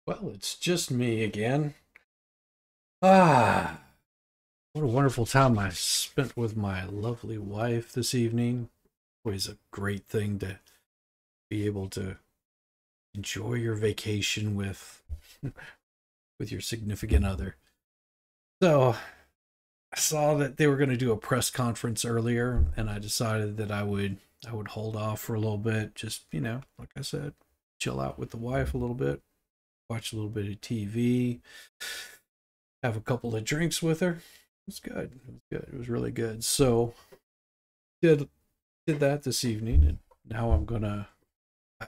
Well, it's just me again. Ah, what a wonderful time I spent with my lovely wife this evening. Always a great thing to be able to enjoy your vacation with with your significant other. So, I saw that they were going to do a press conference earlier and I decided that I would hold off for a little bit, just, like I said, chill out with the wife a little bit, watch a little bit of TV, have a couple of drinks with her. It was good. It was good. It was really good. So did did that this evening, and now I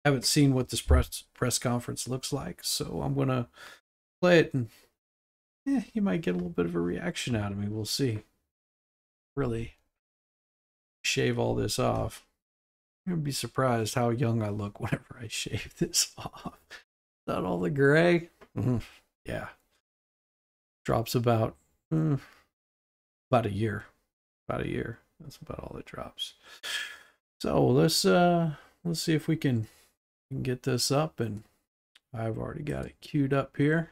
haven't seen what this press conference looks like, so I'm gonna play it, and you might get a little bit of a reaction out of me. We'll see. Really shave all this off. You're gonna be surprised how young I look whenever I shave this off. Not all the gray. Yeah, drops about a year. About a year. That's about all it drops. So let's see if we can get this up, and I've already got it queued up here.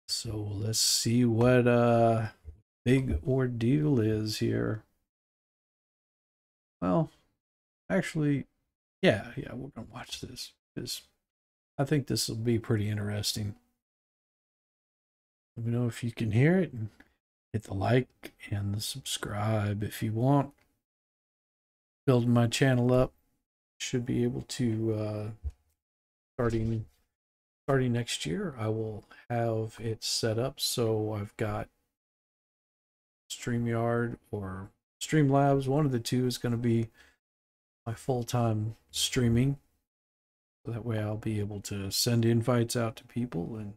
So let's see what big ordeal is here. Well, actually, yeah, we're gonna watch this because I think this will be pretty interesting. Let me know if you can hear it, and hit the like and the subscribe if you want. Building my channel up. Should be able to starting next year, I will have it set up so I've got StreamYard or Streamlabs. One of the two is going to be my full-time streaming. So that way I'll be able to send invites out to people and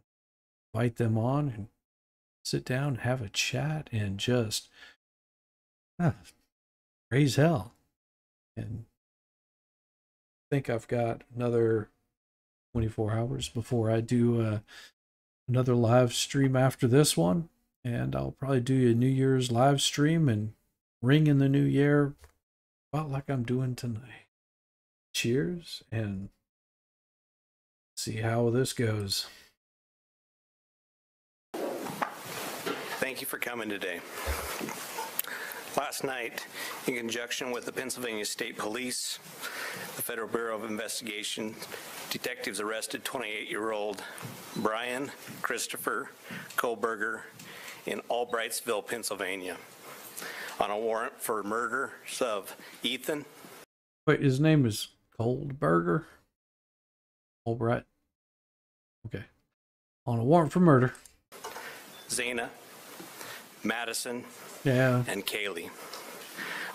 invite them on and sit down, have a chat, and just raise hell. And I think I've got another 24 hours before I do another live stream after this one. And I'll probably do a New Year's live stream and ring in the new year about like I'm doing tonight. Cheers, and see how this goes. Thank you for coming today. Last night, in conjunction with the Pennsylvania State Police, the Federal Bureau of Investigation, detectives arrested 28-year-old Bryan Christopher Kohberger in Albrightsville, Pennsylvania, on a warrant for murder of Ethan. Wait, his name is Goldberger? Albright? Okay. On a warrant for murder. Zana, Madison, Yeah. and Kaylee.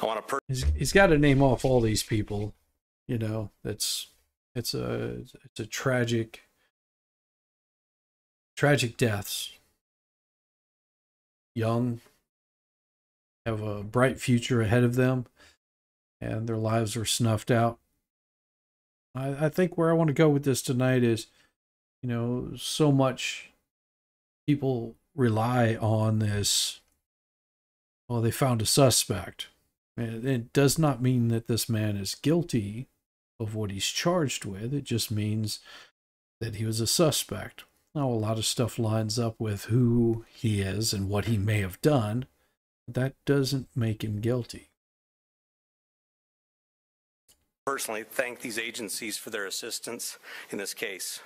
I want to He's got to name off all these people. It's a tragic deaths. Young, have a bright future ahead of them, and their lives were snuffed out. I think where I want to go with this tonight is, so much people rely on this. Well, they found a suspect. And it does not mean that this man is guilty of what he's charged with. It just means that he was a suspect. Now, a lot of stuff lines up with who he is and what he may have done. But that doesn't make him guilty. personally thank these agencies for their assistance in this case.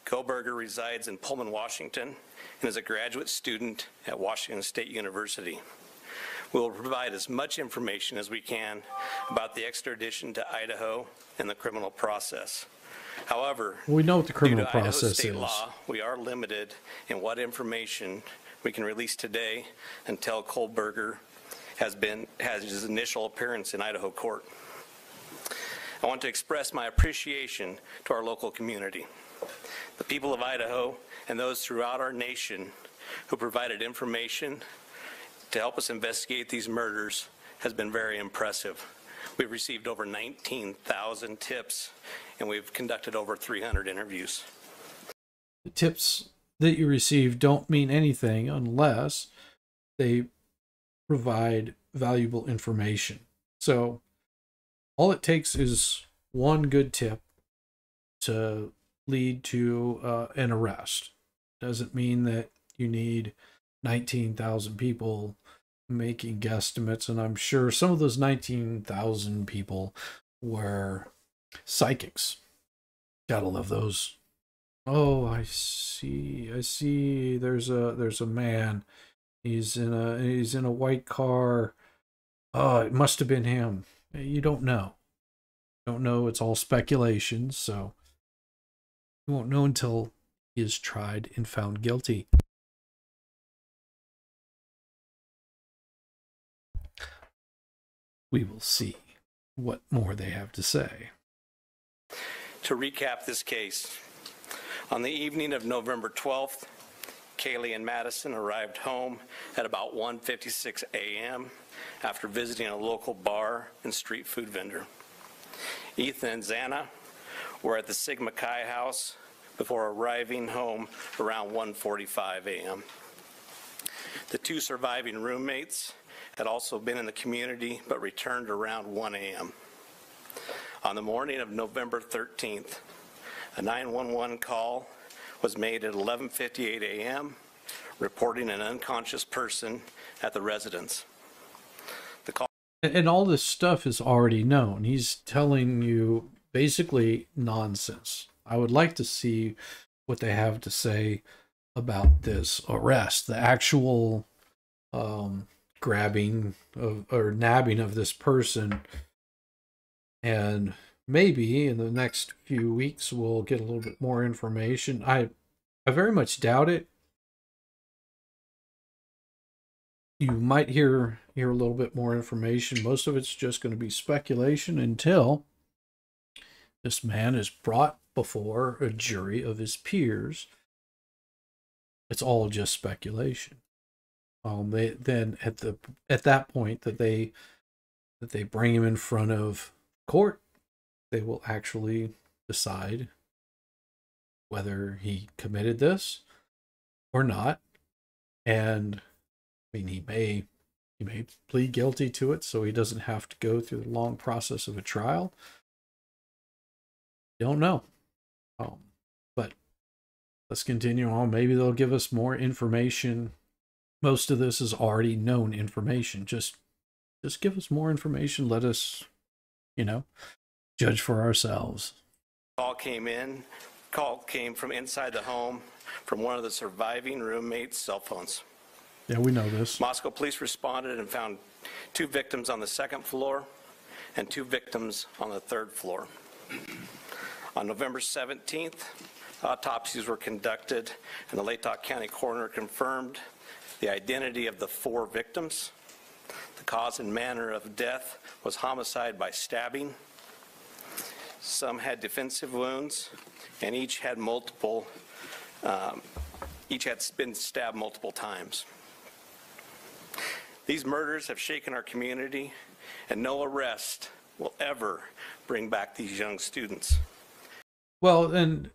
Kohberger resides in Pullman, Washington, and is a graduate student at Washington State University. We will provide as much information as we can about the extradition to Idaho and the criminal process. However, we know what the criminal due to Idaho process state is. law, we are limited in what information we can release today until Kohberger has his initial appearance in Idaho court. I want to express my appreciation to our local community, the people of Idaho, and those throughout our nation who provided information to help us investigate these murders has been very impressive. We've received over 19,000 tips, and we've conducted over 300 interviews. The tips that you receive don't mean anything unless they provide valuable information. So all it takes is one good tip to lead to an arrest. Doesn't mean that you need 19,000 people making guesstimates, and I'm sure some of those 19,000 people were psychics. Gotta love those. Oh, I see. There's a man. He's in a white car. Oh, it must have been him. You don't know. Don't know. It's all speculation, so you won't know until he is tried and found guilty. We will see what more they have to say. To recap this case, on the evening of November 12th, Kaylee and Madison arrived home at about 1:56 a.m. after visiting a local bar and street food vendor. Ethan and Xana were at the Sigma Chi house before arriving home around 1:45 a.m. The two surviving roommates had also been in the community but returned around 1 a.m. On the morning of November 13th, a 911 call was made at 11:58 a.m. reporting an unconscious person at the residence. The call and all this stuff is already known. He's telling you basically nonsense. I would like to see what they have to say about this arrest, the actual grabbing of, or nabbing of this person. And maybe in the next few weeks we'll get a little bit more information. I very much doubt it. You might hear a little bit more information. Most of it's just going to be speculation until this man is brought before a jury of his peers. It's all just speculation. Then at that point that they bring him in front of court, they will actually decide whether he committed this or not. And I mean, he may plead guilty to it, so he doesn't have to go through the long process of a trial. Don't know. But let's continue on. Maybe they'll give us more information. Most of this is already known information. Just give us more information. Let us, judge for ourselves. Call came from inside the home from one of the surviving roommates' cell phones. Yeah, we know this. Moscow police responded and found 2 victims on the 2nd floor and 2 victims on the 3rd floor. On November 17th, autopsies were conducted, and the Latah County coroner confirmed the identity of the 4 victims. The cause and manner of death was homicide by stabbing. Some had defensive wounds, and each had been stabbed multiple times. These murders have shaken our community, and no arrest will ever bring back these young students. Well, and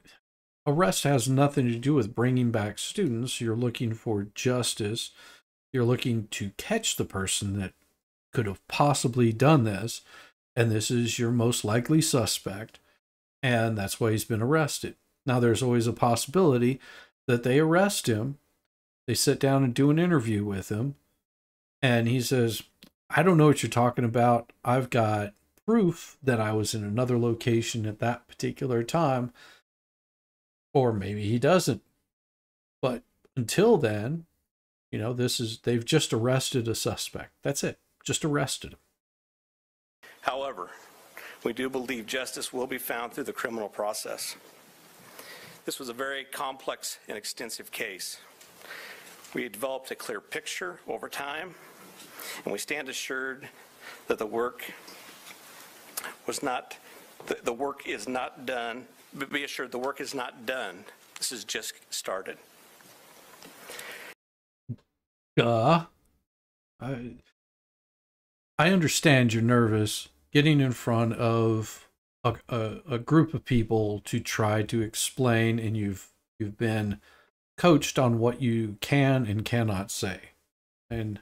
arrest has nothing to do with bringing back students. You're looking for justice. You're looking to catch the person that could have possibly done this, and this is your most likely suspect, and that's why he's been arrested. Now, there's always a possibility that they arrest him, they sit down and do an interview with him, and he says, I don't know what you're talking about. I've got proof that I was in another location at that particular time. Or maybe he doesn't. But until then, they've just arrested a suspect. That's it. Just arrested him. However, we do believe justice will be found through the criminal process. This was a very complex and extensive case. We developed a clear picture over time, and we stand assured that the work is not done. But be assured the work is not done. This is just started. I understand you're nervous getting in front of a group of people to try to explain, and you've been coached on what you can and cannot say. And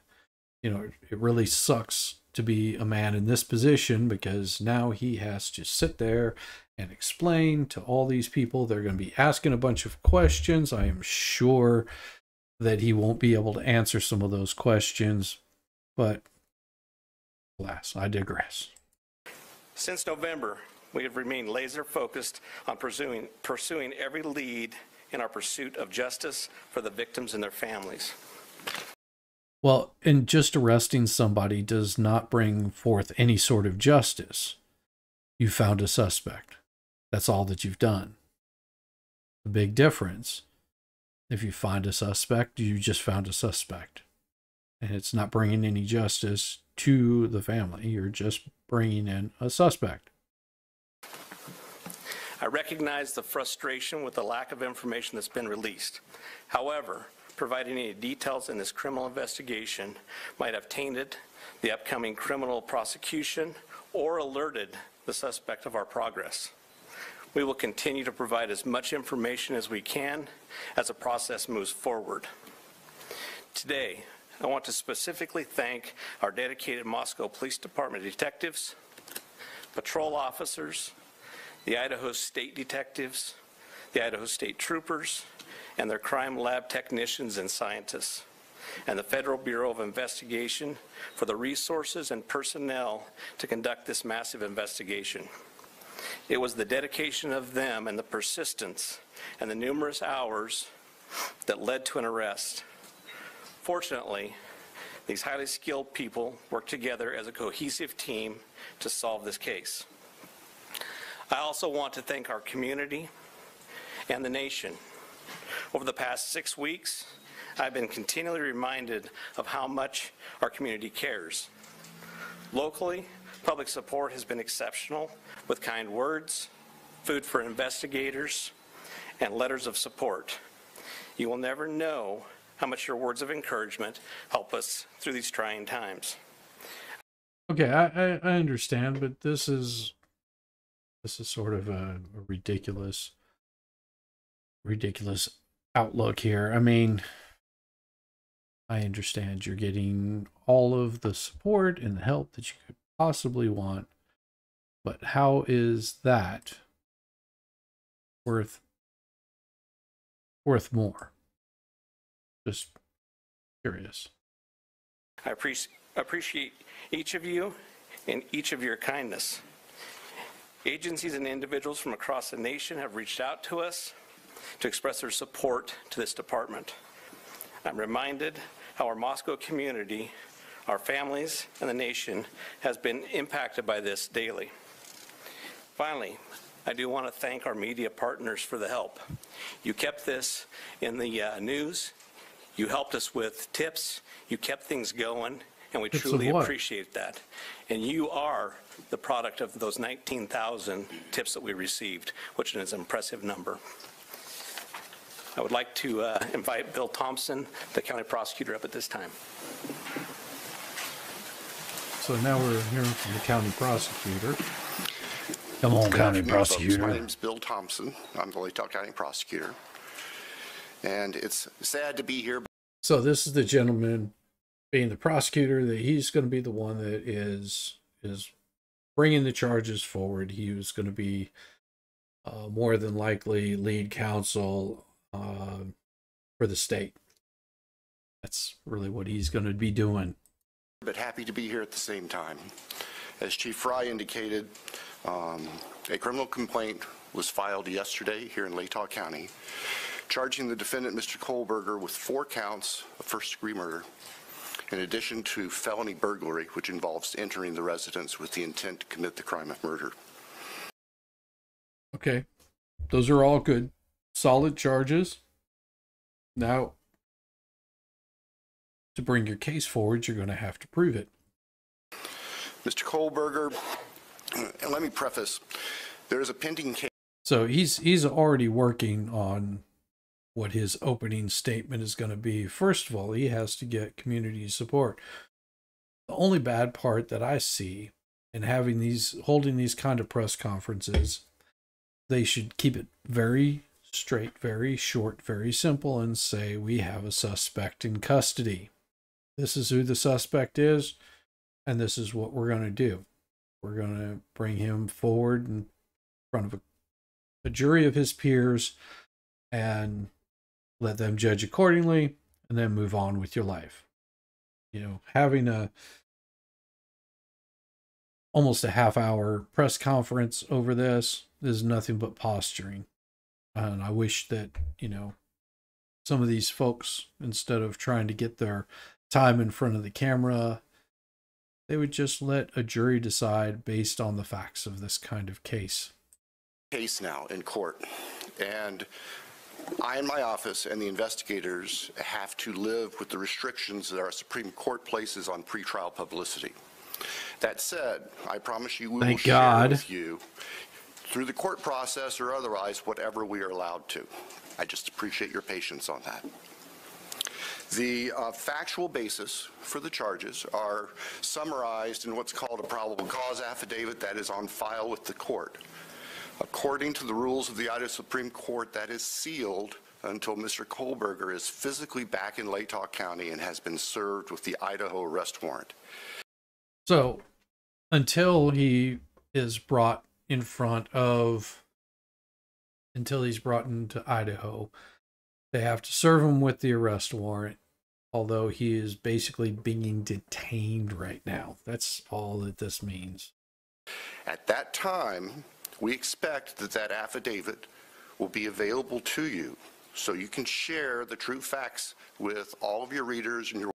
it really sucks to be a man in this position, because now he has to sit there and explain to all these people. They're going to be asking a bunch of questions. I am sure that he won't be able to answer some of those questions, but alas, I digress. Since November, we have remained laser focused on pursuing every lead in our pursuit of justice for the victims and their families. Well, and just arresting somebody does not bring forth any sort of justice. You found a suspect. That's all that you've done. The big difference, if you find a suspect, you just found a suspect. And it's not bringing any justice to the family. You're just bringing in a suspect. I recognize the frustration with the lack of information that's been released. However, providing any details in this criminal investigation might have tainted the upcoming criminal prosecution or alerted the suspect of our progress. We will continue to provide as much information as we can as the process moves forward. Today, I want to specifically thank our dedicated Moscow Police Department detectives, patrol officers, the Idaho State detectives, the Idaho State troopers, and their crime lab technicians and scientists, and the Federal Bureau of Investigation for the resources and personnel to conduct this massive investigation. It was the dedication of them and the persistence and the numerous hours that led to an arrest. Fortunately, these highly skilled people worked together as a cohesive team to solve this case. I also want to thank our community and the nation. Over the past 6 weeks, I've been continually reminded of how much our community cares. Locally, public support has been exceptional with kind words, food for investigators, and letters of support. You will never know how much your words of encouragement help us through these trying times. Okay, I understand, but this is sort of a ridiculous outlook here. I mean, I understand you're getting all of the support and the help that you could possibly want, but how is that worth more? Just curious. I appreciate each of you and each of your kindness. Agencies and individuals from across the nation have reached out to us to express their support to this department. I'm reminded how our Moscow community, our families, and the nation has been impacted by this daily. Finally, I do want to thank our media partners for the help. You kept this in the news. You helped us with tips. You kept things going, and we truly appreciate that. And you are the product of those 19,000 tips that we received, which is an impressive number. I would like to invite Bill Thompson, the county prosecutor, up at this time. So now we're hearing from the county prosecutor. Come on, county prosecutor. My name is Bill Thompson. I'm the Latah County prosecutor. And it's sad to be here. So this is the gentleman being the prosecutor, that he's going to be the one that is bringing the charges forward. He was going to be more than likely lead counsel for the state. That's really what he's going to be doing. But happy to be here at the same time. As Chief Fry indicated, a criminal complaint was filed yesterday here in Latah County, charging the defendant, Mr. Kohberger, with 4 counts of first-degree murder, in addition to felony burglary, which involves entering the residence with the intent to commit the crime of murder. Okay, those are all good, solid charges. Now, to bring your case forward, you're going to have to prove it. Mr. Kohberger, and let me preface, there is a pending case. So he's already working on what his opening statement is going to be. First of all, he has to get community support. The only bad part that I see in holding these kind of press conferences, they should keep it very straight, very short, very simple, and say, we have a suspect in custody. This is who the suspect is, and this is what we're going to do. We're going to bring him forward and front of a jury of his peers and let them judge accordingly, and then move on with your life. You know, having almost a half-hour press conference over this is nothing but posturing. And I wish that, you know, some of these folks, instead of trying to get their time in front of the camera, they would just let a jury decide based on the facts of this kind of case. Now in court, and I in my office and the investigators have to live with the restrictions that our Supreme Court places on pretrial publicity. That said, I promise you we will share with you through the court process or otherwise whatever we are allowed to. I just appreciate your patience on that. The factual basis for the charges are summarized in what's called a probable cause affidavit that is on file with the court. According to the rules of the Idaho Supreme Court, that is sealed until Mr. Kohberger is physically back in Latah County and has been served with the Idaho arrest warrant. So, until he is brought in front of, until he's brought into Idaho, they have to serve him with the arrest warrant, although he is basically being detained right now. That's all that this means. At that time, we expect that that affidavit will be available to you so you can share the true facts with all of your readers and your...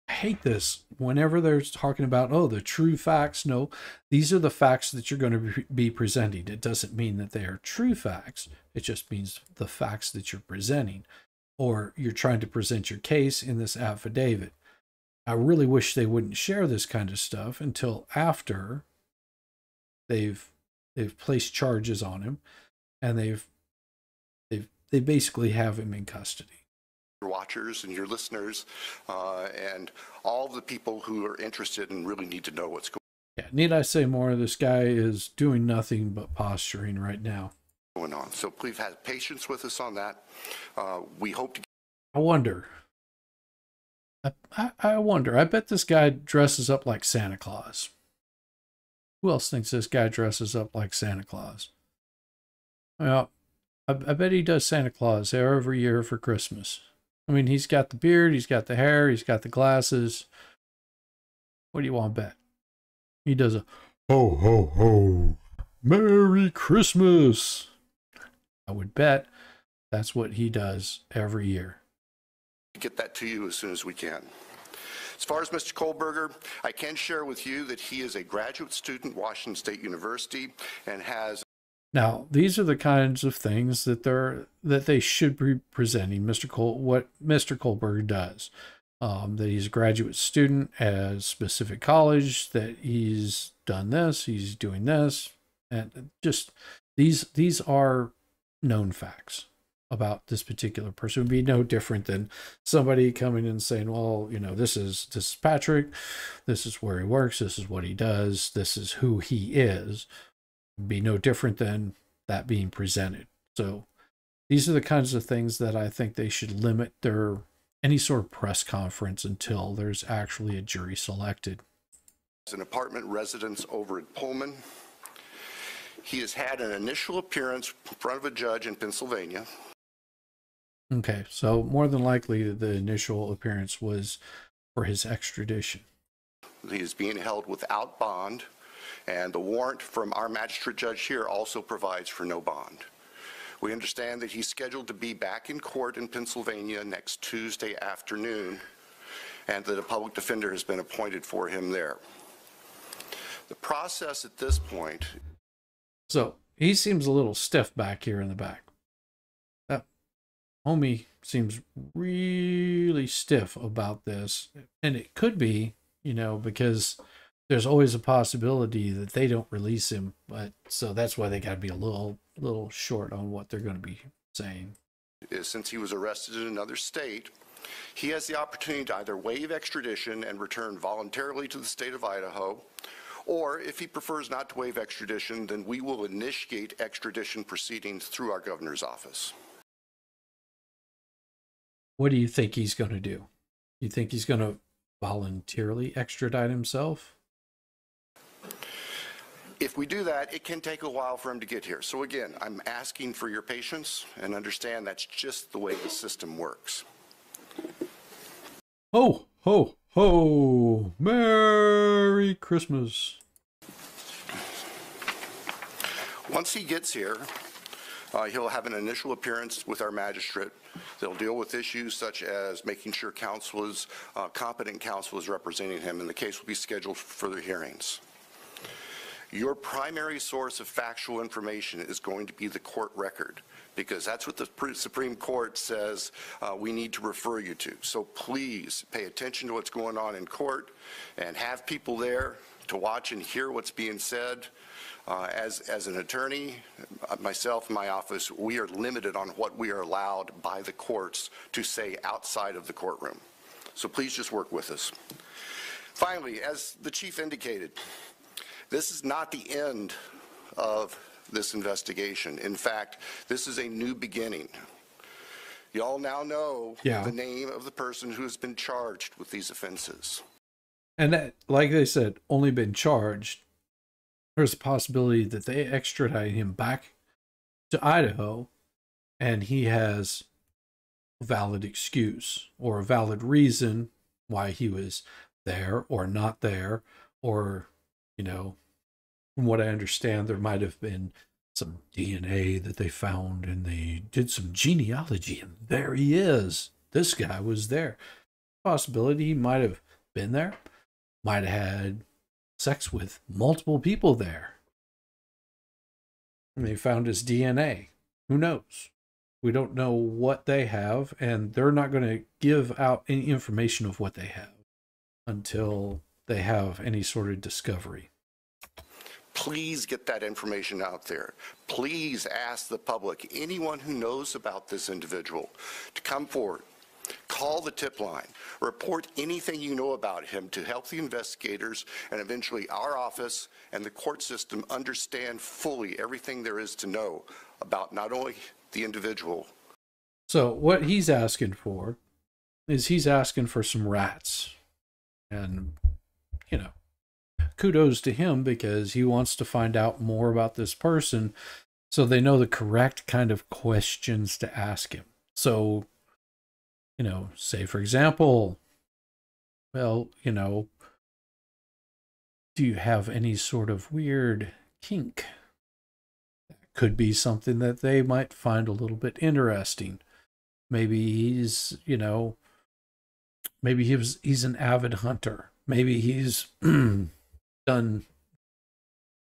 I hate this. Whenever they're talking about, oh, the true facts, no, these are the facts that you're going to be presenting. It doesn't mean that they are true facts. It just means the facts that you're presenting, or you're trying to present your case in this affidavit. I really wish they wouldn't share this kind of stuff until after they've placed charges on him, and they basically have him in custody. Your watchers and your listeners, and all of the people who are interested and really need to know what's need I say more? This guy is doing nothing but posturing right now. Going on. So please have patience with us on that. We hope to... I wonder. I wonder. I bet this guy dresses up like Santa Claus. Who else thinks this guy dresses up like Santa Claus? Well, I bet he does Santa Claus every year for Christmas. I mean, he's got the beard, he's got the hair, he's got the glasses. What do you want to bet? He does a ho, ho, ho, Merry Christmas. I would bet that's what he does every year. Get that to you as soon as we can. As far as Mr. Kohberger, I can share with you that he is a graduate student at Washington State University and has... Now, these are the kinds of things that they should be presenting what Mr. Kohberger does. That he's a graduate student at a specific college, that he's done this, he's doing this, and just these are known facts about this particular person. It would be no different than somebody coming and saying, well, you know, this is Patrick, this is where he works, this is what he does, this is who he is. It'd be no different than that being presented. So these are the kinds of things that I think they should limit any sort of press conference until there's actually a jury selected. As an apartment residence over at Pullman, he has had an initial appearance in front of a judge in Pennsylvania. Okay, so more than likely the initial appearance was for his extradition. He is being held without bond, and the warrant from our magistrate judge here also provides for no bond. We understand that he's scheduled to be back in court in Pennsylvania next Tuesday afternoon, and that a public defender has been appointed for him there. The process at this point... So he seems a little stiff back here in the back. That homie seems really stiff about this, and it could be, you know, because there's always a possibility that they don't release him, but so that's why they got to be a little short on what they're going to be saying. Since he was arrested in another state, he has the opportunity to either waive extradition and return voluntarily to the state of Idaho, or if he prefers not to waive extradition, then we will initiate extradition proceedings through our governor's office. What do you think he's going to do? You think he's going to voluntarily extradite himself? if we do that, it can take a while for him to get here. So again, I'm asking for your patience and understand that's just the way the system works. Ho, ho, ho. Merry Christmas. Once he gets here, he'll have an initial appearance with our magistrate. They'll deal with issues such as making sure competent counsel is representing him, and the case will be scheduled for further hearings. Your primary source of factual information is going to be the court record, because that's what the Supreme Court says we need to refer you to. So please pay attention to what's going on in court and have people there to watch and hear what's being said. As an attorney, myself and my office, we are limited on what we are allowed by the courts to say outside of the courtroom. So please just work with us. Finally, as the chief indicated, this is not the end of this investigation. In fact, this is a new beginning. You all now know the name of the person who has been charged with these offenses. And that, like they said, only been charged. There's a possibility that they extradite him back to Idaho and he has a valid excuse or a valid reason why he was there or not there, or, you know, from what I understand, there might have been some DNA that they found and they did some genealogy and there he is. This guy was there. Possibility he might have been there, might have had sex with multiple people there. And they found his DNA. Who knows? We don't know what they have, and they're not going to give out any information of what they have until they have any sort of discovery. Please get that information out there. Please ask the public, anyone who knows about this individual, to come forward. Call the tip line. Report anything you know about him to help the investigators and eventually our office and the court system understand fully everything there is to know about not only the individual. So what he's asking for is he's asking for some rats. And, you know, kudos to him because he wants to find out more about this person so they know the correct kind of questions to ask him. So, you know, say, for example, well, you know, do you have any sort of weird kink? That could be something that they might find a little bit interesting. Maybe he's, you know, maybe he's an avid hunter. Maybe he's done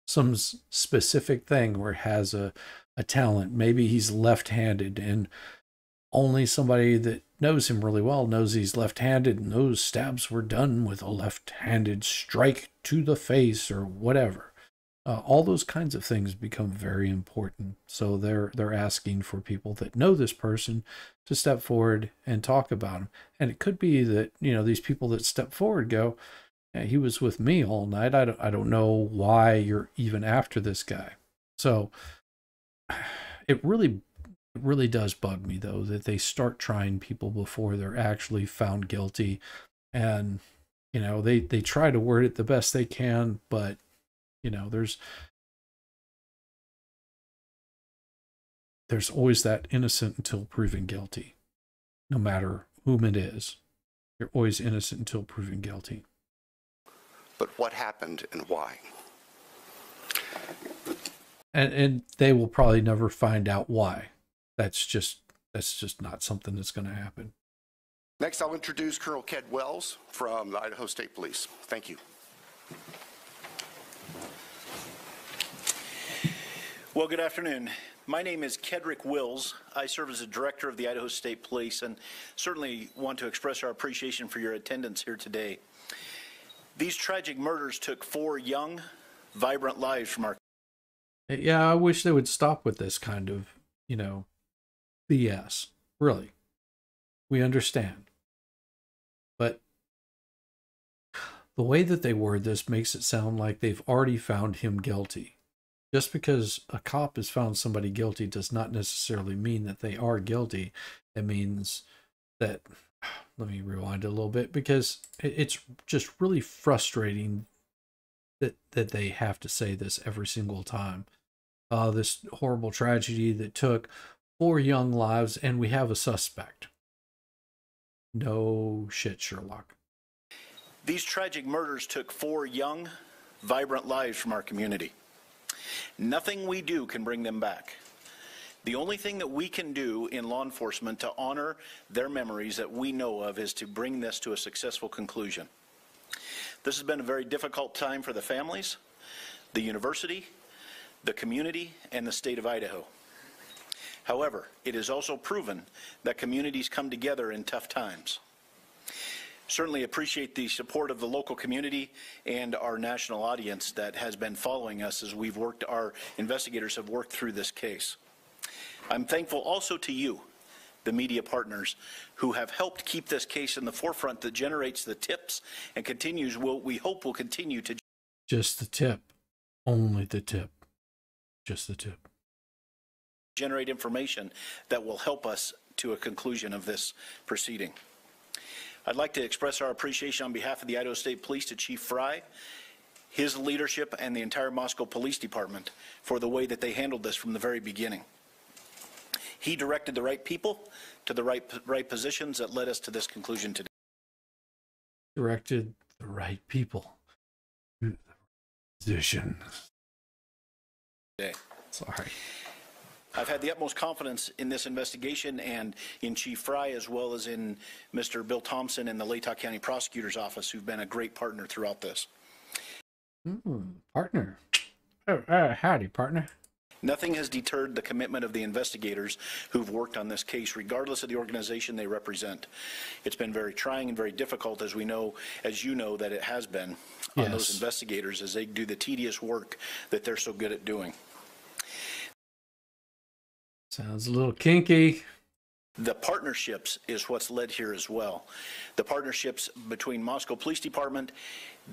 some specific thing where he has a talent. Maybe he's left-handed and only somebody that knows him really well knows he's left-handed and those stabs were done with a left-handed strike to the face or whatever. All those kinds of things become very important. So they're asking for people that know this person to step forward and talk about him. And it could be that, you know, these people that step forward go, yeah, he was with me all night. I don't know why you're even after this guy. So it really does bug me, though, that they start trying people before they're actually found guilty. And, you know, they try to word it the best they can, but, you know, there's always that innocent until proven guilty. No matter whom it is, you're always innocent until proven guilty. But what happened and why? And they will probably never find out why. That's just not something that's going to happen. Next, I'll introduce Colonel Ked Wells from the Idaho State Police. Thank you. Well, good afternoon. My name is Kedrick Wills. I serve as the director of the Idaho State Police and certainly want to express our appreciation for your attendance here today. These tragic murders took 4 young, vibrant lives from our... Yeah, I wish they would stop with this kind of, you know, BS. Really. We understand. But the way that they word this makes it sound like they've already found him guilty. Just because a cop has found somebody guilty does not necessarily mean that they are guilty. It means that, let me rewind a little bit, because it's just really frustrating that they have to say this every single time. This horrible tragedy that took 4 young lives, and we have a suspect. No shit, Sherlock. These tragic murders took 4 young, vibrant lives from our community. Nothing we do can bring them back. The only thing that we can do in law enforcement to honor their memories that we know of is to bring this to a successful conclusion. This has been a very difficult time for the families, the university, the community, and the state of Idaho. However, it is also proven that communities come together in tough times. Certainly appreciate the support of the local community and our national audience that has been following us as our investigators have worked through this case. I'm thankful also to you, the media partners, who have helped keep this case in the forefront that generates the tips and continues, we hope will continue to. Just the tip. Only the tip. Just the tip. Generate information that will help us to a conclusion of this proceeding. I'd like to express our appreciation on behalf of the Idaho State Police to Chief Fry, his leadership, and the entire Moscow Police Department for the way that they handled this from the very beginning. He directed the right people to the right positions that led us to this conclusion today. Directed the right people to the position. Sorry. I've had the utmost confidence in this investigation and in Chief Fry, as well as in Mr. Bill Thompson and the Latah County Prosecutor's Office, who've been a great partner throughout this. Partner. Howdy, partner. Nothing has deterred the commitment of the investigators who've worked on this case, regardless of the organization they represent. It's been very trying and very difficult, as you know, that it has been on those investigators as they do the tedious work that they're so good at doing. Sounds a little kinky. The partnerships is what's led here as well. The partnerships between Moscow Police Department,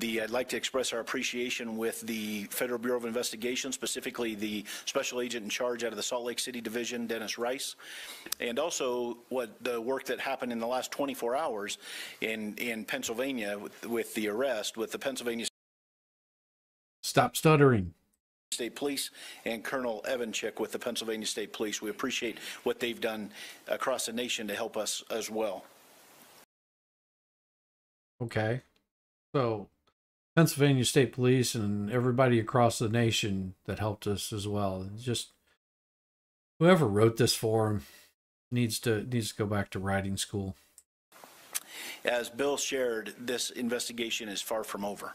I'd like to express our appreciation with the Federal Bureau of Investigation, specifically the Special Agent in charge out of the Salt Lake City Division, Dennis Rice, and also the work that happened in the last 24 hours in Pennsylvania with the arrest with the Pennsylvania. Stop stuttering. State Police and Colonel Evanchik with the Pennsylvania State Police. We appreciate what they've done across the nation to help us as well. Okay. So Pennsylvania State Police and everybody across the nation that helped us as well. Just whoever wrote this for him needs to go back to writing school. As Bill shared, this investigation is far from over.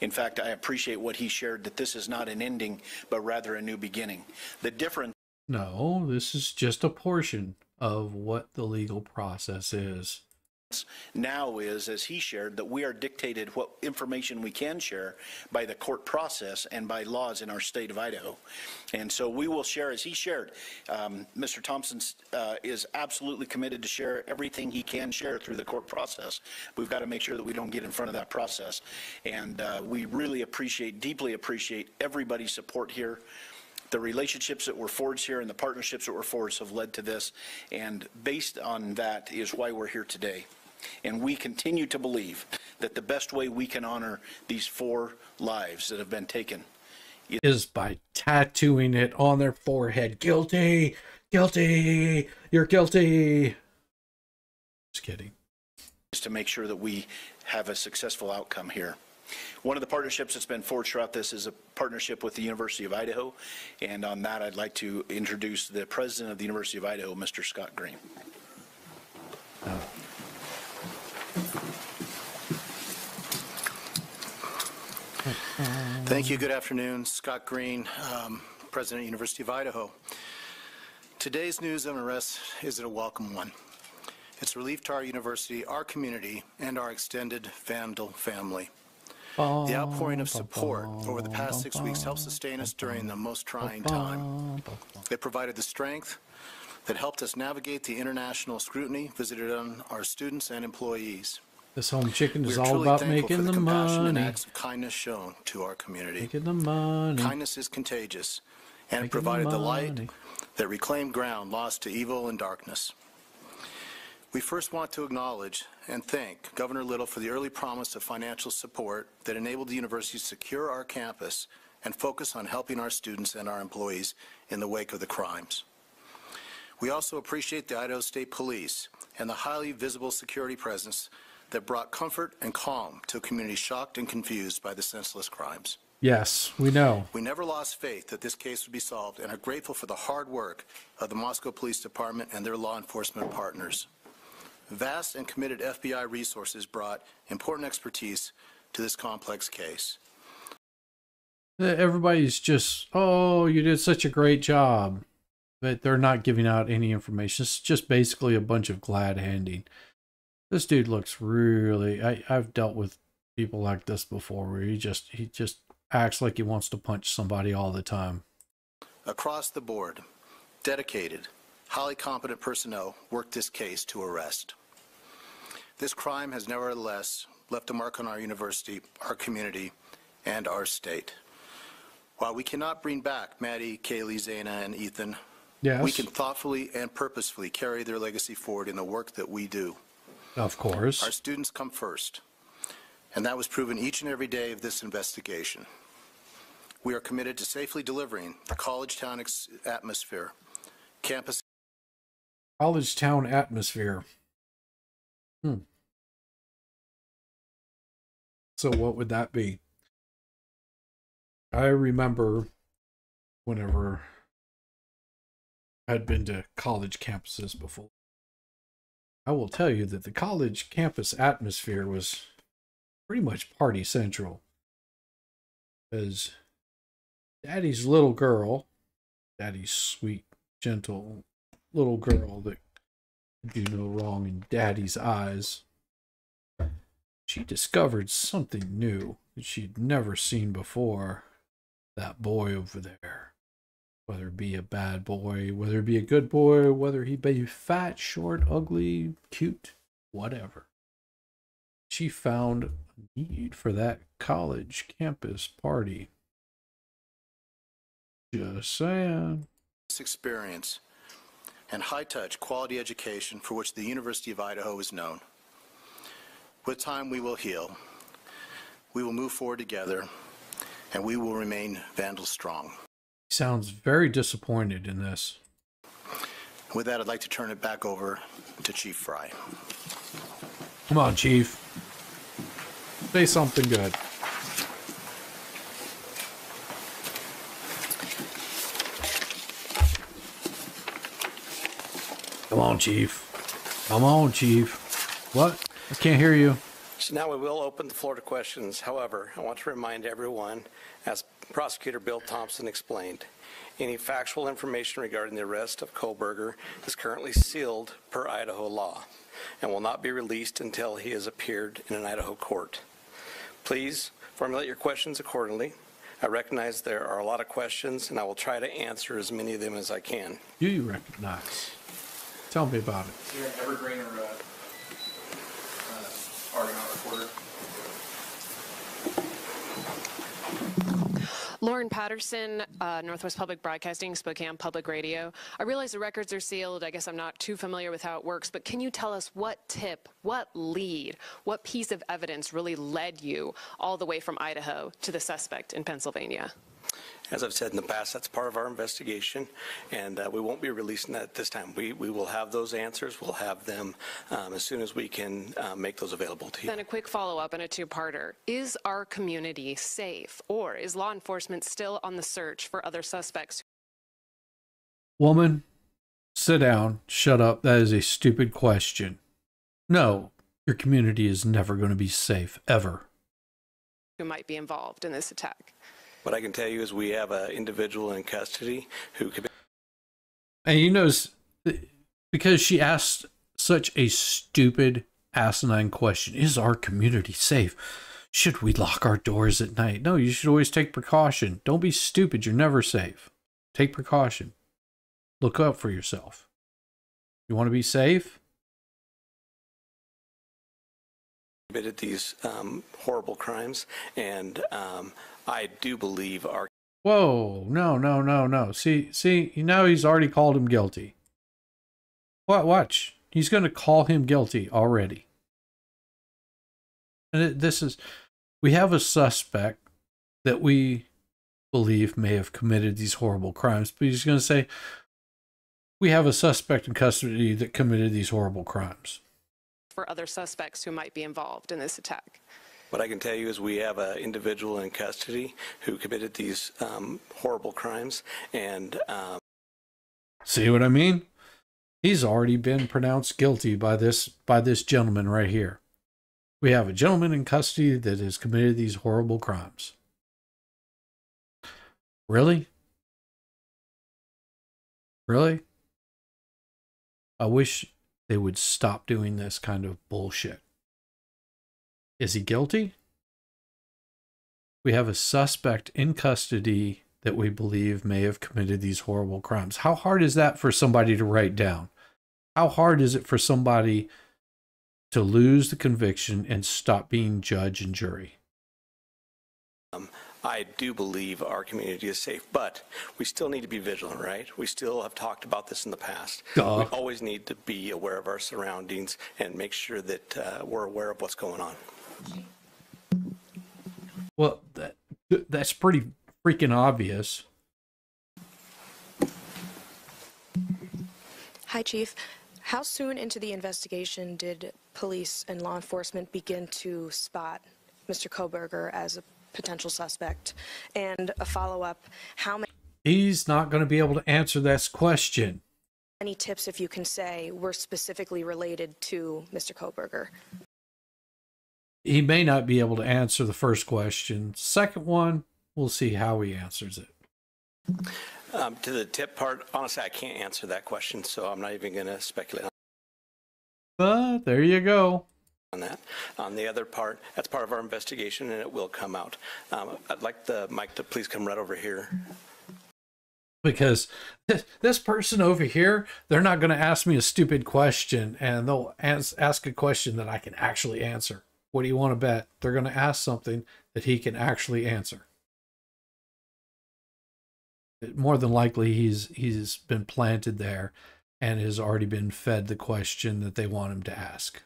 In fact, I appreciate what he shared, that this is not an ending, but rather a new beginning. The difference. No, this is just a portion of what the legal process is. Now is, as he shared, that we are dictated what information we can share by the court process and by laws in our state of Idaho. And so we will share, as he shared. Mr. Thompson is absolutely committed to share everything he can share through the court process. We've got to make sure that we don't get in front of that process. And we really deeply appreciate everybody's support here. The relationships that were forged here and the partnerships that were forged have led to this. And based on that is why we're here today. And we continue to believe that the best way we can honor these 4 lives that have been taken is by tattooing it on their forehead. Guilty, guilty, you're guilty. Just kidding. Is to make sure that we have a successful outcome here. One of the partnerships that's been forged throughout this is a partnership with the University of Idaho. And on that, I'd like to introduce the president of the University of Idaho, Mr. Scott Green. Thank you. Good afternoon. Scott Green, President, University of Idaho. Today's news of arrest is a welcome one. It's relief to our university, our community, and our extended Vandal family. The outpouring of support over the past 6 weeks helped sustain us during the most trying time. It provided the strength that helped us navigate the international scrutiny visited on our students and employees. This home chicken is all about making the compassion and money. acts of kindness shown to our community. Making the money. Kindness is contagious, and it provided the light that reclaimed ground lost to evil and darkness. We first want to acknowledge and thank Governor Little for the early promise of financial support that enabled the university to secure our campus and focus on helping our students and our employees in the wake of the crimes. We also appreciate the Idaho State Police and the highly visible security presence that brought comfort and calm to a community shocked and confused by the senseless crimes. Yes, we know. We never lost faith that this case would be solved and are grateful for the hard work of the Moscow Police Department and their law enforcement partners. Vast and committed FBI resources brought important expertise to this complex case. Everybody's just, oh, you did such a great job. But they're not giving out any information. It's just basically a bunch of glad handing. This dude looks really, I've dealt with people like this before where he just acts like he wants to punch somebody all the time. Across the board, dedicated, highly competent personnel worked this case to arrest. This crime has nevertheless left a mark on our university, our community, and our state. While we cannot bring back Maddie, Kaylee, Zaina, and Ethan, yes, we can thoughtfully and purposefully carry their legacy forward in the work that we do. Of course. Our students come first, and that was proven each and every day of this investigation. We are committed to safely delivering the college town atmosphere, campus. College town atmosphere. So what would that be? I remember whenever I'd been to college campuses before. I will tell you that the college campus atmosphere was pretty much party central. Because Daddy's little girl, Daddy's sweet, gentle little girl that could do no wrong in Daddy's eyes, she discovered something new that she'd never seen before. That boy over there. Whether it be a bad boy, whether it be a good boy, whether he be fat, short, ugly, cute, whatever. She found a need for that college campus party. Just saying. This experience and high-touch quality education for which the University of Idaho is known. With time, we will heal. We will move forward together, and we will remain Vandal strong. Sounds very disappointed in this. With that, I'd like to turn it back over to Chief Fry. Come on, Chief. Say something good. Come on, Chief. Come on, Chief. What? I can't hear you. So now we will open the floor to questions. However, I want to remind everyone, as Prosecutor Bill Thompson explained, any factual information regarding the arrest of Kohberger is currently sealed per Idaho law and will not be released until he has appeared in an Idaho court. Please formulate your questions accordingly. I recognize there are a lot of questions, and I will try to answer as many of them as I can. Do you recognize? Tell me about it. You're an Evergreen or Argonaut reporter. Lauren Patterson, Northwest Public Broadcasting, Spokane Public Radio. I realize the records are sealed. I guess I'm not too familiar with how it works, but can you tell us what tip, what lead, what piece of evidence really led you all the way from Idaho to the suspect in Pennsylvania? As I've said in the past, that's part of our investigation, and we won't be releasing that this time. We will have those answers. We'll have them as soon as we can make those available to you. Then a quick follow-up and a two-parter. Is our community safe, or is law enforcement still on the search for other suspects? Woman, sit down. Shut up. That is a stupid question. No, your community is never going to be safe, ever. Who might be involved in this attack? What I can tell you is we have an individual in custody who could be. And you notice, because she asked such a stupid, asinine question, is our community safe? Should we lock our doors at night? No, you should always take precaution. Don't be stupid. You're never safe. Take precaution. Look out for yourself. You want to be safe? Committed these horrible crimes, and I do believe our. Whoa, no. See, now he's already called him guilty. What? Watch. He's going to call him guilty already. And we have a suspect that we believe may have committed these horrible crimes, but he's going to say, we have a suspect in custody that committed these horrible crimes. For other suspects who might be involved in this attack. What I can tell you is we have an individual in custody who committed these horrible crimes, and see what I mean? He's already been pronounced guilty by this gentleman right here. We have a gentleman in custody that has committed these horrible crimes. Really? Really? I wish they would stop doing this kind of bullshit. Is he guilty? We have a suspect in custody that we believe may have committed these horrible crimes. How hard is that for somebody to write down? How hard is it for somebody to lose the conviction and stop being judge and jury? I do believe our community is safe, but we still need to be vigilant, right? We still have talked about this in the past. Duh. We always need to be aware of our surroundings and make sure that we're aware of what's going on. Well, that's pretty freaking obvious. Hi, Chief. How soon into the investigation did police and law enforcement begin to spot Mr. Kohberger as a potential suspect? And a follow-up, how He's not going to be able to answer this question. many tips, if you can say, were specifically related to Mr. Kohberger? He may not be able to answer the first question. Second one, we'll see how he answers it. To the tip part, honestly, I can't answer that question, so I'm not even going to speculate But there you go. on that. On the other part, that's part of our investigation, and it will come out. I'd like the mic to please come right over here. Because this person over here, they're not going to ask me a stupid question, and they'll ask a question that I can actually answer. What do you want to bet? They're going to ask something that he can actually answer. More than likely, he's been planted there and has already been fed the question that they want him to ask.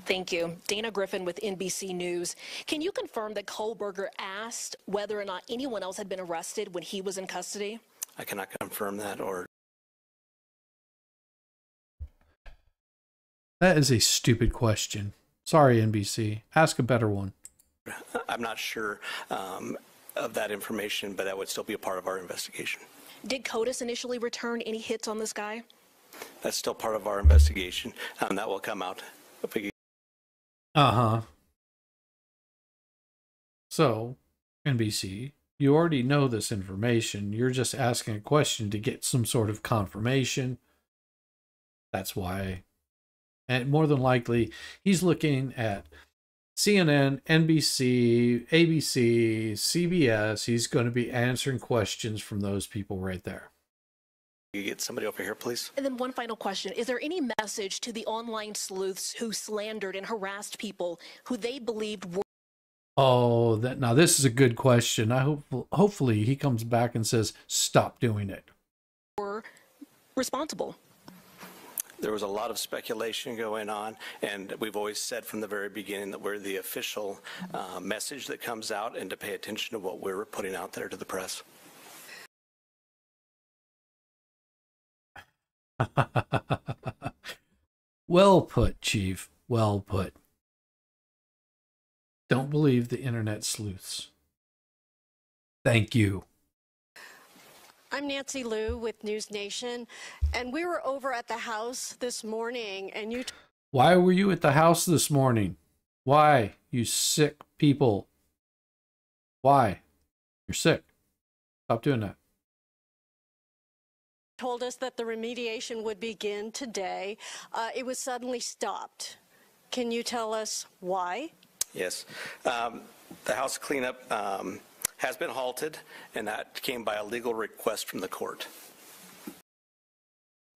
Thank you. Dana Griffin with NBC News. Can you confirm that Kohberger asked whether or not anyone else had been arrested when he was in custody? I cannot confirm that or... That is a stupid question. Sorry, NBC. Ask a better one. I'm not sure of that information, but that would still be a part of our investigation. Did CODIS initially return any hits on this guy? That's still part of our investigation, and that will come out. Uh-huh. So, NBC, you already know this information. You're just asking a question to get some sort of confirmation. That's why. And more than likely, he's looking at CNN, NBC, ABC, CBS. He's going to be answering questions from those people right there. You get somebody over here, please. And then one final question. Is there any message to the online sleuths who slandered and harassed people who they believed were... Oh, now this is a good question. Hopefully he comes back and says, stop doing it. ...were responsible? There was a lot of speculation going on, and we've always said from the very beginning that we're the official message that comes out, and to pay attention to what we're putting out there to the press. Well put, Chief. Well put. Don't believe the internet sleuths. Thank you. I'm Nancy Liu with News Nation, and we were over at the house this morning, and you... Why were you at the house this morning? Why, you sick people? Why? You're sick. Stop doing that. told us that the remediation would begin today. It was suddenly stopped. Can you tell us why? Yes. The house cleanup has been halted, and that came by a legal request from the court.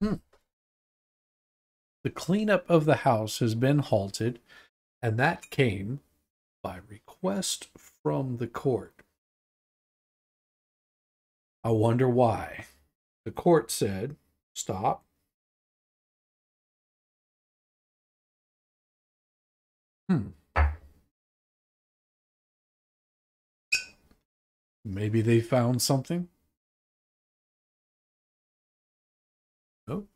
The cleanup of the house has been halted, and that came by request from the court. I wonder why. The court said, stop. Maybe they found something. Oh.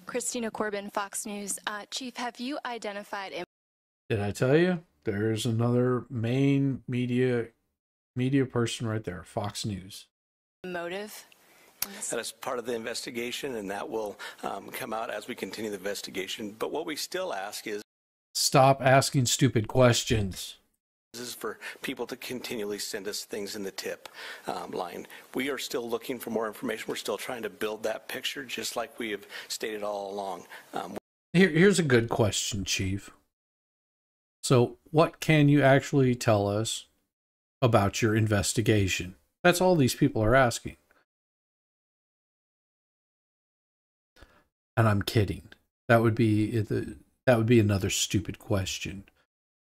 Christina Corbin, Fox News. Chief, have you identified... Did I tell you? There's another main media person right there, Fox News. Motive? That is part of the investigation, and that will come out as we continue the investigation. But what we still ask is... Stop asking stupid questions. This is for people to continually send us things in the tip line. We are still looking for more information. We're still trying to build that picture, just like we have stated all along. Here's a good question, Chief. So what can you actually tell us about your investigation? That's all these people are asking. And I'm kidding. That would be another stupid question.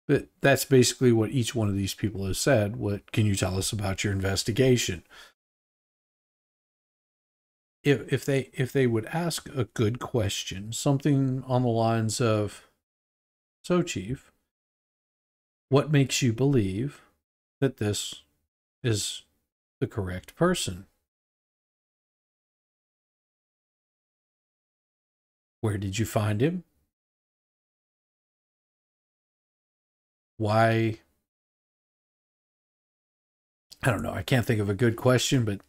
But that's basically what each one of these people has said. What can you tell us about your investigation? If they would ask a good question, something on the lines of, so Chief, what makes you believe that this is the correct person? Where did you find him? Why? I don't know. I can't think of a good question, but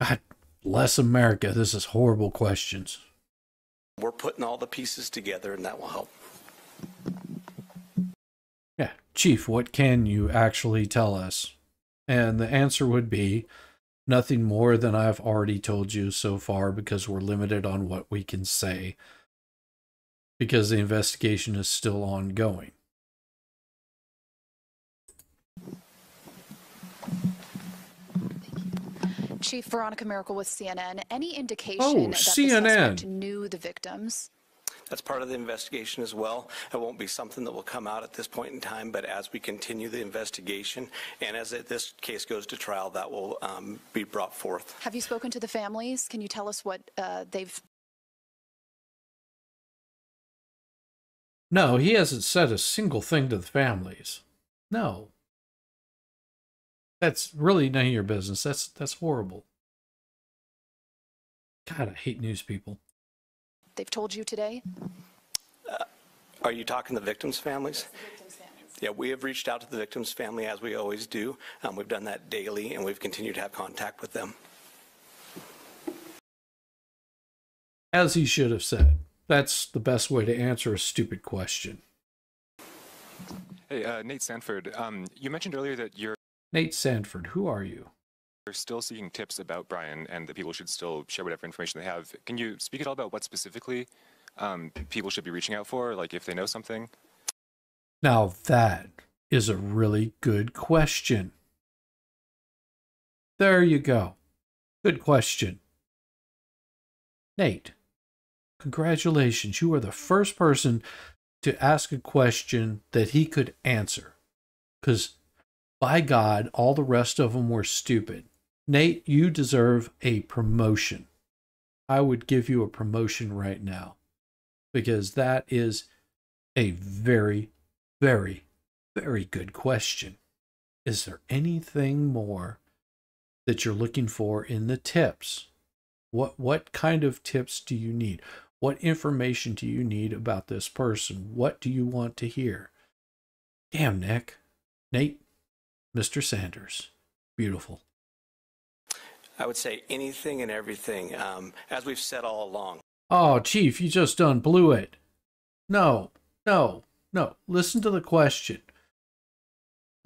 God bless America. This is horrible questions. We're putting all the pieces together, and that will help. Yeah. Chief, what can you actually tell us? And the answer would be nothing more than I've already told you so far, because we're limited on what we can say, because the investigation is still ongoing. Chief, Veronica Miracle with CNN. Any indication that CNN. the suspect knew the victims? That's part of the investigation as well. It won't be something that will come out at this point in time, but as we continue the investigation and as this case goes to trial, that will be brought forth. Have you spoken to the families? Can you tell us what they've... No, he hasn't said a single thing to the families. No. That's really none of your business. That's horrible. God, I hate news people. They've told you today? Are you talking the victims' families? Yeah, we have reached out to the victims' family as we always do. We've done that daily, and we've continued to have contact with them. As he should have said. That's the best way to answer a stupid question. Hey, Nate Sanford, you mentioned earlier that you're Nate Sanford, who are you? still seeking tips about Bryan and that people should still share whatever information they have. Can you speak at all about what specifically people should be reaching out for, like if they know something? Now that is a really good question. There you go. Good question. Nate, congratulations. You are the first person to ask a question that he could answer. Because, by God, all the rest of them were stupid. Nate, you deserve a promotion. I would give you a promotion right now. Because that is a very, very, very good question. Is there anything more that you're looking for in the tips? What kind of tips do you need? What information do you need about this person? What do you want to hear? Damn, Nate, Mr. Sanders. Beautiful. I would say anything and everything, as we've said all along. Oh, Chief, you just done blew it. No. Listen to the question.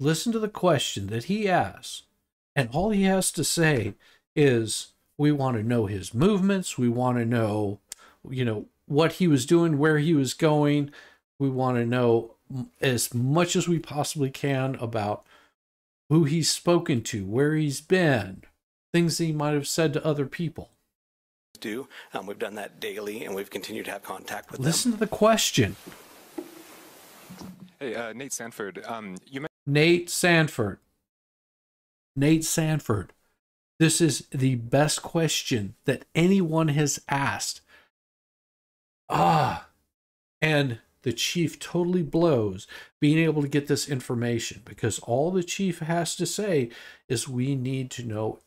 Listen to the question that he asks. And all he has to say is, we want to know his movements. We want to know, what he was doing, where he was going. We want to know as much as we possibly can about who he's spoken to, where he's been, things that he might have said to other people. We've done that daily, and we've continued to have contact with Listen them. to the question. Hey, Nate Sanford, Nate Sanford. Nate Sanford. This is the best question that anyone has asked. And the chief totally blows being able to get this information, because all the chief has to say is we need to know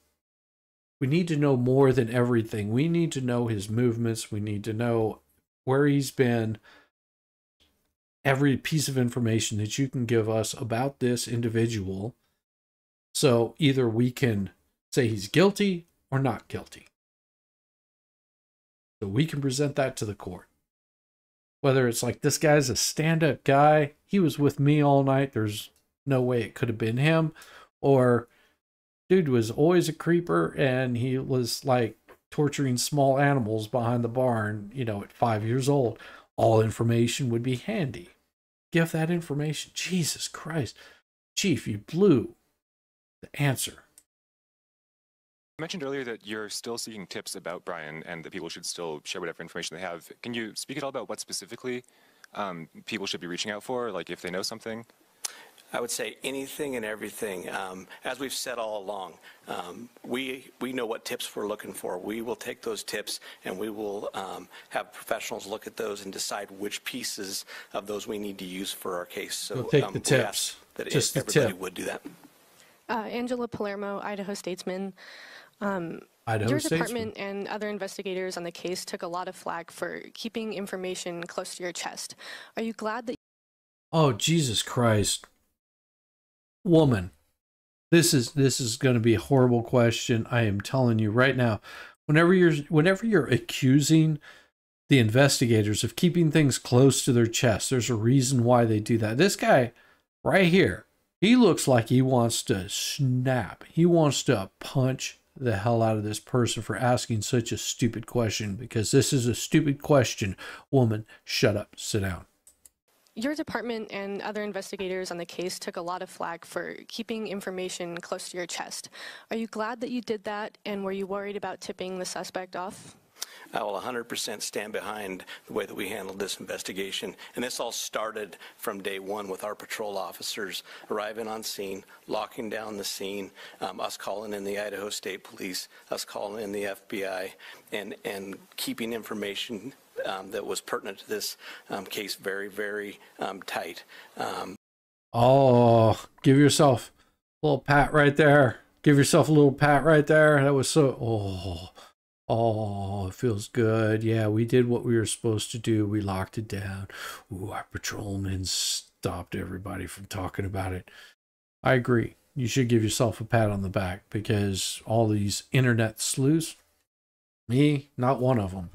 more than everything. We need to know his movements. We need to know where he's been. Every piece of information that you can give us about this individual. So either we can say he's guilty or not guilty. So we can present that to the court. Whether it's like, this guy's a stand-up guy, he was with me all night, there's no way it could have been him, or dude was always a creeper and he was like torturing small animals behind the barn, at 5 years old. All information would be handy. Give that information. Jesus Christ. Chief, you blew the answer. You mentioned earlier that you're still seeking tips about Bryan and that people should still share whatever information they have. Can you speak at all about what specifically people should be reaching out for, like if they know something? I would say anything and everything. As we've said all along, we know what tips we're looking for. We will take those tips and we will have professionals look at those and decide which pieces of those we need to use for our case. So we'll take the tips. That just everybody would do that. Angela Palermo, Idaho Statesman. Idaho Your Statesman. department and other investigators on the case took a lot of flack for keeping information close to your chest. Are you glad that... Oh, Jesus Christ. Woman, this is going to be a horrible question. I am telling you right now. Whenever you're accusing the investigators of keeping things close to their chest, there's a reason why they do that. This guy right here, he looks like he wants to snap. He wants to punch the hell out of this person for asking such a stupid question, because this is a stupid question. Woman, shut up, sit down. Your department and other investigators on the case took a lot of flack for keeping information close to your chest. Are you glad that you did that, and were you worried about tipping the suspect off? I will 100% stand behind the way that we handled this investigation. And this all started from day one with our patrol officers arriving on scene, locking down the scene, us calling in the Idaho State Police, us calling in the FBI, and keeping information that was pertinent to this case very, very tight. Oh, give yourself a little pat right there. Give yourself a little pat right there. That was so... Oh, it feels good. Yeah, we did what we were supposed to do. We locked it down. Ooh, our patrolmen stopped everybody from talking about it. I agree. You should give yourself a pat on the back, because all these internet sleuths, me, not one of them.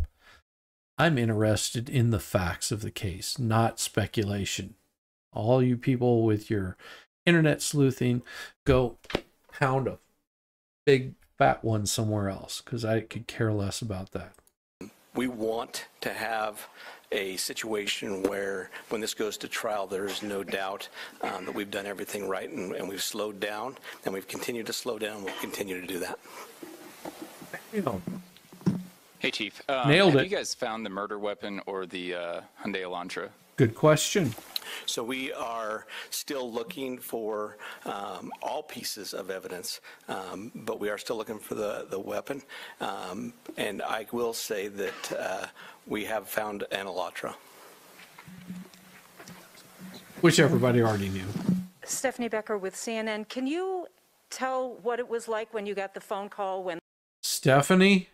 I'm interested in the facts of the case, not speculation. All you people with your internet sleuthing, go pound a big fat one somewhere else, because I could care less about that. We want to have a situation where when this goes to trial, there is no doubt that we've done everything right, and we've slowed down, and we've continued to slow down. We'll continue to do that. Hey, Chief. Nailed it. Have you guys found the murder weapon or the Hyundai Elantra? Good question. So we are still looking for all pieces of evidence, but we are still looking for the weapon. And I will say that we have found an Elantra. Which everybody already knew. Stephanie Becker with CNN. Can you tell what it was like when you got the phone call when... Stephanie,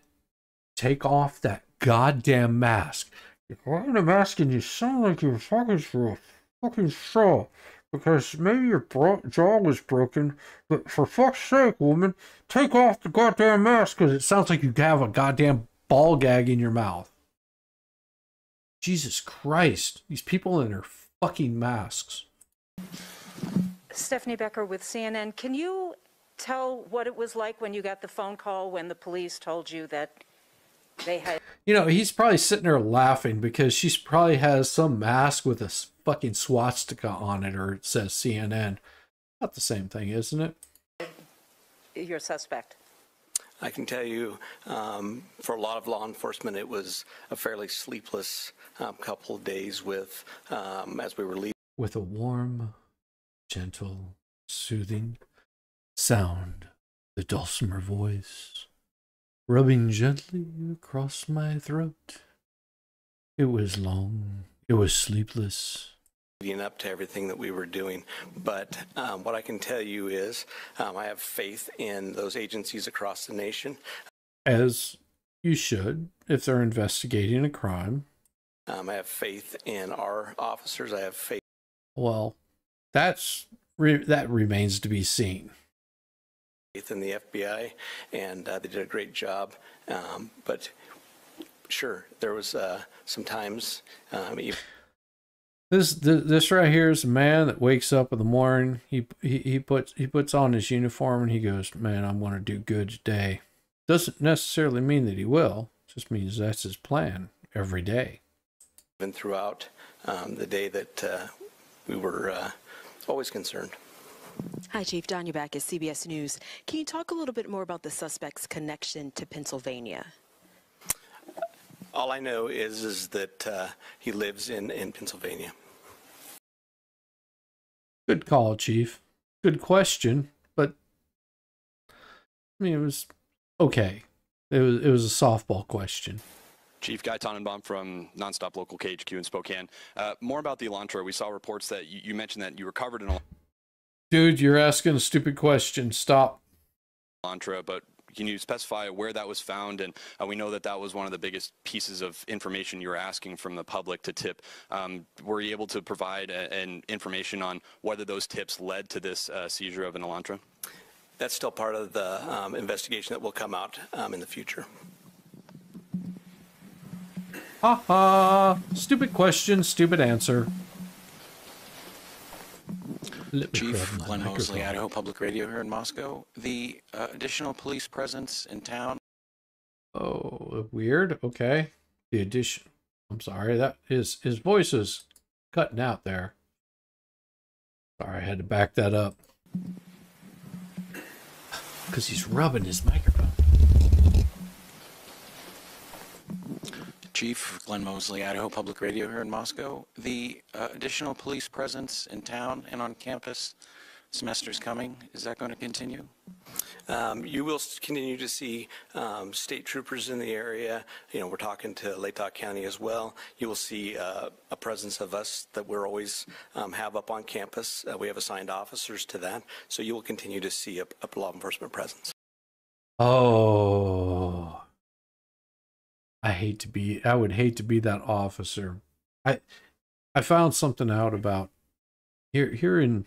take off that goddamn mask. You're wearing a mask and you sound like you're talking for a fucking straw, because maybe your jaw was broken, but for fuck's sake, woman, take off the goddamn mask, because it sounds like you have a goddamn ball gag in your mouth. Jesus Christ, these people in their fucking masks. Stephanie Becker with CNN. Can you tell what it was like when you got the phone call when the police told you that they had... You know, he's probably sitting there laughing because she probably has some mask with a fucking swastika on it, or it says CNN. Not the same thing, isn't it? Your suspect. I can tell you, for a lot of law enforcement, it was a fairly sleepless couple of days with, as we were leaving. With a warm, gentle, soothing sound the dulcimer voice rubbing gently across my throat. It was long. It was sleepless. Leading up to everything that we were doing. But what I can tell you is I have faith in those agencies across the nation. As you should, if they're investigating a crime. I have faith in our officers. I have faith. Well, that remains to be seen. Faith in the FBI, and they did a great job. But sure, there was some times. This right here is a man that wakes up in the morning. He puts on his uniform and he goes, "Man, I'm going to do good today." Doesn't necessarily mean that he will. Just means that's his plan every day. Even throughout the day that we were always concerned. Hi, Chief. Don Back at CBS News. Can you talk a little bit more about the suspect's connection to Pennsylvania? All I know is that he lives in Pennsylvania. Good call, Chief. Good question, but I mean, it was okay. It was a softball question. Chief Guy Tannenbaum from Nonstop Local KHQ in Spokane. More about the Elantra. We saw reports that you mentioned that you recovered an Dude, you're asking a stupid question. Stop. Elantra, but can you specify where that was found? And we know that that was one of the biggest pieces of information you were asking from the public to tip. Were you able to provide an information on whether those tips led to this seizure of an Elantra? That's still part of the investigation that will come out in the future. Ha ha! Stupid question, stupid answer. Chief Glenn Mosley, Idaho Public Radio here in Moscow. The additional police presence in town. Oh, weird. Okay. The addition. I'm sorry. That his voice is cutting out there. Sorry, I had to back that up. Because he's rubbing his microphone. Chief Glenn Mosley, Idaho Public Radio here in Moscow. The additional police presence in town and on campus, semester's coming. Is that going to continue? You will continue to see state troopers in the area. You know, we're talking to Latah County as well. You will see a presence of us that we're always have up on campus. We have assigned officers to that. So you will continue to see a law enforcement presence. Oh. I would hate to be that officer. I found something out about here in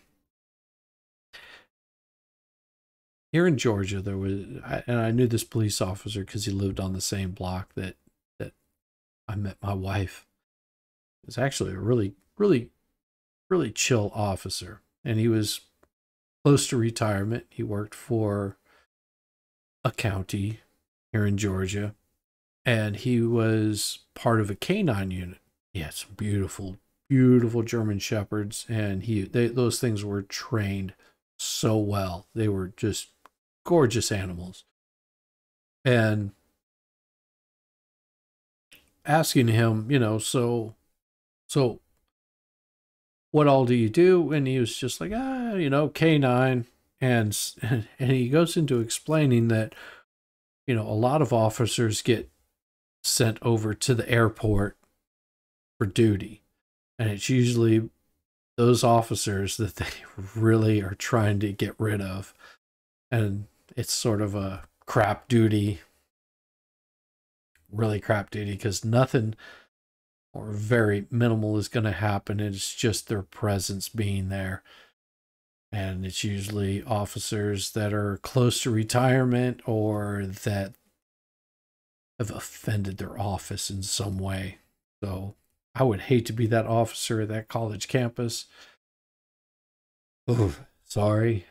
Georgia. There was, and I knew this police officer because he lived on the same block that I met my wife. He was actually a really chill officer, and he was close to retirement. He worked for a county here in Georgia. And he was part of a canine unit. He had some beautiful, beautiful German Shepherds, and those things were trained so well. They were just gorgeous animals. And asking him, you know, so what all do you do? And he was just like, you know, canine. And he goes into explaining that, you know, a lot of officers get sent over to the airport for duty, and it's usually those officers that they really are trying to get rid of, and it's sort of a crap duty, really crap duty, because nothing or very minimal is going to happen. It's just their presence being there, and it's usually officers that are close to retirement or that have offended their office in some way. So I would hate to be that officer at that college campus. Oh, sorry.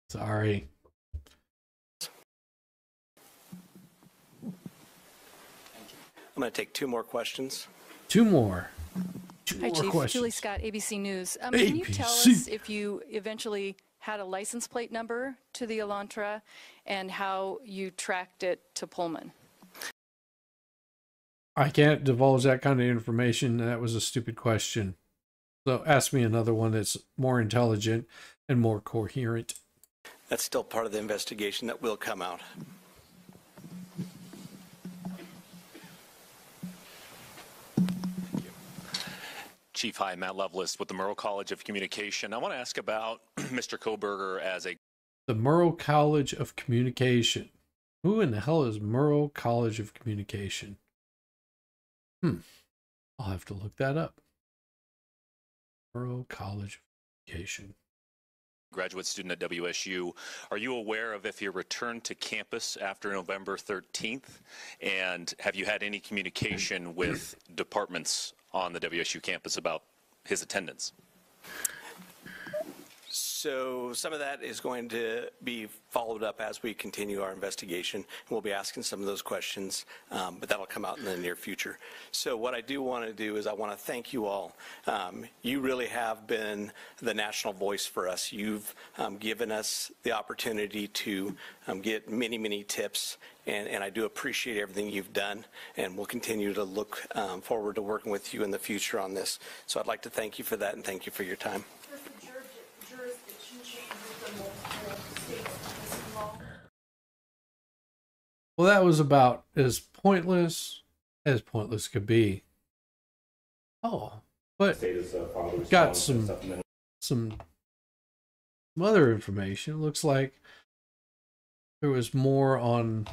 Sorry. I'm going to take two more questions. Two more. Hi, Chief. Questions. Julie Scott, ABC News. Can you tell us if you eventually had a license plate number to the Elantra and how you tracked it to Pullman? I can't divulge that kind of information. That was a stupid question. So ask me another one that's more intelligent. and more coherent. That's still part of the investigation that will come out. Chief, hi, Matt Lovelace with the Murrow College of Communication. I want to ask about Mr. Kohberger as a... The Murrow College of Communication. Who in the hell is Murrow College of Communication? I'll have to look that up. Murrow College of Communication. Graduate student at WSU. Are you aware of if he returned to campus after November 13th? And have you had any communication with departments on the WSU campus about his attendance? So some of that is going to be followed up as we continue our investigation. We'll be asking some of those questions, but that'll come out in the near future. So what I do want to do is I want to thank you all. You really have been the national voice for us. You've given us the opportunity to get many, many tips, and I do appreciate everything you've done, and we'll continue to look forward to working with you in the future on this. So I'd like to thank you for that, and thank you for your time. Well, that was about as pointless could be. Oh, but got some other information. It looks like there was more on.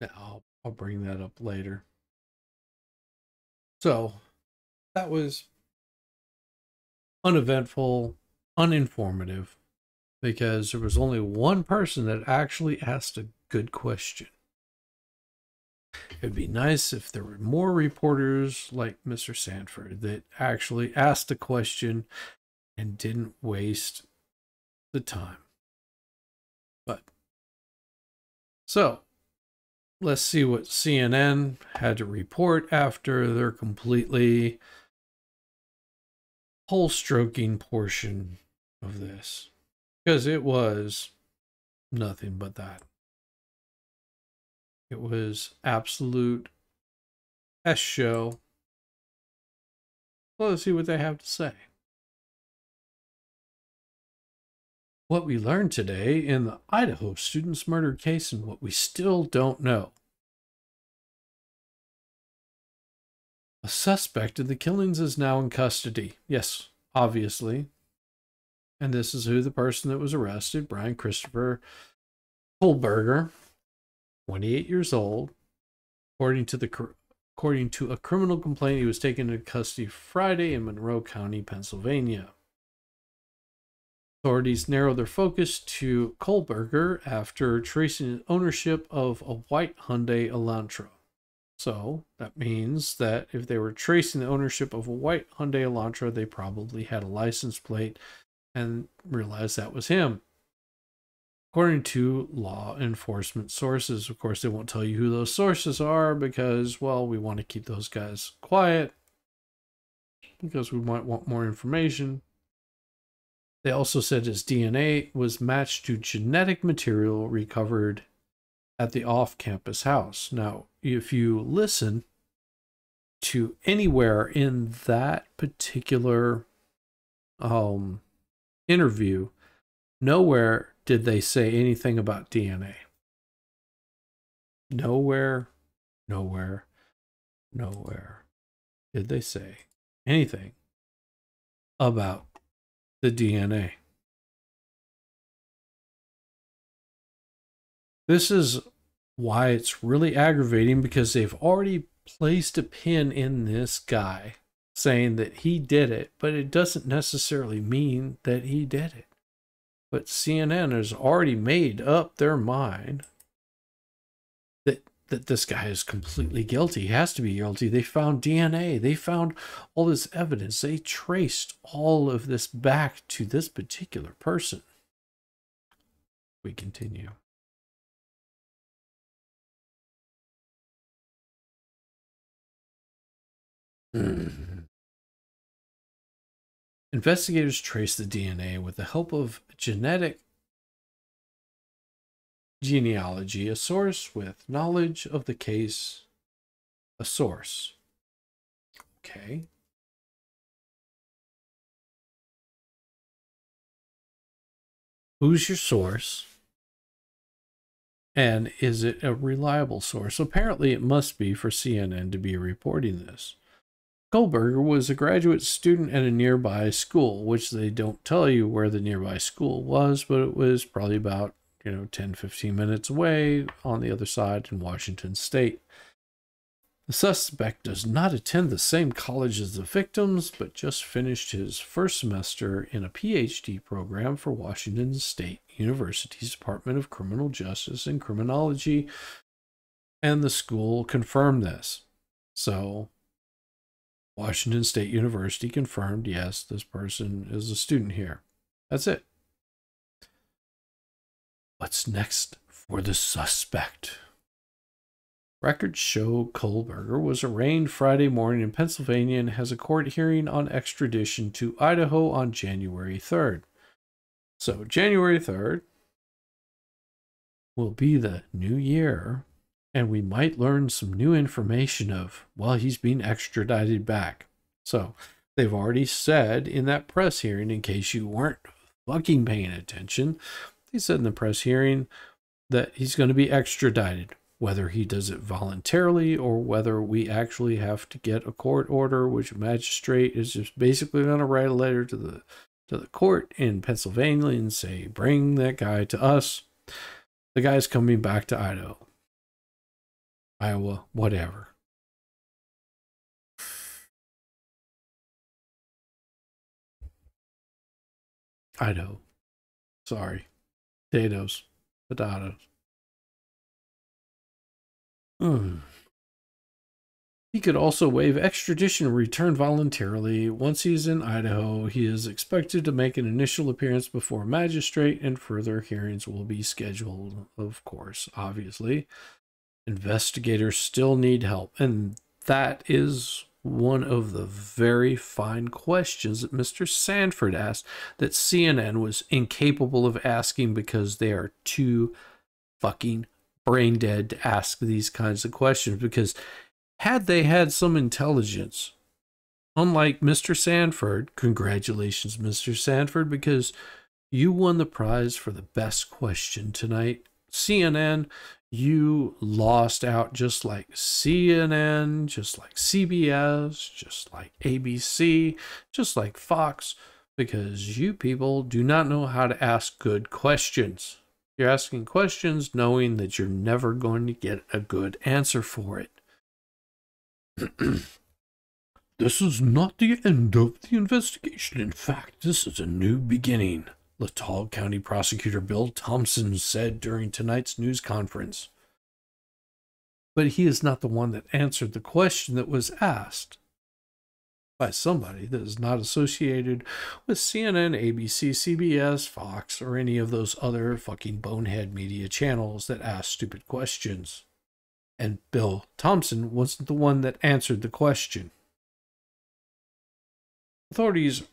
I'll bring that up later. So that was uneventful, uninformative, because there was only one person that actually asked a good question. It'd be nice if there were more reporters like Mr. Sanford that actually asked a question and didn't waste the time. But so let's see what CNN had to report after their completely hole-stroking portion of this, because it was nothing but that. It was absolute S show. Well, let's see what they have to say. What we learned today in the Idaho student's murder case and what we still don't know. A suspect in the killings is now in custody. Yes, obviously. And this is who the person that was arrested, Bryan Kohberger, 28 years old. According to a criminal complaint, he was taken into custody Friday in Monroe County, Pennsylvania. Authorities narrowed their focus to Kohberger after tracing ownership of a white Hyundai Elantra. So that means that if they were tracing the ownership of a white Hyundai Elantra, they probably had a license plate and realized that was him. According to law enforcement sources, of course, they won't tell you who those sources are because, well, we want to keep those guys quiet because we might want more information. They also said his DNA was matched to genetic material recovered at the off-campus house. Now, if you listen to anywhere in that particular interview, nowhere did they say anything about DNA. Nowhere did they say anything about the DNA. This is why it's really aggravating, because they've already placed a pin in this guy saying that he did it, but it doesn't necessarily mean that he did it. But CNN has already made up their mind that this guy is completely guilty. He has to be guilty. They found DNA. They found all this evidence. They traced all of this back to this particular person. We continue. Investigators traced the DNA with the help of genetic genealogy, a source with knowledge of the case, a source. Okay. Who's your source? And is it a reliable source? Apparently it must be for CNN to be reporting this. Kohberger was a graduate student at a nearby school, which they don't tell you where the nearby school was, but it was probably about 10, 15 minutes away on the other side in Washington State. The suspect does not attend the same college as the victims, but just finished his first semester in a PhD program for Washington State University's Department of Criminal Justice and Criminology, and the school confirmed this. So, Washington State University confirmed, yes, this person is a student here. That's it. What's next for the suspect? Records show Kohberger was arraigned Friday morning in Pennsylvania and has a court hearing on extradition to Idaho on January 3rd. So January 3rd will be the new year, and we might learn some new information of, well, he's being extradited back. So they've already said in that press hearing, in case you weren't fucking paying attention, they said in the press hearing that he's going to be extradited. Whether he does it voluntarily or whether we actually have to get a court order, which a magistrate is just basically going to write a letter to the court in Pennsylvania and say, bring that guy to us. The guy's coming back to Idaho. Iowa, whatever. Idaho. Sorry. Potatoes. He could also waive extradition and return voluntarily. Once he's in Idaho, he is expected to make an initial appearance before a magistrate, and further hearings will be scheduled, of course, obviously. Investigators still need help, and that is one of the very fine questions that Mr. Sanford asked that CNN was incapable of asking because they are too fucking brain dead to ask these kinds of questions. Because had they had some intelligence, unlike Mr. Sanford, congratulations, Mr. Sanford, because you won the prize for the best question tonight. CNN, you lost out just like CNN, just like CBS, just like ABC, just like Fox, because you people do not know how to ask good questions. You're asking questions knowing that you're never going to get a good answer for it. This is not the end of the investigation. In fact, this is a new beginning, Latall County Prosecutor Bill Thompson said during tonight's news conference. But he is not the one that answered the question that was asked by somebody that is not associated with CNN, ABC, CBS, Fox, or any of those other fucking bonehead media channels that ask stupid questions. And Bill Thompson wasn't the one that answered the question. Authorities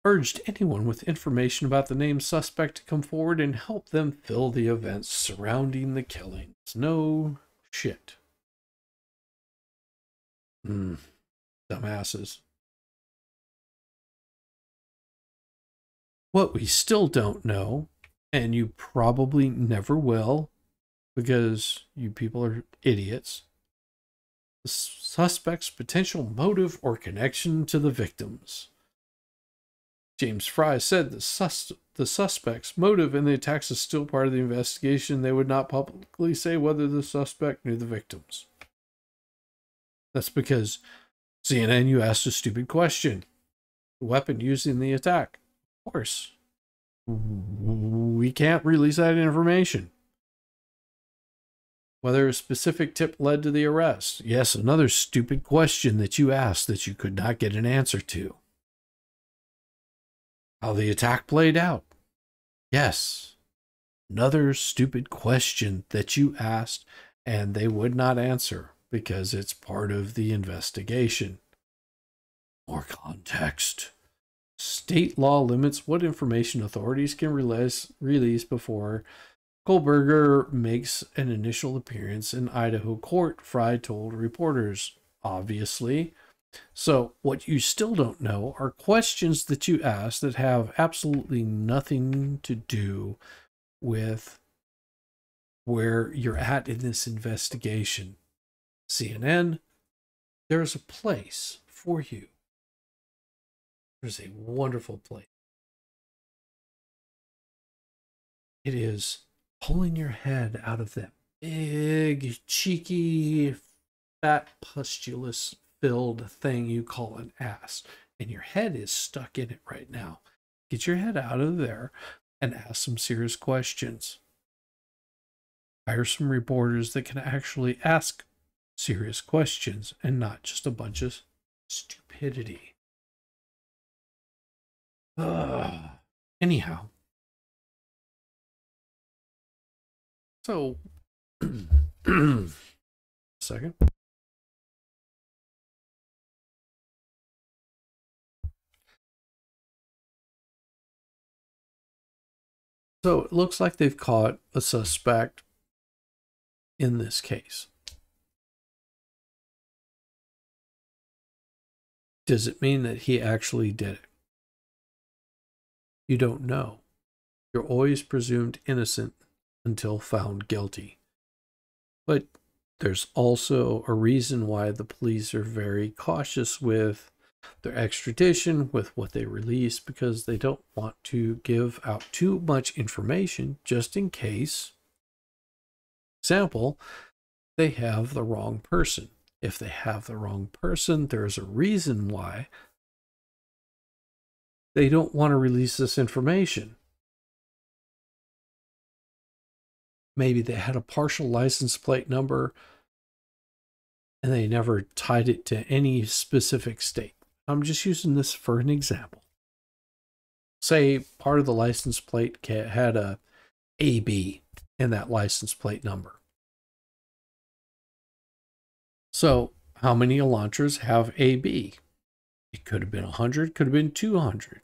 urged anyone with information about the named suspect to come forward and help them fill the events surrounding the killings. No shit. Dumbasses. What we still don't know, and you probably never will, because you people are idiots, the suspect's potential motive or connection to the victims. James Fry said the suspect's motive in the attacks is still part of the investigation. They would not publicly say whether the suspect knew the victims. That's because CNN, you asked a stupid question. The weapon used in the attack. Of course. We can't release that information. Whether a specific tip led to the arrest. Yes, another stupid question that you asked that you could not get an answer to. How the attack played out. Yes. Another stupid question that you asked and they would not answer because it's part of the investigation. More context. State law limits what information authorities can release before Kohberger makes an initial appearance in Idaho court, Fry told reporters. Obviously, So what you still don't know are questions that you ask that have absolutely nothing to do with where you're at in this investigation. CNN, there's a place for you. There's a wonderful place. It is pulling your head out of that big, cheeky, fat, pustulous-filled thing you call an ass. And your head is stuck in it right now. Get your head out of there and ask some serious questions. Hire some reporters that can actually ask serious questions and not just a bunch of stupidity. Anyhow. So, second. So it looks like they've caught a suspect in this case. Does it mean that he actually did it? You don't know. You're always presumed innocent until found guilty. But there's also a reason why the police are very cautious with their extradition, with what they release, because they don't want to give out too much information just in case, example, they have the wrong person. If they have the wrong person, there's a reason why they don't want to release this information. Maybe they had a partial license plate number and they never tied it to any specific state. I'm just using this for an example. Say part of the license plate had a AB in that license plate number. So how many Elantras have AB? It could have been 100, could have been 200.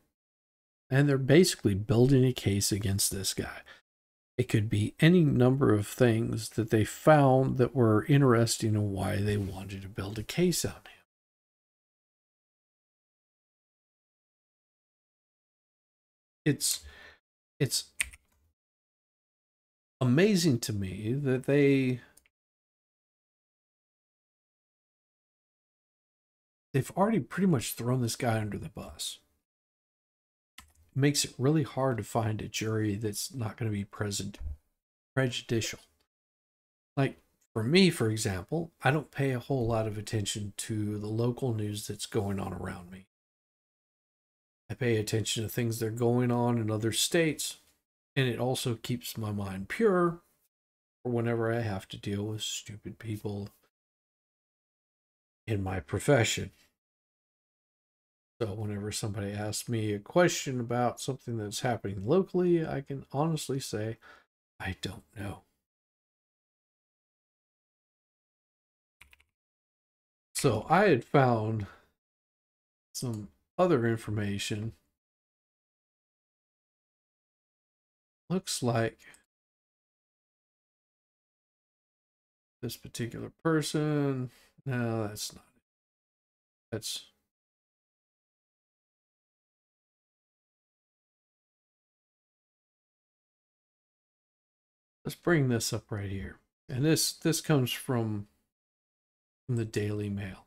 And they're basically building a case against this guy. It could be any number of things that they found that were interesting and why they wanted to build a case on him. It's amazing to me that they've already pretty much thrown this guy under the bus. It makes it really hard to find a jury that's not going to be prejudicial. Like for me, for example, I don't pay a whole lot of attention to the local news that's going on around me. I pay attention to things that are going on in other states, and it also keeps my mind pure for whenever I have to deal with stupid people in my profession. So whenever somebody asks me a question about something that's happening locally, I can honestly say, I don't know. So I had found some other information. Looks like this particular person. No, that's not it. That's let's bring this up right here. And this comes from the Daily Mail.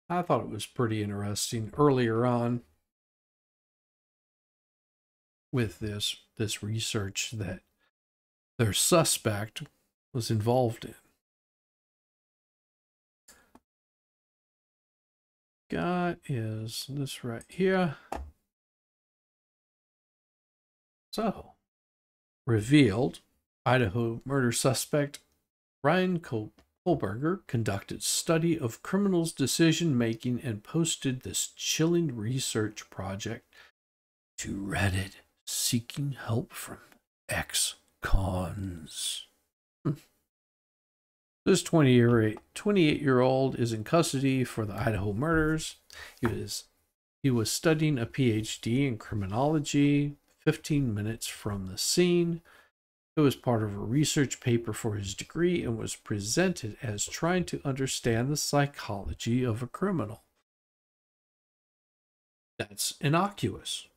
I thought it was pretty interesting earlier on with this research that their suspect was involved in. Got is this right here. So, revealed, Idaho murder suspect Bryan Kohberger conducted study of criminals' decision-making and posted this chilling research project to Reddit, seeking help from ex-cons. This 28-year-old is in custody for the Idaho murders. He was studying a PhD in criminology 15 minutes from the scene It was part of a research paper for his degree and was presented as trying to understand the psychology of a criminal. That's innocuous.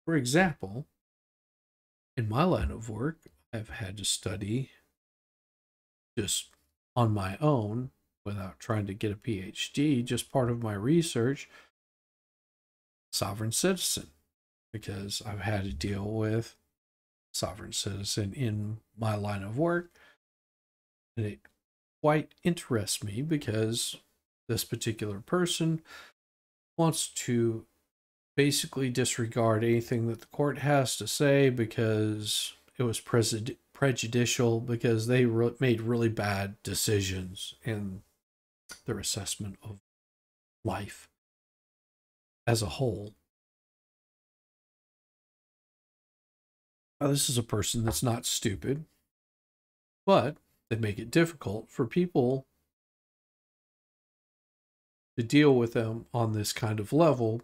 For example, in my line of work, I've had to study just on my own without trying to get a PhD, just part of my research, sovereign citizen, because I've had to deal with sovereign citizen in my line of work. And it quite interests me because this particular person wants to basically disregard anything that the court has to say because it was prejudicial, because they made really bad decisions in their assessment of life as a whole. Now, this is a person that's not stupid, but they make it difficult for people to deal with them on this kind of level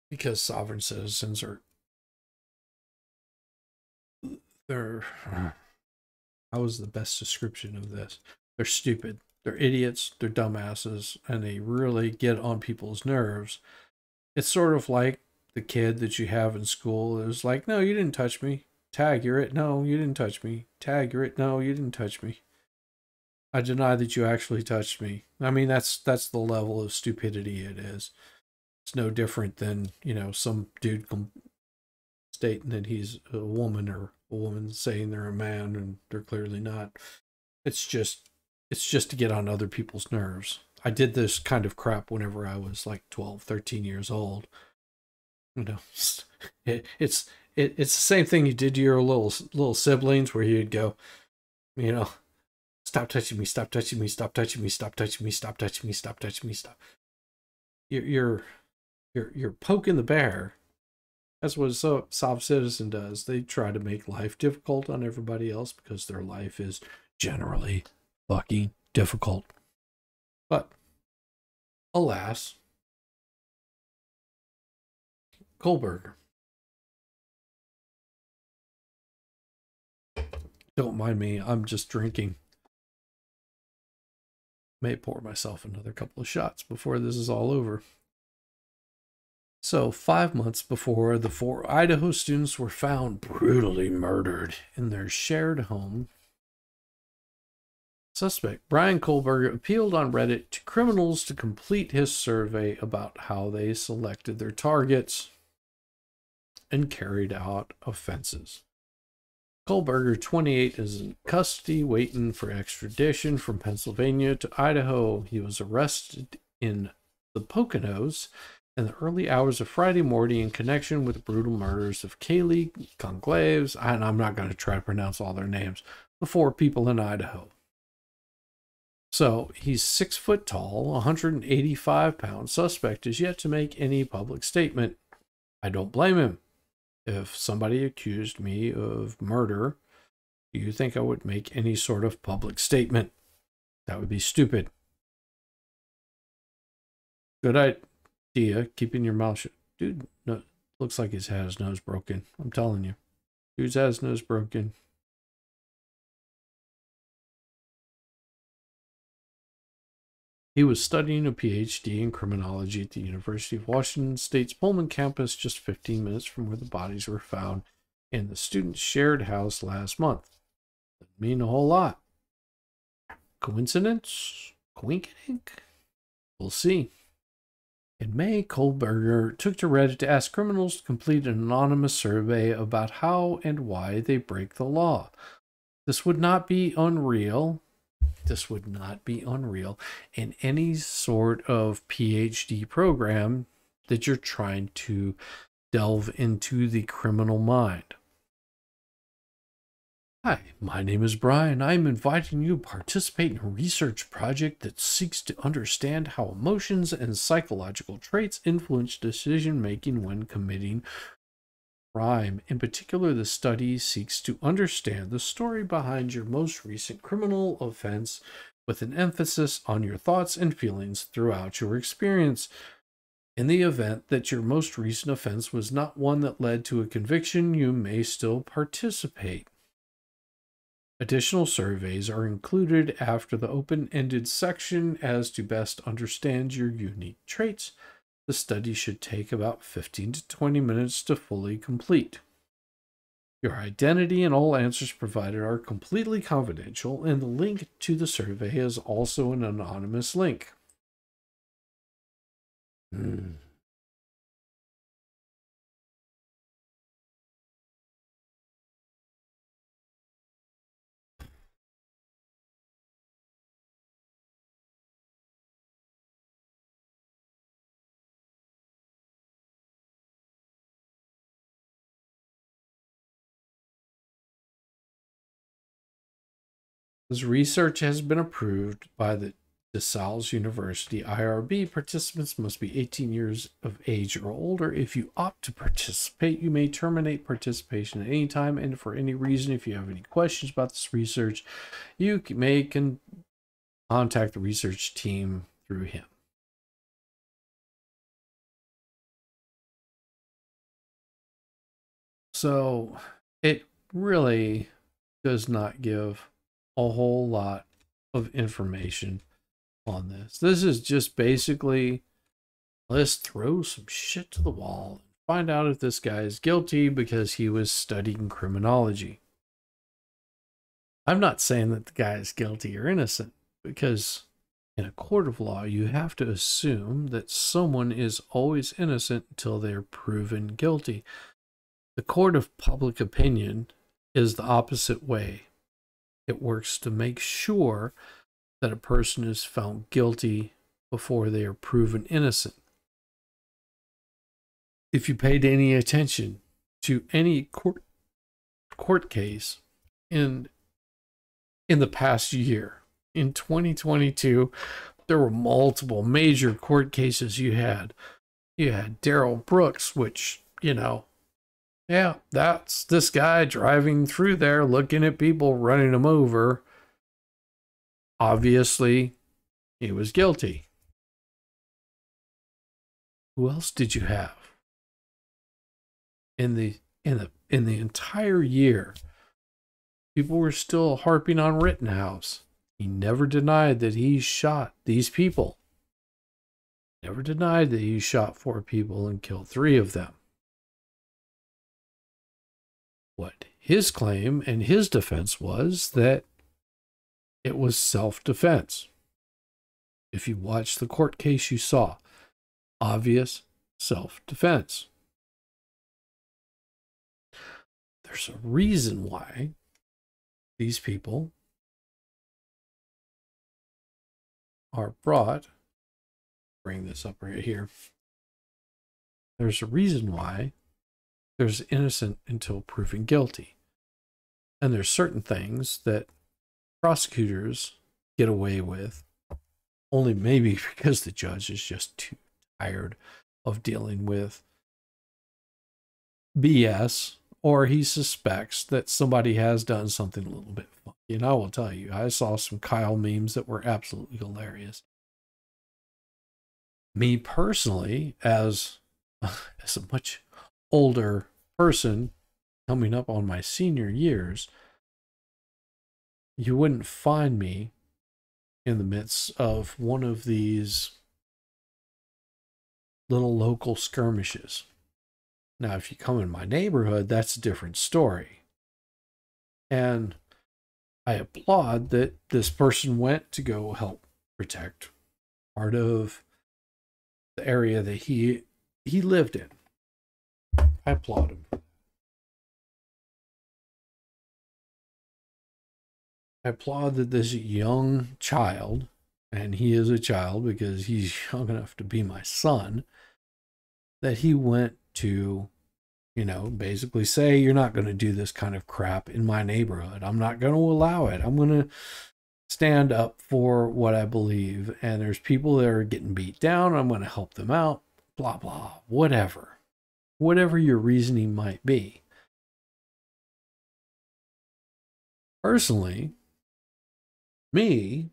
because sovereign citizens how is the best description of this? They're stupid, they're idiots, they're dumbasses, and they really get on people's nerves. It's sort of like the kid that you have in school is like, no, you didn't touch me. Tag, you're it. No, you didn't touch me. Tag, you're it. No, you didn't touch me. I deny that you actually touched me. I mean, that's the level of stupidity it is. It's no different than, some dude stating that he's a woman or a woman saying they're a man and they're clearly not. It's just to get on other people's nerves. I did this kind of crap whenever I was like 12, 13 years old. It's the same thing you did to your little siblings, where you'd go, stop touching me, stop touching me, stop touching me, stop touching me, stop touching me, stop touching me, stop. You're poking the bear. That's what a sovereign citizen does. They try to make life difficult on everybody else because their life is generally fucking difficult. But alas, Kohberger. Don't mind me, I'm just drinking. May pour myself another couple of shots before this is all over. So, 5 months before the 4 Idaho students were found brutally murdered in their shared home, suspect Bryan Kohberger appealed on Reddit to criminals to complete his survey about how they selected their targets and carried out offenses. Kohberger, 28, is in custody waiting for extradition from Pennsylvania to Idaho. He was arrested in the Poconos in the early hours of Friday morning in connection with the brutal murders of Kaylee Conclaves, and I'm not going to try to pronounce all their names, the 4 people in Idaho. So he's 6 foot tall, 185 pounds. Suspect is yet to make any public statement. I don't blame him. If somebody accused me of murder, do you think I would make any sort of public statement? That would be stupid. Good idea, keeping your mouth shut. Dude, no, looks like he's had his nose broken. I'm telling you. Dude's had his nose broken. He was studying a PhD in criminology at the University of Washington State's Pullman campus, just 15 minutes from where the bodies were found in the students' shared house last month. Doesn't mean a whole lot. Coincidence? Coinkydink? We'll see. In May, Kohberger took to Reddit to ask criminals to complete an anonymous survey about how and why they break the law. This would not be unreal. This would not be unreal in any sort of PhD program that you're trying to delve into the criminal mind. Hi, my name is Brian. I'm inviting you to participate in a research project that seeks to understand how emotions and psychological traits influence decision-making when committing crime. In particular, the study seeks to understand the story behind your most recent criminal offense with an emphasis on your thoughts and feelings throughout your experience. In the event that your most recent offense was not one that led to a conviction, you may still participate. Additional surveys are included after the open-ended section as to best understand your unique traits. The study should take about 15 to 20 minutes to fully complete. Your identity and all answers provided are completely confidential, and the link to the survey is also an anonymous link. This research has been approved by the DeSales University IRB. Participants must be 18 years of age or older. If you opt to participate, you may terminate participation at any time and for any reason. If you have any questions about this research, you may contact the research team through him. So it really does not give a whole lot of information on this. This is just basically, let's throw some shit to the wall and find out if this guy is guilty because he was studying criminology. I'm not saying that the guy is guilty or innocent, because in a court of law, you have to assume that someone is always innocent until they're proven guilty. The court of public opinion is the opposite way. It works to make sure that a person is found guilty before they are proven innocent. If you paid any attention to any court case in the past year, in 2022, there were multiple major court cases you had. You had Darrell Brooks, which, you know, yeah, that's this guy driving through there looking at people, running him over. Obviously, he was guilty. Who else did you have? In the entire year, people were still harping on Rittenhouse. He never denied that he shot these people. Never denied that he shot 4 people and killed 3 of them. What his claim and his defense was that it was self-defense. If you watch the court case, you saw obvious self-defense. There's a reason why these people are brought. Bring this up right here. There's a reason why there's innocent until proven guilty. And there's certain things that prosecutors get away with only maybe because the judge is just too tired of dealing with BS, or he suspects that somebody has done something a little bit funky. And I will tell you, I saw some Kyle memes that were absolutely hilarious. Me personally, as a much older person coming up on my senior years, you wouldn't find me in the midst of one of these little local skirmishes. Now, if you come in my neighborhood, that's a different story. And I applaud that this person went to go help protect part of the area that he lived in. I applaud him. I applaud that this young child, and he is a child because he's young enough to be my son, that he went to, you know, basically say, you're not going to do this kind of crap in my neighborhood. I'm not going to allow it. I'm going to stand up for what I believe. And there's people that are getting beat down. I'm going to help them out. Blah, blah, whatever. Whatever your reasoning might be. Personally, me,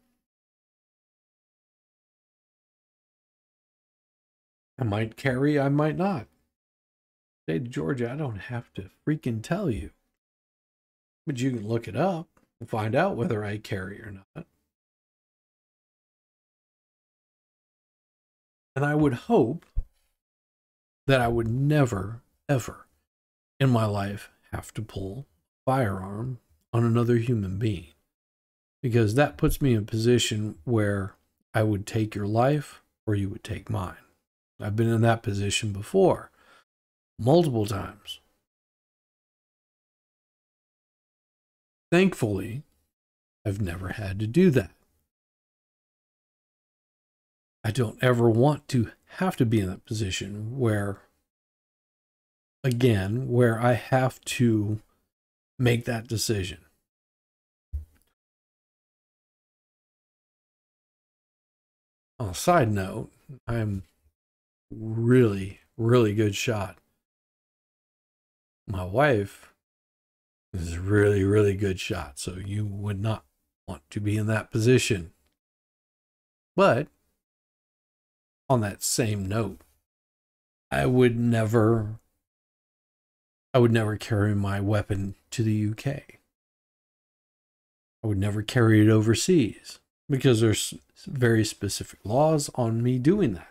I might carry, I might not. State of Georgia, I don't have to freaking tell you. But you can look it up and find out whether I carry or not. And I would hope that I would never, ever in my life have to pull a firearm on another human being. Because that puts me in a position where I would take your life or you would take mine. I've been in that position before, multiple times. Thankfully, I've never had to do that. I don't ever want to have to be in that position where, again, where I have to make that decision. On a side note, I'm really, really good shot. My wife is a really, really good shot, so you would not want to be in that position. But on that same note, I would never carry my weapon to the UK. I would never carry it overseas because there's very specific laws on me doing that.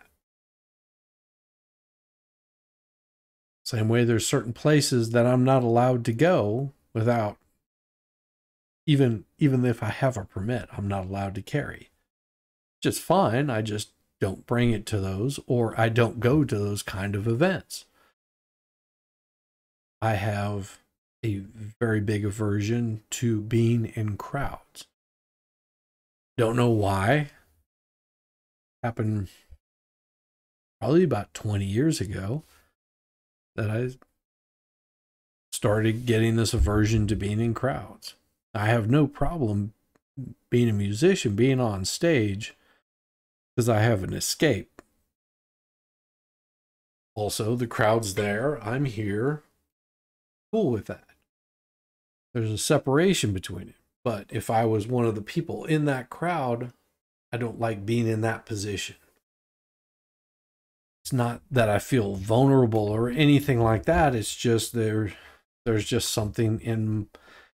Same way there's certain places that I'm not allowed to go without, even if I have a permit, I'm not allowed to carry. Just fine, I just don't bring it to those, or I don't go to those kind of events. I have a very big aversion to being in crowds. Don't know why. Happened probably about 20 years ago that I started getting this aversion to being in crowds. I have no problem being a musician, being on stage, because I have an escape. Also, the crowd's there, I'm here, cool with that. There's a separation between it. But if I was one of the people in that crowd, I don't like being in that position. It's not that I feel vulnerable or anything like that. It's just there's just something in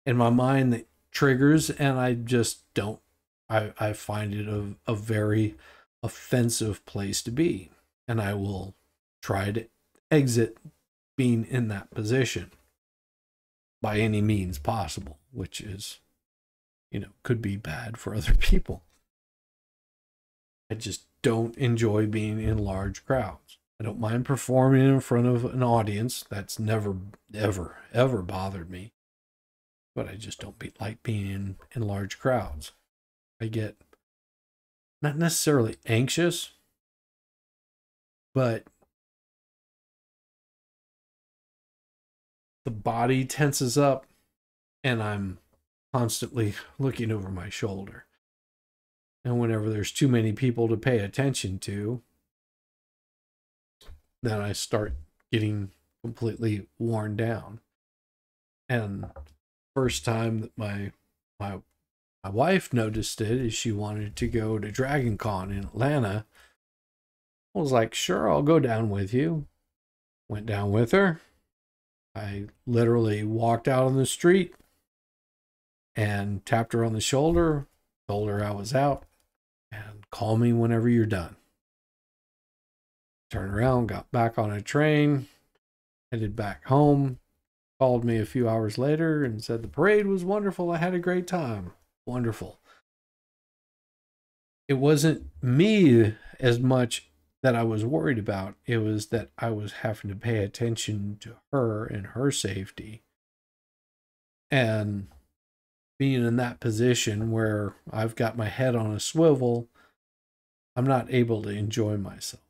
my mind that triggers, and I just don't. I find it a very offensive place to be, and I will try to exit being in that position by any means possible, which is, could be bad for other people. I just don't enjoy being in large crowds. I don't mind performing in front of an audience. That's never, ever, ever bothered me. But I just don't like being in large crowds. I get not necessarily anxious, but the body tenses up and I'm constantly looking over my shoulder. And whenever there's too many people to pay attention to, then I start getting completely worn down. And first time that my wife noticed it is she wanted to go to Dragon Con in Atlanta. I was like, sure, I'll go down with you. Went down with her. I literally walked out on the street and tapped her on the shoulder, told her I was out, and call me whenever you're done. Turned around, got back on a train, headed back home, called me a few hours later and said the parade was wonderful. I had a great time. Wonderful. It wasn't me as much that I was worried about. It was that I was having to pay attention to her and her safety. And being in that position where I've got my head on a swivel, I'm not able to enjoy myself.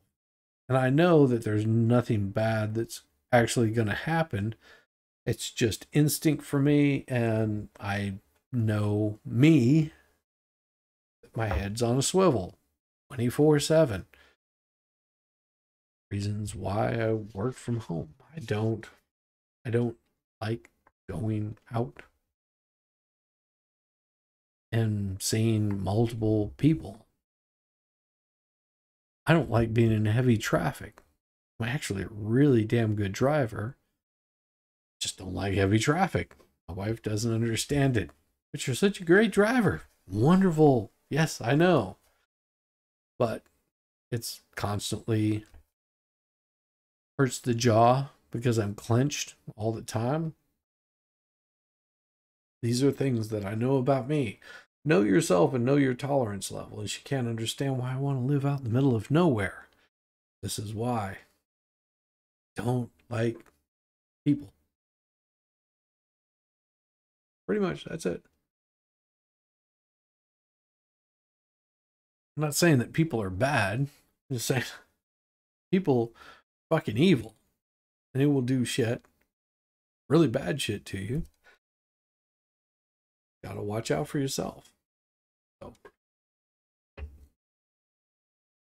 And I know that there's nothing bad that's actually going to happen. It's just instinct for me, and I know me. My head's on a swivel 24/7. Reasons why I work from home. I don't like going out and seeing multiple people. I don't like being in heavy traffic. I'm actually a really damn good driver. Just don't like heavy traffic. My wife doesn't understand it. But you're such a great driver. Wonderful. Yes, I know. But it's constantly hurts the jaw because I'm clenched all the time. These are things that I know about me. Know yourself and know your tolerance level. And she can't understand why I want to live out in the middle of nowhere. This is why I don't like people. Pretty much, that's it. I'm not saying that people are bad. I'm just saying people are fucking evil. And they will do shit, really bad shit to you. Gotta watch out for yourself. So, a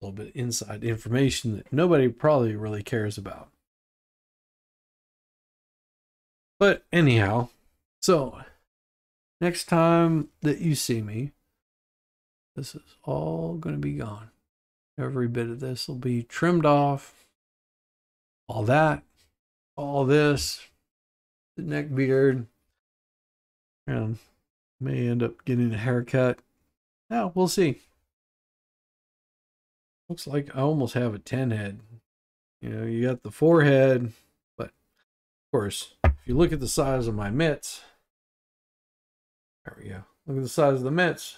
little bit of inside information that nobody probably really cares about. But anyhow, so next time that you see me, this is all going to be gone. Every bit of this will be trimmed off. All that, all this, the neck beard, and may end up getting a haircut. Yeah, we'll see. Looks like I almost have a 10 head. You know, you got the forehead, but of course, if you look at the size of my mitts, there we go. Look at the size of the mitts.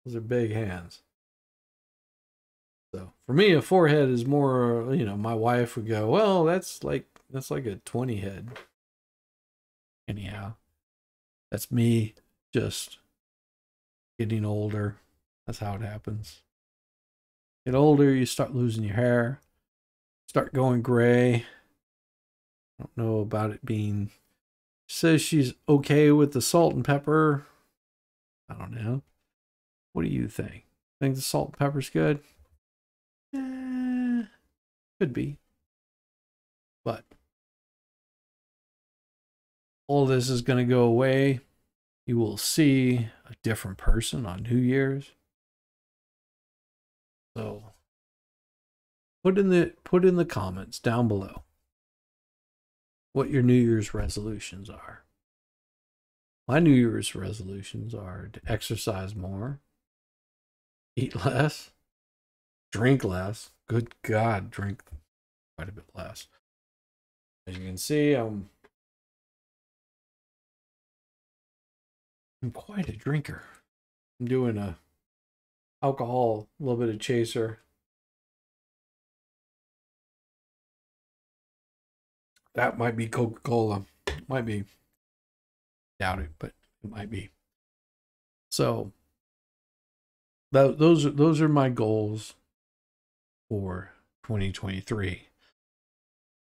Those are big hands. So for me, a forehead is more, you know, my wife would go, well, that's like a 20 head. Anyhow, that's me just getting older. That's how it happens. Get older, you start losing your hair, start going gray. I don't know about it being, says she's okay with the salt and pepper. I don't know. What do you think? Think the salt and pepper's good? Could be. But all this is going to go away. You will see a different person on New Year's. So put in the comments down below what your New Year's resolutions are. My New Year's resolutions are to exercise more, eat less, drink less. Good God, drink quite a bit less. As you can see, I'm quite a drinker. I'm doing a alcohol, a little bit of chaser. That might be Coca-Cola. Might be. Doubt it, but it might be. So those are my goals for 2023.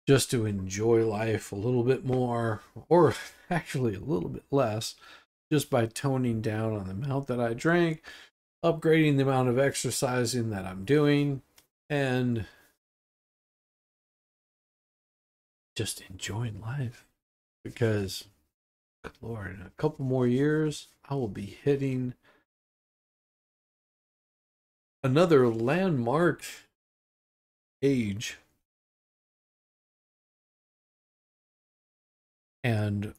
Just to enjoy life a little bit more, or actually a little bit less, just by toning down on the amount that I drink, upgrading the amount of exercising that I'm doing, and just enjoying life. Because, good Lord, in a couple more years, I will be hitting another landmark age. And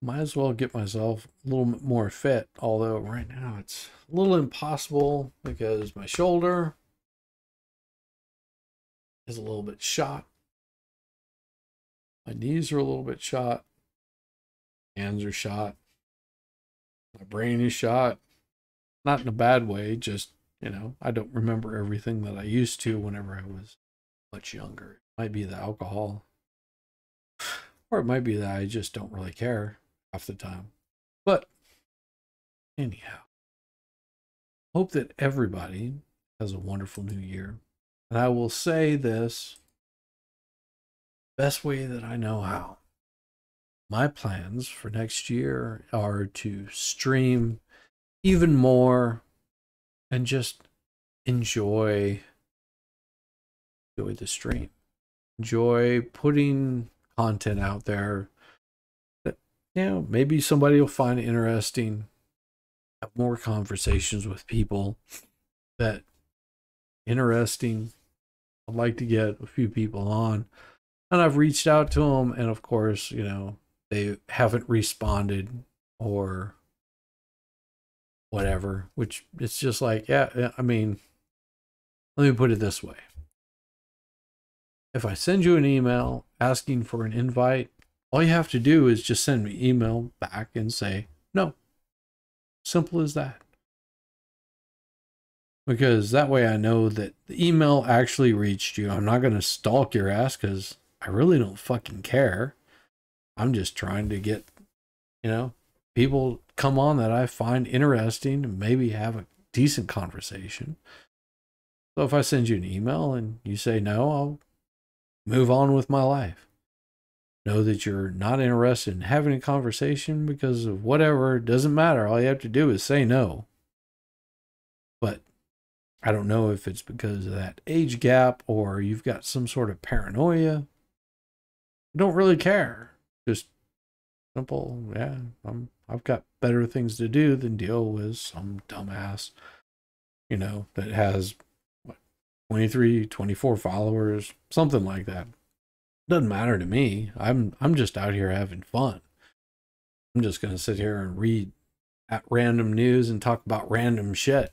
might as well get myself a little bit more fit, although right now it's a little impossible because my shoulder is a little bit shot. My knees are a little bit shot. Hands are shot. My brain is shot. Not in a bad way, just, you know, I don't remember everything that I used to whenever I was much younger. It might be the alcohol. Or it might be that I just don't really care half the time. But anyhow, hope that everybody has a wonderful new year. And I will say this best way that I know how. My plans for next year are to stream even more and just enjoy the stream. Enjoy putting content out there that, you know, maybe somebody will find interesting. Have more conversations with people that interesting, I'd like to get a few people on. And I've reached out to them, and of course, you know, they haven't responded or whatever, which it's just like, yeah, I mean, let me put it this way. If I send you an email asking for an invite, all you have to do is just send me email back and say no. Simple as that. Because that way I know that the email actually reached you. I'm not going to stalk your ass because I really don't fucking care. I'm just trying to get, you know, people come on that I find interesting and maybe have a decent conversation. So if I send you an email and you say no, I'll move on with my life. Know that you're not interested in having a conversation because of whatever. It doesn't matter. All you have to do is say no. But I don't know if it's because of that age gap or you've got some sort of paranoia. I don't really care. Just simple, yeah. I've got better things to do than deal with some dumbass, you know, that has what, 23, 24 followers, something like that. Doesn't matter to me. I'm just out here having fun. I'm just gonna sit here and read at random news and talk about random shit.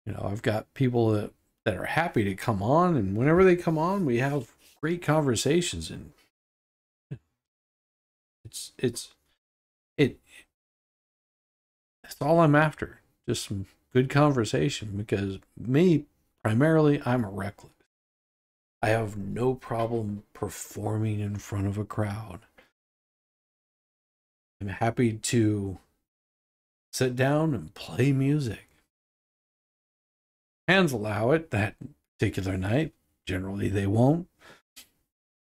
You know, I've got people that are happy to come on, and whenever they come on, we have great conversations, and it's that's all I'm after. Just some good conversation, because me, primarily, I'm a recluse. I have no problem performing in front of a crowd. I'm happy to sit down and play music. Hands allow it that particular night. Generally, they won't.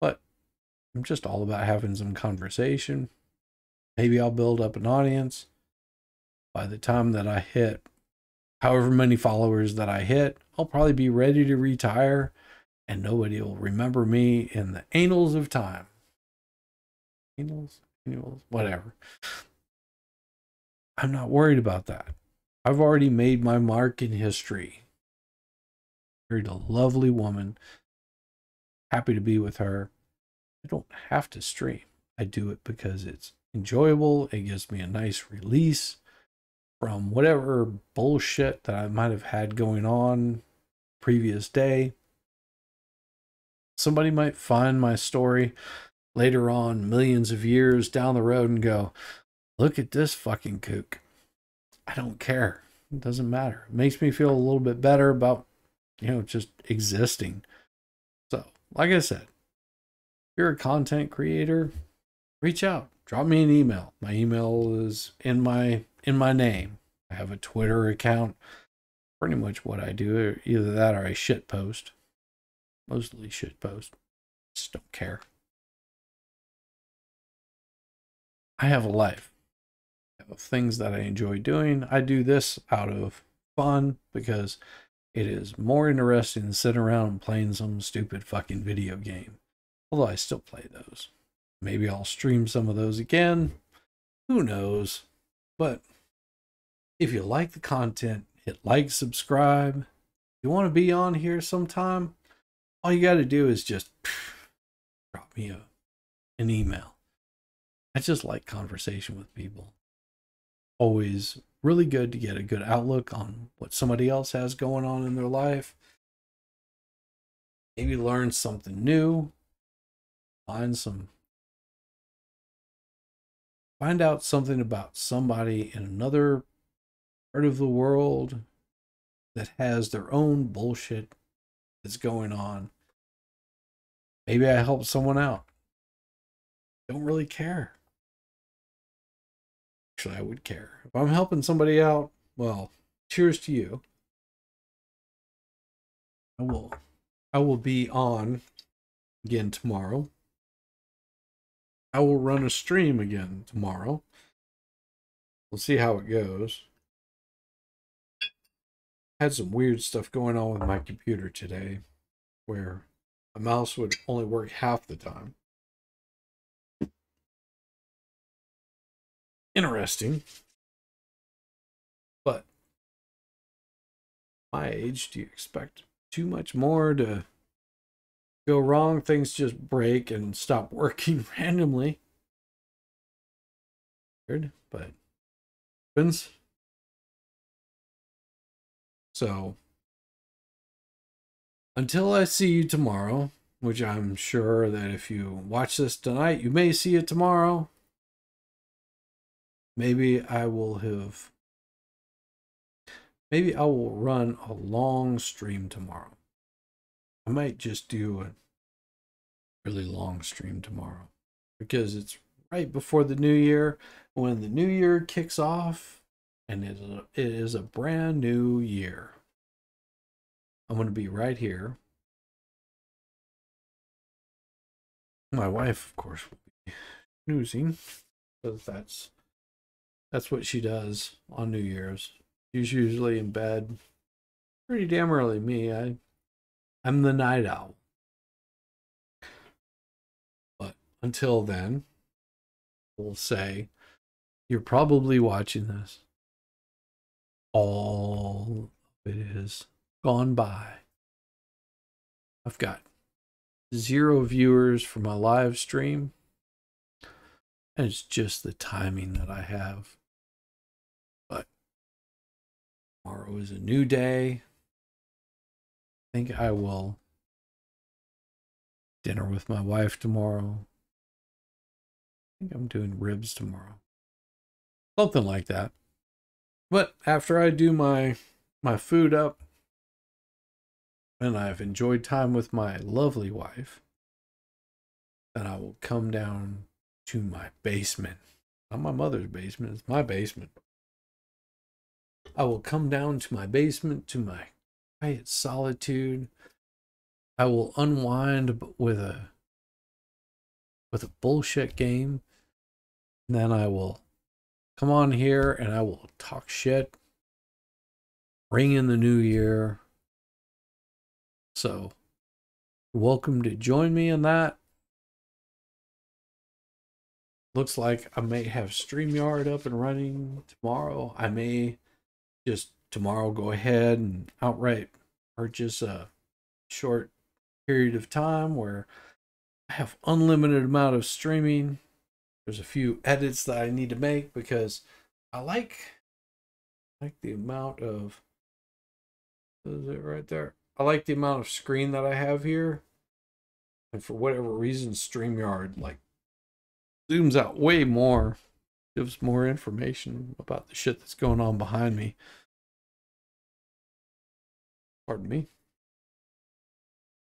But I'm just all about having some conversation. Maybe I'll build up an audience. By the time that I hit however many followers that I hit, I'll probably be ready to retire, and nobody will remember me in the annals of time. Annals, whatever. I'm not worried about that. I've already made my mark in history. Married a lovely woman. Happy to be with her. I don't have to stream. I do it because it's enjoyable. It gives me a nice release from whatever bullshit that I might have had going on previous day. Somebody might find my story later on, millions of years down the road, and go, look at this fucking kook. I don't care. It doesn't matter. It makes me feel a little bit better about, you know, just existing. So, like I said, if you're a content creator, reach out. Drop me an email. My email is in my name. I have a Twitter account. Pretty much what I do, either that or I shit post. Mostly shit post. Just don't care. I have a life. I have things that I enjoy doing. I do this out of fun because it is more interesting than sitting around and playing some stupid fucking video game. Although I still play those. Maybe I'll stream some of those again. Who knows? But if you like the content, hit like, subscribe. If you want to be on here sometime, all you got to do is just drop me an email. I just like conversation with people. Always really good to get a good outlook on what somebody else has going on in their life. Maybe learn something new. Find out something about somebody in another part of the world that has their own bullshit that's going on. Maybe I help someone out. Don't really care. Actually, I would care. If I'm helping somebody out, well, cheers to you. I will be on again tomorrow. I will run a stream again tomorrow. We'll see how it goes. Had some weird stuff going on with my computer today where a mouse would only work half the time. Interesting. But my age, do you expect too much more to go wrong. Things just break and stop working randomly. Weird, but happens. So until I see you tomorrow, which I'm sure that if you watch this tonight, you may see it tomorrow. Maybe I will run a long stream tomorrow. I might just do a really long stream tomorrow because it's right before the new year. When the new year kicks off, and it is a brand new year. I'm going to be right here. My wife, of course, will be snoozing because that's what she does on New Year's. She's usually in bed pretty damn early. I'm the night owl. But until then, we'll say you're probably watching this. All of it is gone by. I've got 0 viewers for my live stream. And it's just the timing that I have. But tomorrow is a new day. I think I will dinner with my wife tomorrow. I think I'm doing ribs tomorrow. Something like that. But after I do my food up, and I've enjoyed time with my lovely wife, then I will come down to my basement. Not my mother's basement, it's my basement. I will come down to my basement, to my quiet solitude. I will unwind with a bullshit game. And then I will come on here and I will talk shit. Ring in the new year. So, you're welcome to join me in that. Looks like I may have StreamYard up and running tomorrow. I may just tomorrow go ahead and outright purchase a short period of time where I have unlimited amount of streaming. There's a few edits that I need to make because I like the amount of, is it right there? I like the amount of screen that I have here. And for whatever reason, StreamYard zooms out way more, gives more information about the shit that's going on behind me. Pardon me.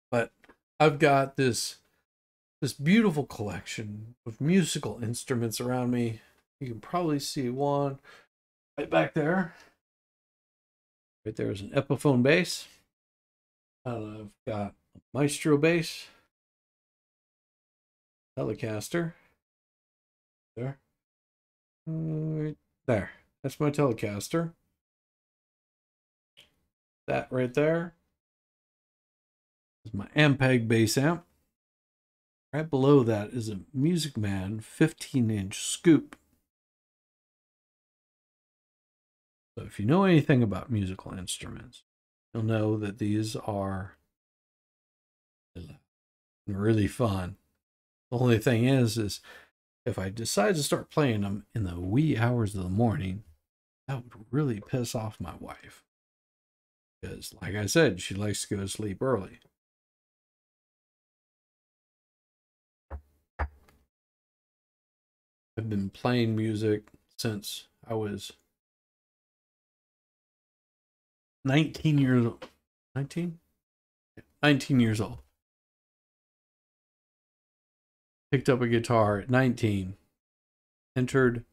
But I've got this beautiful collection of musical instruments around me. You can probably see one right back there. Right there is an Epiphone bass. I've got a Maestro bass. Telecaster. There. Right there. That's my Telecaster. That right there is my Ampeg bass amp. Right below that is a Music Man 15-inch scoop. So if you know anything about musical instruments, you'll know that these are really fun. The only thing is if I decide to start playing them in the wee hours of the morning, that would really piss off my wife. Because, like I said, she likes to go to sleep early. I've been playing music since I was 19 years old. 19? 19 years old. Picked up a guitar at 19. Entered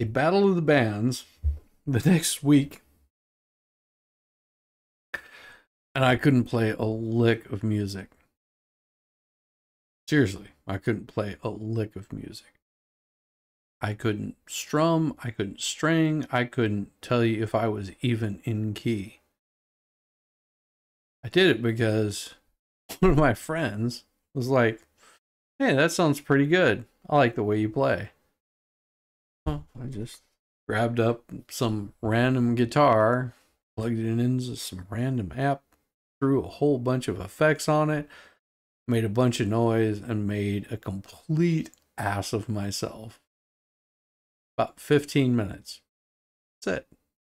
a battle of the bands the next week. And I couldn't play a lick of music. Seriously, I couldn't play a lick of music. I couldn't strum, I couldn't string, I couldn't tell you if I was even in key. I did it because one of my friends was like, "Hey, that sounds pretty good. I like the way you play." Well, I just grabbed up some random guitar, plugged it into some random app, threw a whole bunch of effects on it, made a bunch of noise, and made a complete ass of myself. About 15 minutes. That's it.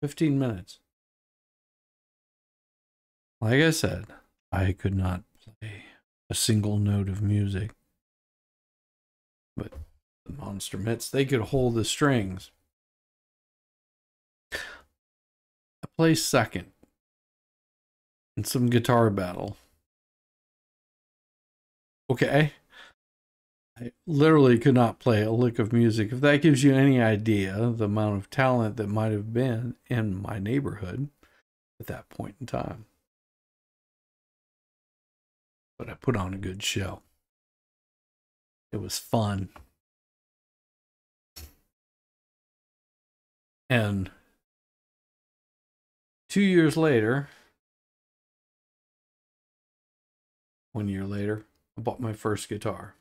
15 minutes. Like I said, I could not play a single note of music. But the Monster Mitts, they could hold the strings. I placed second in some guitar battle. Okay. I literally could not play a lick of music. If that gives you any idea the amount of talent that might have been in my neighborhood at that point in time. But I put on a good show. It was fun. And 2 years later, 1 year later, I bought my first guitar.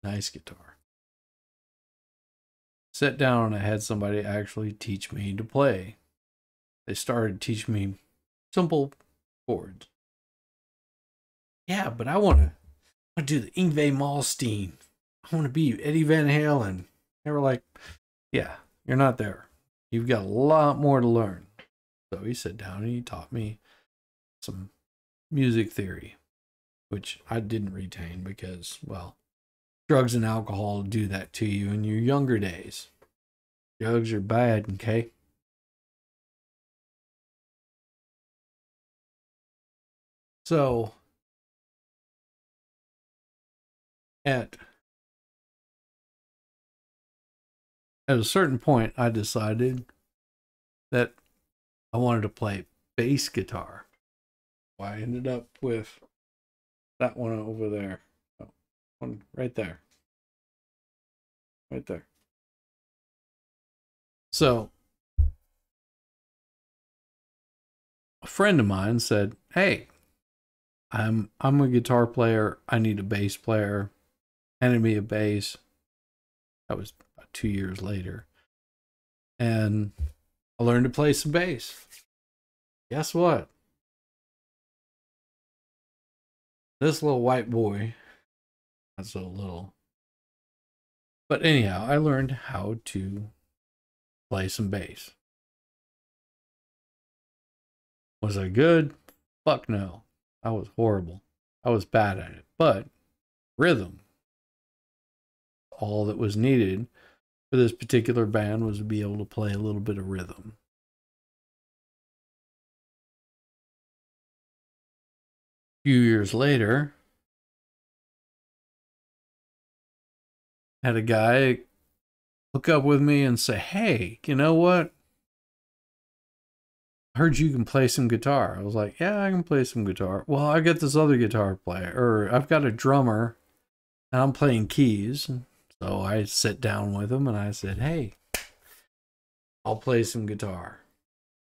Nice guitar. Sat down and I had somebody actually teach me to play. They started teaching me simple chords. Yeah, but I want to do the Yngwie Malmsteen. I want to be Eddie Van Halen. They were like, yeah, you're not there. You've got a lot more to learn. So he sat down and he taught me some music theory, which I didn't retain because, well, drugs and alcohol do that to you in your younger days. Drugs are bad, okay? So, at a certain point, I decided that I wanted to play bass guitar. Well, I ended up with that one over there. Oh, one right there. Right there. So, a friend of mine said, hey, I'm a guitar player. I need a bass player. Handed me a bass. That was about 2 years later. And I learned to play some bass. Guess what? This little white boy, not so little. But anyhow, I learned how to play some bass. Was I good? Fuck no. I was horrible. I was bad at it. But rhythm, all that was needed for this particular band was to be able to play a little bit of rhythm. A few years later, had a guy hook up with me and say, hey, you know what? I heard you can play some guitar. I was like, yeah, I can play some guitar. Well, I got this other guitar player, or I've got a drummer, and I'm playing keys. So I sat down with him and I said, hey, I'll play some guitar.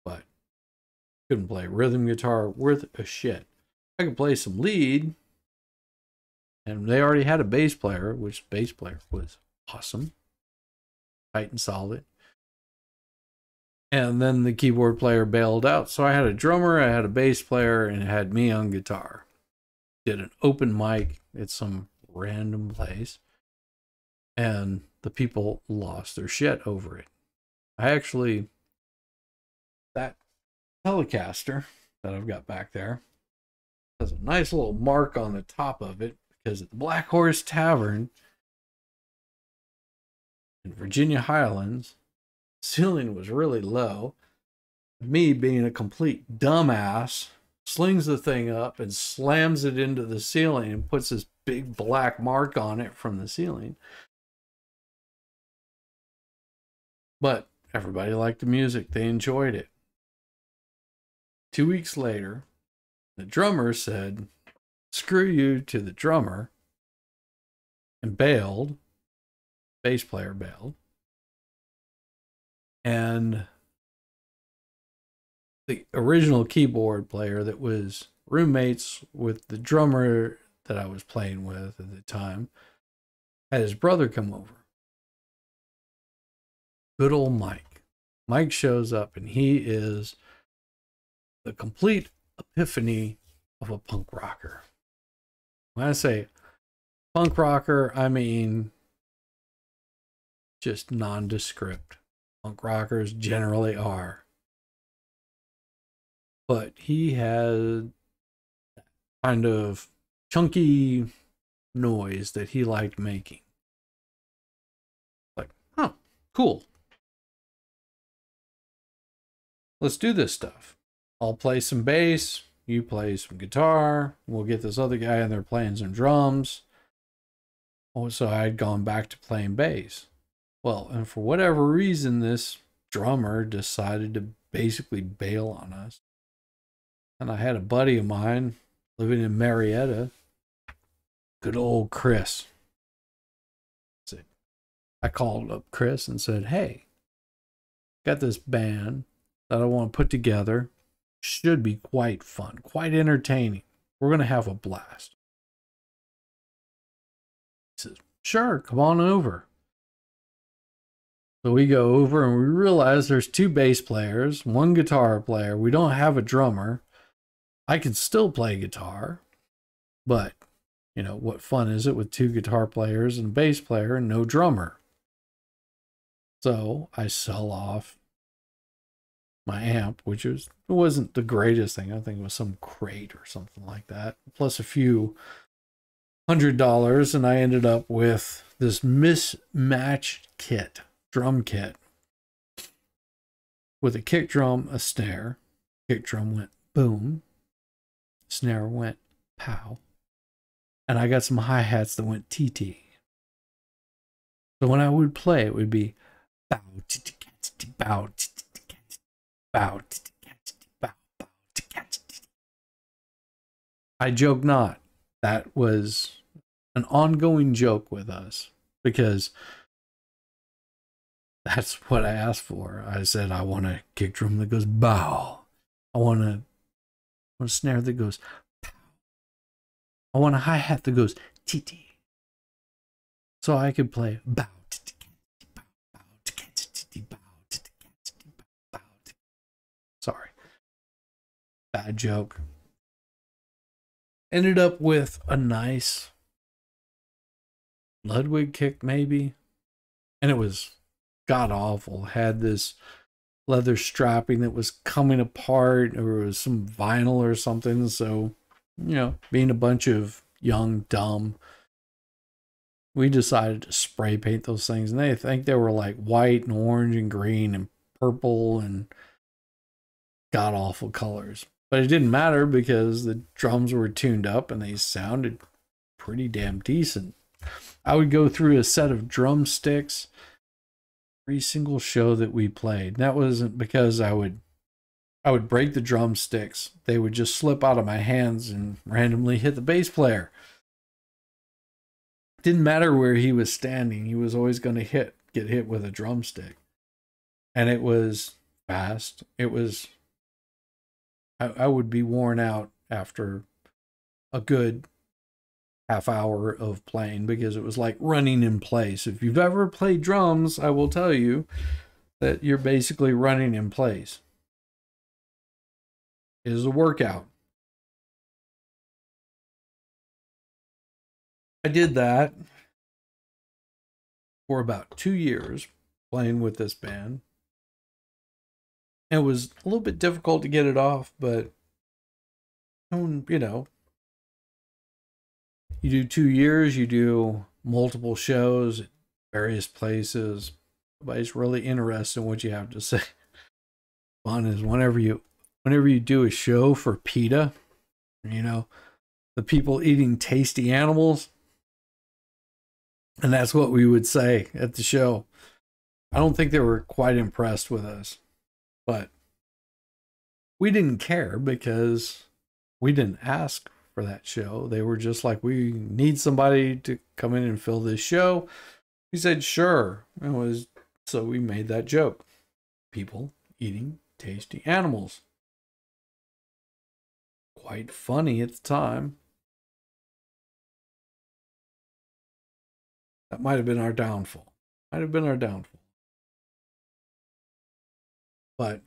But couldn't play rhythm guitar worth a shit. I could play some lead. And they already had a bass player, which bass player was awesome. Tight and solid. And then the keyboard player bailed out. So I had a drummer, I had a bass player, and it had me on guitar. Did an open mic at some random place. And the people lost their shit over it. I actually, that Telecaster that I've got back there has a nice little mark on the top of it because at the Black Horse Tavern in Virginia Highlands, ceiling was really low. Me being a complete dumbass slings the thing up and slams it into the ceiling and puts this big black mark on it from the ceiling. But everybody liked the music. They enjoyed it. 2 weeks later, the drummer said, screw you to the drummer, and bailed. Bass player bailed. And the original keyboard player that was roommates with the drummer that I was playing with at the time had his brother come over. Good old Mike. Mike shows up and he is the complete epiphany of a punk rocker. When I say punk rocker, I mean just nondescript. Punk rockers generally are. But he had kind of chunky noise that he liked making. Like, huh, cool. Let's do this stuff. I'll play some bass, you play some guitar, we'll get this other guy in there playing some drums. Oh, so I had gone back to playing bass. Well, and for whatever reason, this drummer decided to basically bail on us. And I had a buddy of mine living in Marietta, good old Chris. I called up Chris and said, hey, got this band that I want to put together. Should be quite fun, quite entertaining. We're going to have a blast. He says, sure, come on over. So we go over and we realize there's 2 bass players, 1 guitar player. We don't have a drummer. I can still play guitar, but you know, what fun is it with 2 guitar players and a bass player and no drummer? So I sell off my amp, which wasn't the greatest thing. I think it was some crate or something like that, plus a few $100, and I ended up with this mismatched kit, drum kit, with a kick drum, a snare. Kick drum went boom, snare went pow, and I got some hi-hats that went TT. So when I would play, it would be bow, bow, bow, bow, bow. I joke not. That was an ongoing joke with us because that's what I asked for. I said, I want a kick drum that goes bow. I want a snare that goes pow. I want a hi-hat that goes TT. So I could play bow. Sorry. Bad joke. Ended up with a nice Ludwig kick maybe. And it was god awful. Had this leather strapping that was coming apart, or it was some vinyl or something. So, you know, being a bunch of young, dumb, we decided to spray paint those things. And I think they were like white and orange and green and purple and god awful colors. But it didn't matter because the drums were tuned up and they sounded pretty damn decent. I would go through a set of drumsticks every single show that we played. That wasn't because I would break the drumsticks. They would just slip out of my hands and randomly hit the bass player. It didn't matter where he was standing. He was always going to get hit with a drumstick. And it was fast. It was, I would be worn out after a good half hour of playing because it was like running in place. If you've ever played drums, I will tell you that you're basically running in place. It is a workout. I did that for about 2 years playing with this band. It was a little bit difficult to get it off, but you know, you do 2 years, you do multiple shows at various places. Nobody's really interested in what you have to say. Fun is whenever you do a show for PETA, you know, the people eating tasty animals. And that's what we would say at the show. I don't think they were quite impressed with us, but we didn't care because we didn't ask for that show. They were just like, we need somebody to come in and fill this show. We said, sure. So we made that joke. People eating tasty animals. Quite funny at the time. That might have been our downfall. But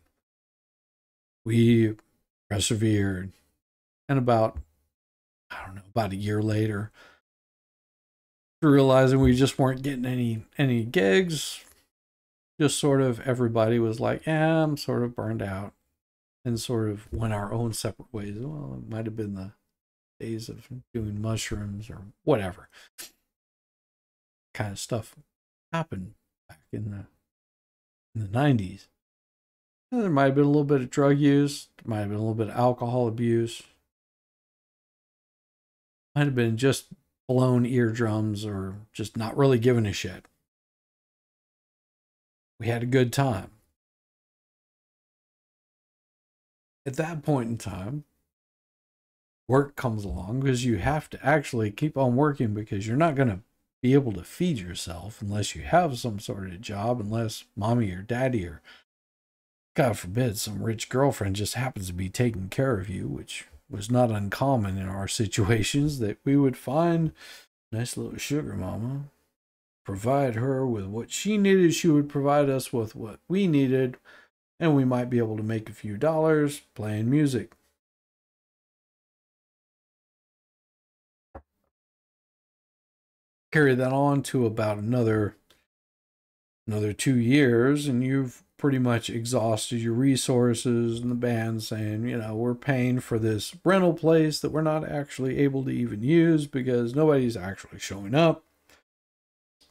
we persevered. And about a year later, realizing we just weren't getting any gigs, just sort of everybody was like, yeah, I'm sort of burned out, and sort of went our own separate ways. Well, it might have been the days of doing mushrooms or whatever kind of stuff happened back in the 90s. And there might have been a little bit of drug use, there might have been a little bit of alcohol abuse, might have been just blown eardrums or just not really giving a shit. We had a good time. At that point in time, work comes along, because you have to actually keep on working, because you're not going to be able to feed yourself unless you have some sort of job, unless mommy or daddy or, God forbid, some rich girlfriend just happens to be taking care of you, which was not uncommon in our situations, that we would find a nice little sugar mama, provide her with what she needed, she would provide us with what we needed, and we might be able to make a few dollars playing music. Carry that on to about another 2 years, and you've pretty much exhausted your resources, and the band's saying, we're paying for this rental place that we're not actually able to even use because nobody's actually showing up.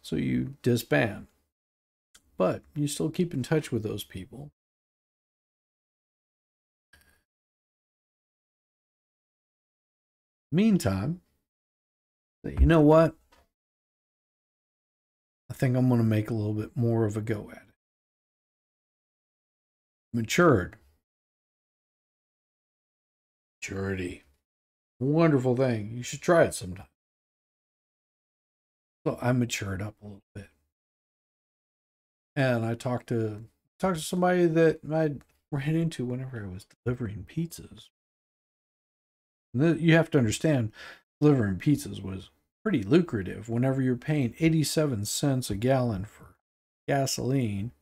So you disband. But you still keep in touch with those people. Meantime, you know what? I think I'm going to make a little bit more of a go at it. Matured. Maturity. Wonderful thing. You should try it sometime. So I matured up a little bit. And I talked to somebody that I ran into whenever I was delivering pizzas. And you have to understand, delivering pizzas was pretty lucrative. Whenever you're paying 87 cents a gallon for gasoline,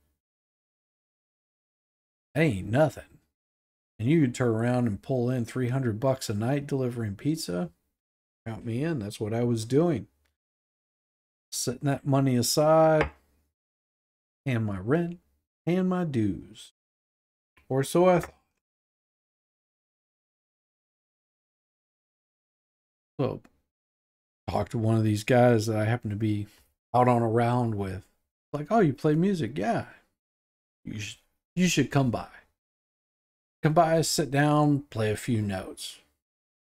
that ain't nothing. And you could turn around and pull in $300 a night delivering pizza. Count me in. That's what I was doing. Setting that money aside, and my rent, and my dues. Or so I thought. So, talked to one of these guys that I happen to be out on a round with. Like, oh, you play music? Yeah. You should come by. Come by, sit down, play a few notes.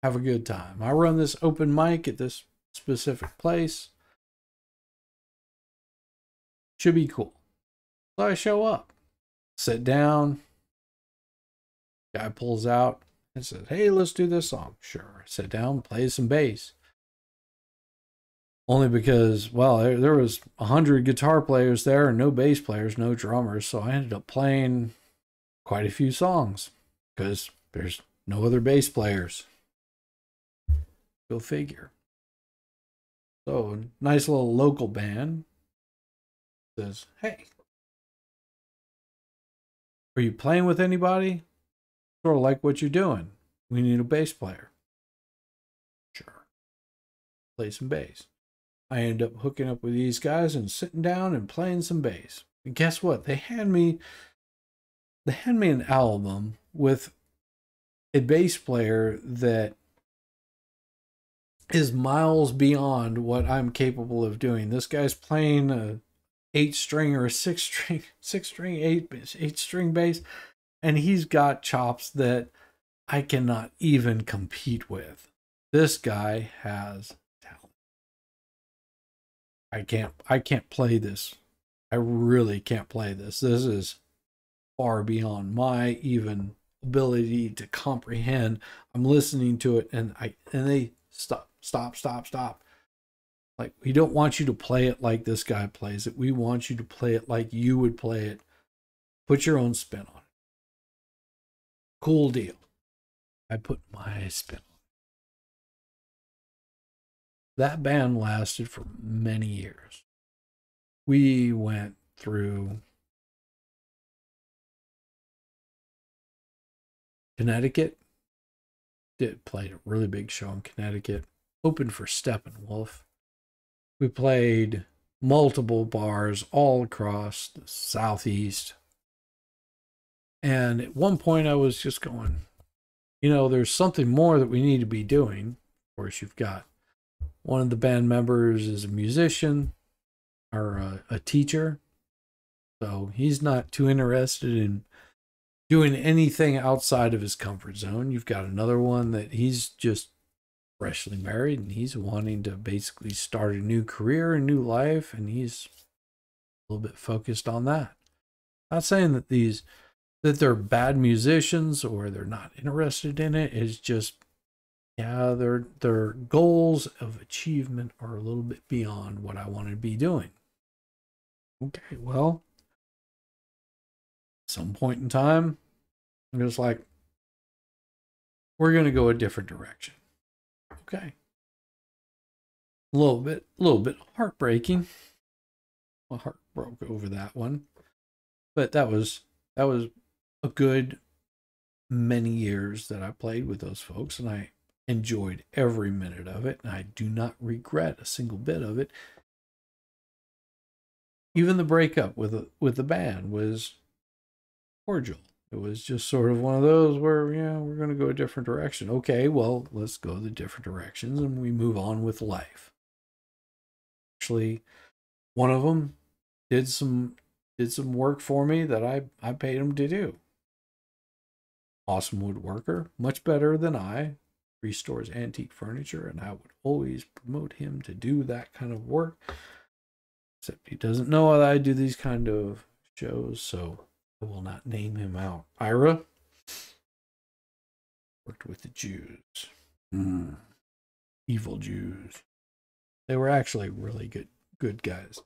Have a good time. I run this open mic at this specific place. Should be cool. So I show up. Sit down. Guy pulls out and says, hey, let's do this song. Sure. Sit down, play some bass. Only because, well, there was 100 guitar players there and no bass players, no drummers. So I ended up playing quite a few songs because there's no other bass players. Go figure. So, nice little local band says, hey, are you playing with anybody? Sort of like what you're doing. We need a bass player. Sure. Play some bass. I end up hooking up with these guys and sitting down and playing some bass. And guess what? They hand me an album with a bass player that is miles beyond what I'm capable of doing. This guy's playing a 8-string or a 6-string, 8-string bass, and he's got chops that I cannot even compete with. This guy has talent. I can't play this. I really can't play this. This is far beyond my even ability to comprehend. I'm listening to it and they stop. Like, we don't want you to play it like this guy plays it. We want you to play it like you would play it. Put your own spin on it. Cool deal. I put my spin on it. That band lasted for many years. We went through Connecticut, played a really big show in Connecticut, opened for Steppenwolf. We played multiple bars all across the Southeast. And at one point I was just going, there's something more that we need to be doing. Of course, you've got one of the band members is a musician or a teacher. So he's not too interested in doing anything outside of his comfort zone. You've got another one that he's just freshly married and he's wanting to basically start a new career, a new life, and he's a little bit focused on that. Not saying that they're bad musicians or they're not interested in it. It's just, their goals of achievement are a little bit beyond what I want to be doing. Okay, well, at some point in time, I'm just like, we're going to go a different direction. Okay. A little bit heartbreaking. My heart broke over that one. But that was a good many years that I played with those folks, and I enjoyed every minute of it, and I do not regret a single bit of it. Even the breakup with the band was cordial. It was just sort of one of those where, we're going to go a different direction. Okay, well, let's go the different directions, and we move on with life. Actually, one of them did some work for me that I paid him to do. Awesome woodworker, much better than I. Restores antique furniture, and I would always promote him to do that kind of work. Except he doesn't know that I do these kind of shows, so I will not name him out. Ira worked with the Jews. Evil Jews. They were actually really good guys.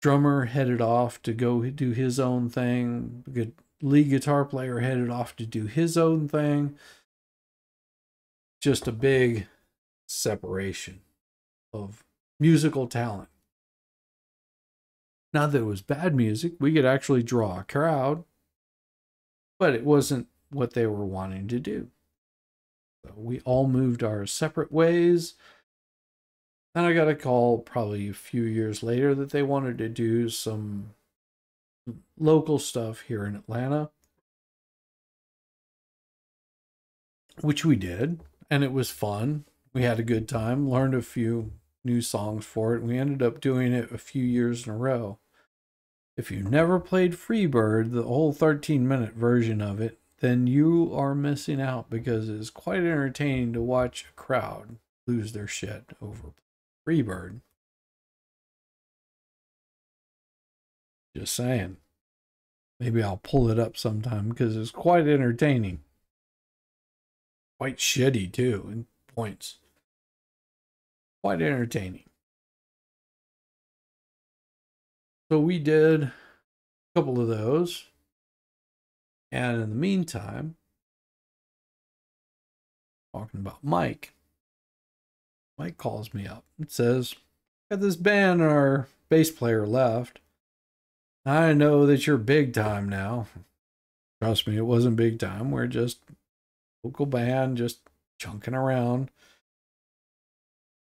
Drummer headed off to go do his own thing. Good lead guitar player headed off to do his own thing. Just a big separation of musical talent. Not that it was bad music. We could actually draw a crowd, but it wasn't what they were wanting to do. So we all moved our separate ways. And I got a call probably a few years later that they wanted to do some local stuff here in Atlanta, which we did, and it was fun. We had a good time, learned a few new songs for it, and we ended up doing it a few years in a row. If you never played Freebird, the whole 13-minute version of it, then you are missing out, because it's quite entertaining to watch a crowd lose their shit over Freebird. Just saying. Maybe I'll pull it up sometime, because it's quite entertaining. Quite shitty, too, in points. Quite entertaining. So we did a couple of those. And in the meantime, talking about Mike calls me up and says, got this band, our bass player left. I know that you're big time now. Trust me, it wasn't big time. We're just local band, just chunking around.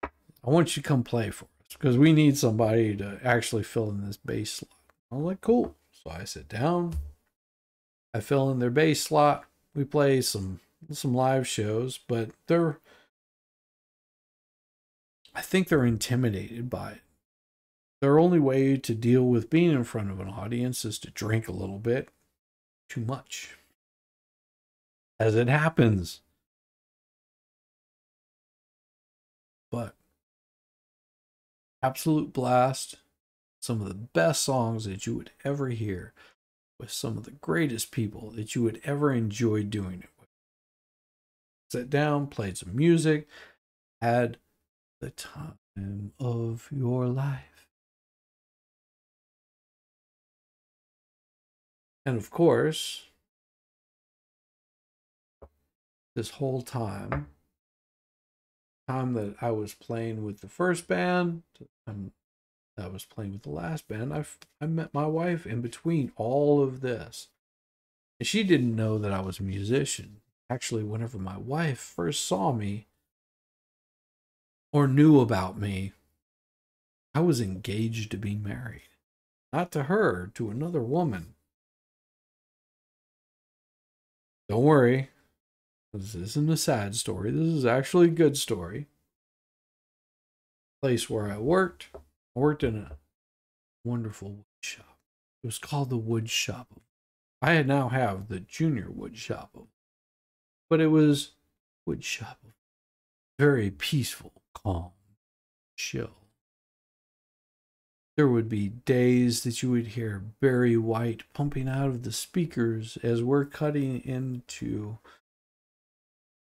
I want you to come play for us, because we need somebody to actually fill in this bass slot. I'm like, cool. So I sit down. I fill in their bass slot. We play some live shows, but I think they're intimidated by it. Their only way to deal with being in front of an audience is to drink a little bit. Too much. As it happens. But absolute blast. Some of the best songs that you would ever hear, with some of the greatest people that you would ever enjoy doing it with. Sat down, played some music, had the time of your life. And of course, this whole time that I was playing with the first band, and I was playing with the last band, I met my wife in between all of this. And she didn't know that I was a musician. Actually, whenever my wife first saw me or knew about me, I was engaged to be married. Not to her, to another woman. Don't worry. This isn't a sad story. This is actually a good story. Place where I worked in a wonderful wood shop. It was called the Wood Shop. I now have the Junior Wood Shop, but it was Wood Shop. Very peaceful, calm, chill. There would be days that you would hear Barry White pumping out of the speakers as we're cutting into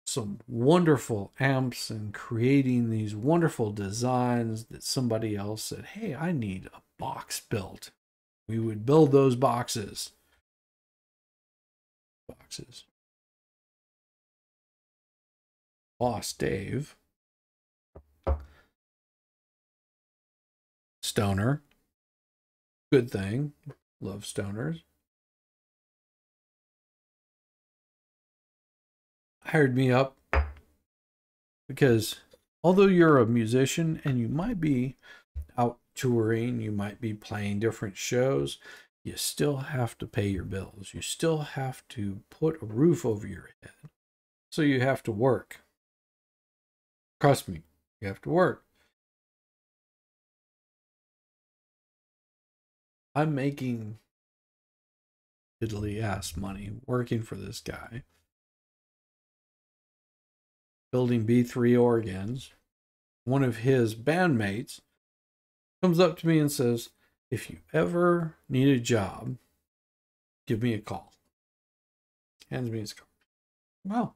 some wonderful amps and creating these wonderful designs that somebody else said, hey, I need a box built. We would build those boxes. Boss Dave, stoner, good thing, love stoners, hired me up because although you're a musician and you might be out touring, you might be playing different shows, you still have to pay your bills. You still have to put a roof over your head. So you have to work. Trust me, you have to work. I'm making diddly ass money working for this guy, building B3 organs. One of his bandmates comes up to me and says, if you ever need a job, give me a call. Hands me his card. Wow,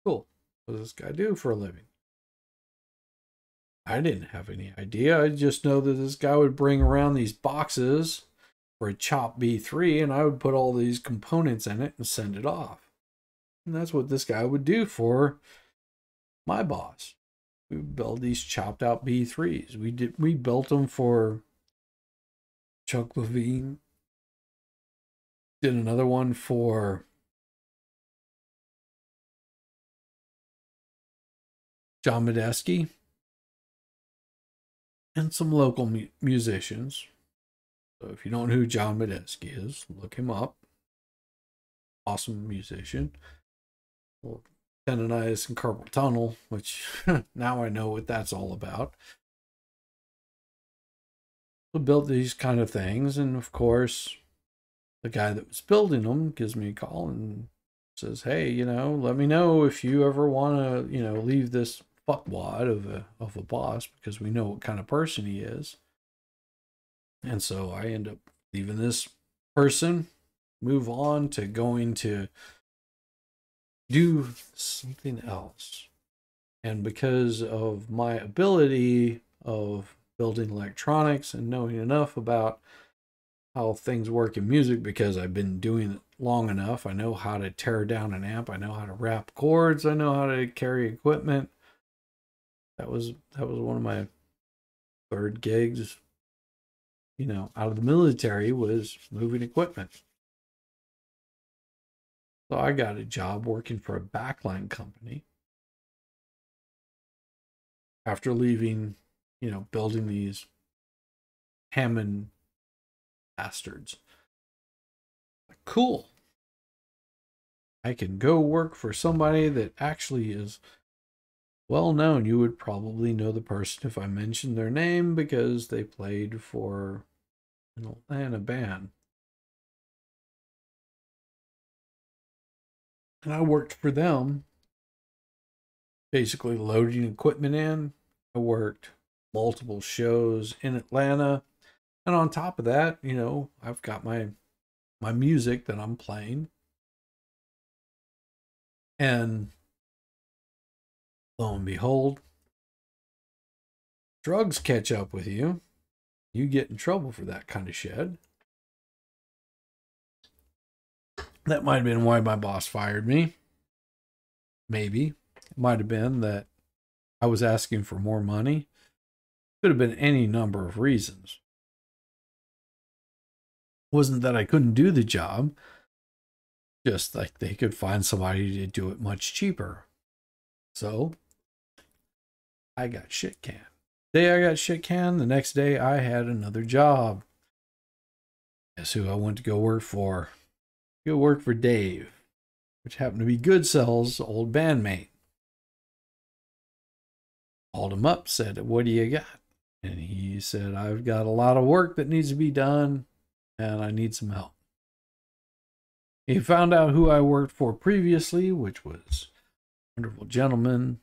cool. What does this guy do for a living? I didn't have any idea. I just know that this guy would bring around these boxes for a Chop B3, and I would put all these components in it and send it off. And that's what this guy would do for my boss. We would build these chopped out B3s. We built them for Chuck Levine. Did another one for John Medeski. And some local musicians. So if you don't know who John Medeski is, look him up. Awesome musician. Well, tendonitis and carpal tunnel, which now I know what that's all about. So built these kind of things, and of course, the guy that was building them gives me a call and says, hey, let me know if you ever want to, leave this fuckwad of a boss, because we know what kind of person he is. And so I end up leaving this person, move on to going to do something else. And because of my ability of building electronics and knowing enough about how things work in music, because I've been doing it long enough, I know how to tear down an amp, I know how to wrap cords, I know how to carry equipment. That was one of my third gigs, out of the military, was moving equipment. So I got a job working for a backline company after leaving, building these Hammond bastards. Cool. I can go work for somebody that actually is well known. You would probably know the person if I mentioned their name, because they played for an Atlanta band. And I worked for them, basically loading equipment in. I worked multiple shows in Atlanta. And on top of that, I've got my music that I'm playing. And lo and behold, drugs catch up with you. You get in trouble for that kind of shit. That might have been why my boss fired me. Maybe. It might have been that I was asking for more money. Could have been any number of reasons. It wasn't that I couldn't do the job. Just like they could find somebody to do it much cheaper. So I got shit canned. The day I got shit canned, the next day I had another job. Guess who I went to go work for? Go work for Dave, which happened to be Goodcell's old bandmate. Called him up, said, "What do you got?" And he said, "I've got a lot of work that needs to be done, and I need some help." He found out who I worked for previously, which was a wonderful gentleman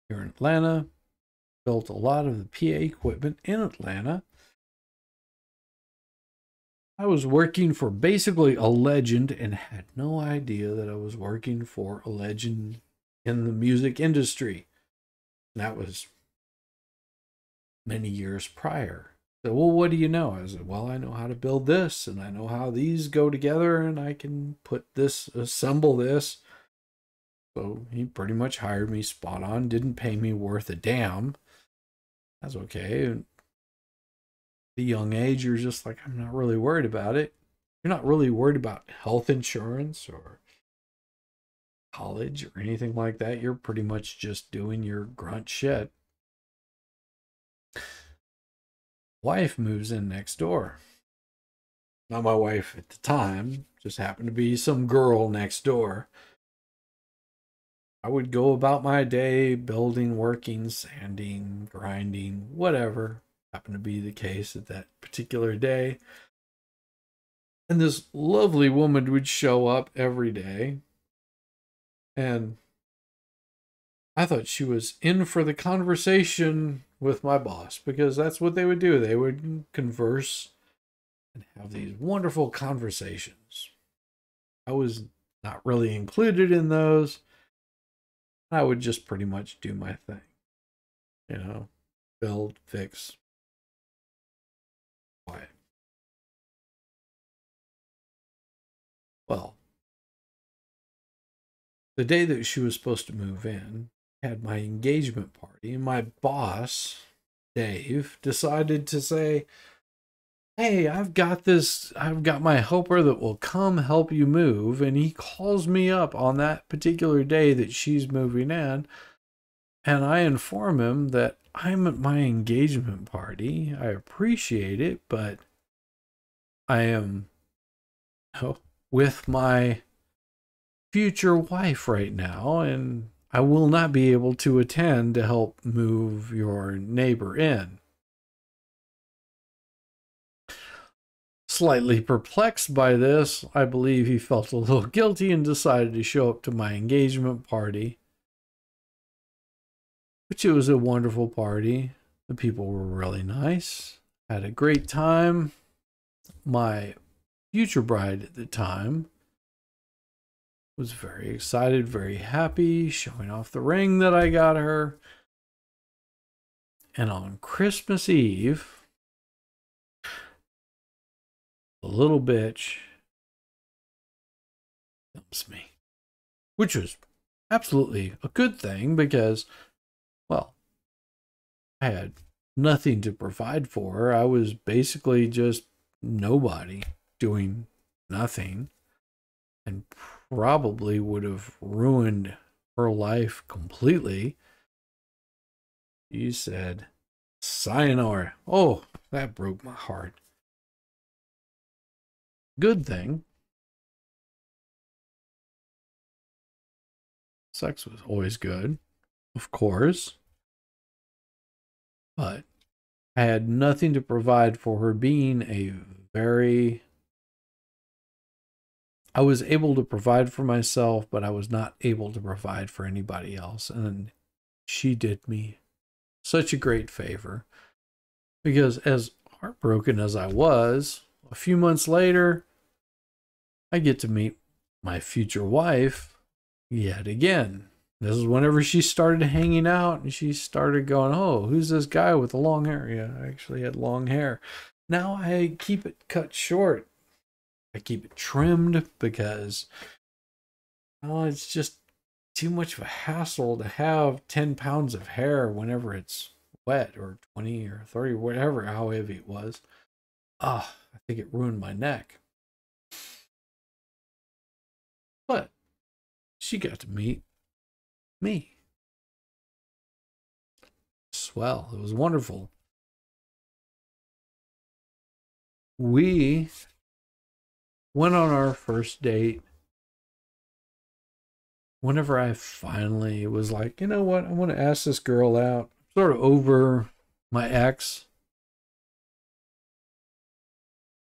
here in Atlanta. Built a lot of the PA equipment in Atlanta. I was working for basically a legend and had no idea that I was working for a legend in the music industry. And that was many years prior. So, well, what do you know? I said, well, I know how to build this, and I know how these go together, and I can put this, assemble this. So he pretty much hired me spot on, didn't pay me worth a damn. That's okay. And at the young age, you're just like, I'm not really worried about it. You're not really worried about health insurance or college or anything like that. You're pretty much just doing your grunt shit. Wife moves in next door. Not my wife at the time, just happened to be some girl next door. I would go about my day building, working, sanding, grinding, whatever happened to be the case at that particular day. And this lovely woman would show up every day. And I thought she was in for the conversation with my boss, because that's what they would do. They would converse and have these wonderful conversations. I was not really included in those. I would just pretty much do my thing. You know, build, fix, quiet. Well, the day that she was supposed to move in, had my engagement party, and my boss, Dave, decided to say, "Hey, I've got my helper that will come help you move." And he calls me up on that particular day that she's moving in. And I inform him that I'm at my engagement party. I appreciate it, but I am with my future wife right now, and I will not be able to attend to help move your neighbor in. Slightly perplexed by this, I believe he felt a little guilty and decided to show up to my engagement party, which it was a wonderful party. The people were really nice. Had a great time. My future bride at the time was very excited, very happy, showing off the ring that I got her. And on Christmas Eve, the little bitch dumps me, which was absolutely a good thing because, well, I had nothing to provide for her. I was basically just nobody doing nothing, and probably would have ruined her life completely. You said, "Sayonara." Oh, that broke my heart. Good thing, sex was always good, of course, but I had nothing to provide for her, being I was able to provide for myself, but I was not able to provide for anybody else. And she did me such a great favor, because as heartbroken as I was, a few months later, I get to meet my future wife yet again. This is whenever she started hanging out, and she started going, "Oh, who's this guy with the long hair?" Yeah, I actually had long hair. Now I keep it cut short. I keep it trimmed because, oh, it's just too much of a hassle to have 10 pounds of hair whenever it's wet, or 20 or 30, whatever, how heavy it was. I think it ruined my neck. But she got to meet me. Swell. It was wonderful. We went on our first date whenever I finally was like, you know what, I want to ask this girl out. Sort of over my ex.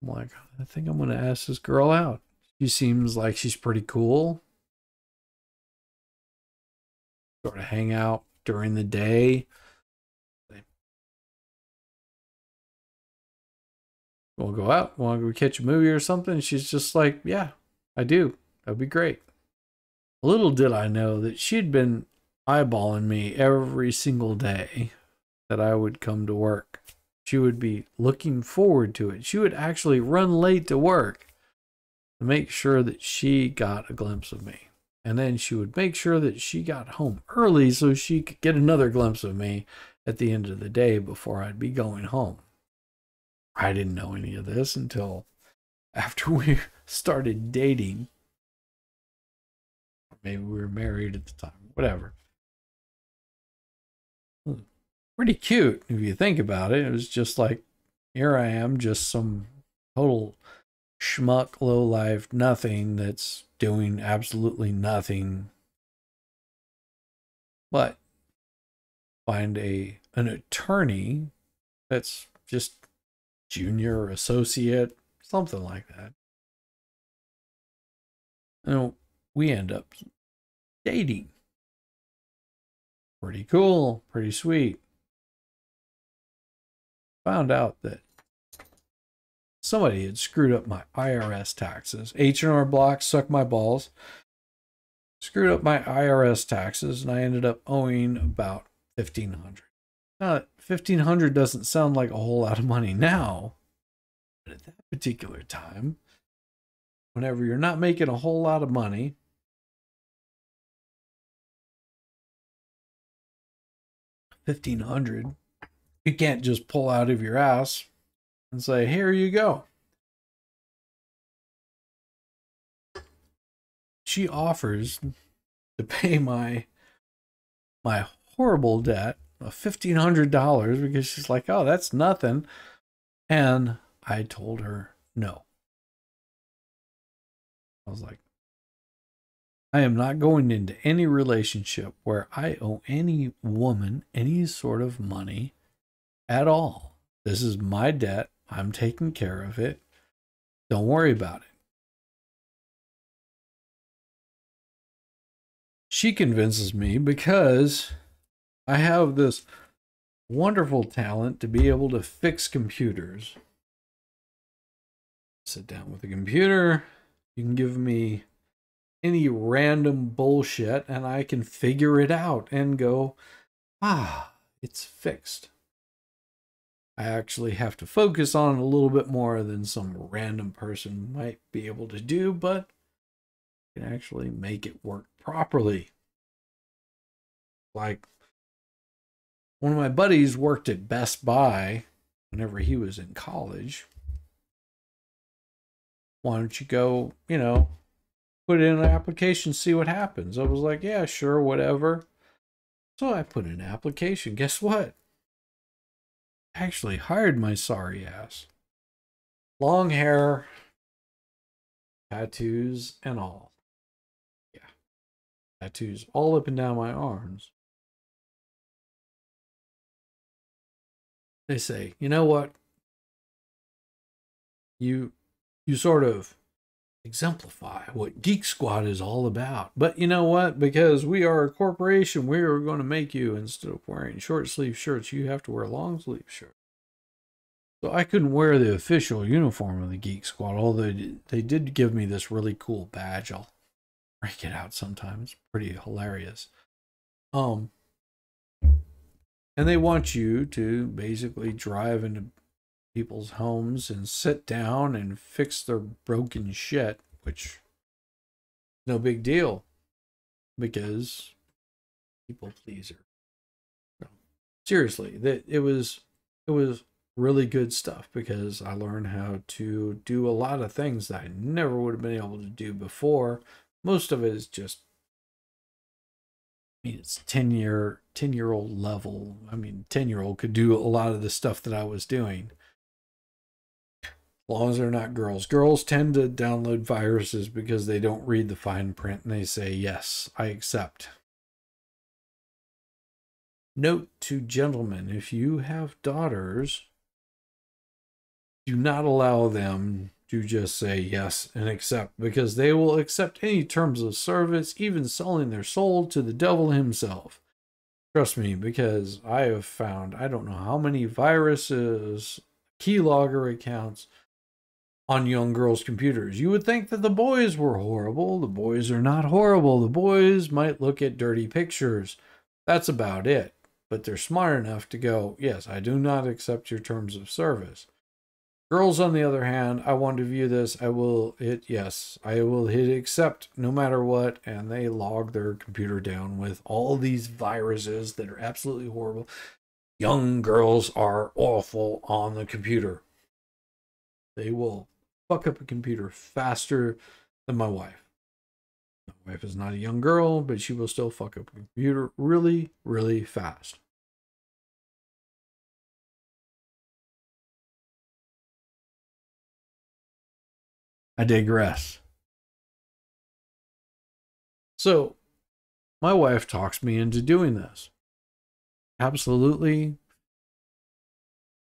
I'm like, I think I'm going to ask this girl out. She seems like she's pretty cool. Sort of hang out during the day. We'll go out. Want to go catch a movie or something? She's just like, yeah, I do. That'd be great. Little did I know that she'd been eyeballing me every single day that I would come to work. She would be looking forward to it. She would actually run late to work to make sure that she got a glimpse of me. And then she would make sure that she got home early so she could get another glimpse of me at the end of the day before I'd be going home. I didn't know any of this until after we started dating. Maybe we were married at the time, whatever. Pretty cute if you think about it. It was just like, here I am, just some total schmuck, low-life nothing that's doing absolutely nothing. But find an attorney that's just junior or associate, something like that. And we end up dating. Pretty cool, pretty sweet. Found out that somebody had screwed up my IRS taxes. H&R Block sucked my balls. Screwed up my IRS taxes, and I ended up owing about $1,500. Now, $1,500 doesn't sound like a whole lot of money now, but at that particular time, whenever you're not making a whole lot of money, $1,500, you can't just pull out of your ass and say, here you go. She offers to pay my horrible debt of $1,500 because she's like, oh, that's nothing. And I told her no. I was like, I am not going into any relationship where I owe any woman any sort of money at all. This is my debt. I'm taking care of it. Don't worry about it. She convinces me because I have this wonderful talent to be able to fix computers. Sit down with a computer. You can give me any random bullshit and I can figure it out and go, it's fixed. I actually have to focus on it a little bit more than some random person might be able to do, but I can actually make it work properly. Like, one of my buddies worked at Best Buy whenever he was in college. Why don't you go, put in an application, see what happens? I was like, yeah, sure, whatever. So I put in an application. Guess what? I actually hired my sorry ass. Long hair, tattoos, and all. Yeah. Tattoos all up and down my arms. They say, you know what? You sort of exemplify what Geek Squad is all about. But you know what? Because we are a corporation, we are going to make you, instead of wearing short sleeve shirts, you have to wear long sleeve shirts. So I couldn't wear the official uniform of the Geek Squad, although they did give me this really cool badge. I'll break it out sometimes. It's pretty hilarious. And they want you to basically drive into people's homes and sit down and fix their broken shit, which no big deal because people pleaser. Seriously, it was really good stuff because I learned how to do a lot of things that I never would have been able to do before most of it is just, I mean, it's 10-year-old level. I mean, 10-year-old could do a lot of the stuff that I was doing. As long as they're not girls. Girls tend to download viruses because they don't read the fine print and they say, yes, I accept. Note to gentlemen, if you have daughters, do not allow them to just say yes and accept, because they will accept any terms of service, even selling their soul to the devil himself. Trust me, because I have found, I don't know how many viruses, keylogger accounts on young girls' computers. You would think that the boys were horrible. The boys are not horrible. The boys might look at dirty pictures. That's about it. But they're smart enough to go, yes, I do not accept your terms of service. Girls, on the other hand, I want to view this. I will hit yes. I will hit accept no matter what. And they log their computer down with all these viruses that are absolutely horrible. Young girls are awful on the computer. They will fuck up a computer faster than my wife. My wife is not a young girl, but she will still fuck up a computer really, really fast. I digress. So, my wife talks me into doing this. Absolutely.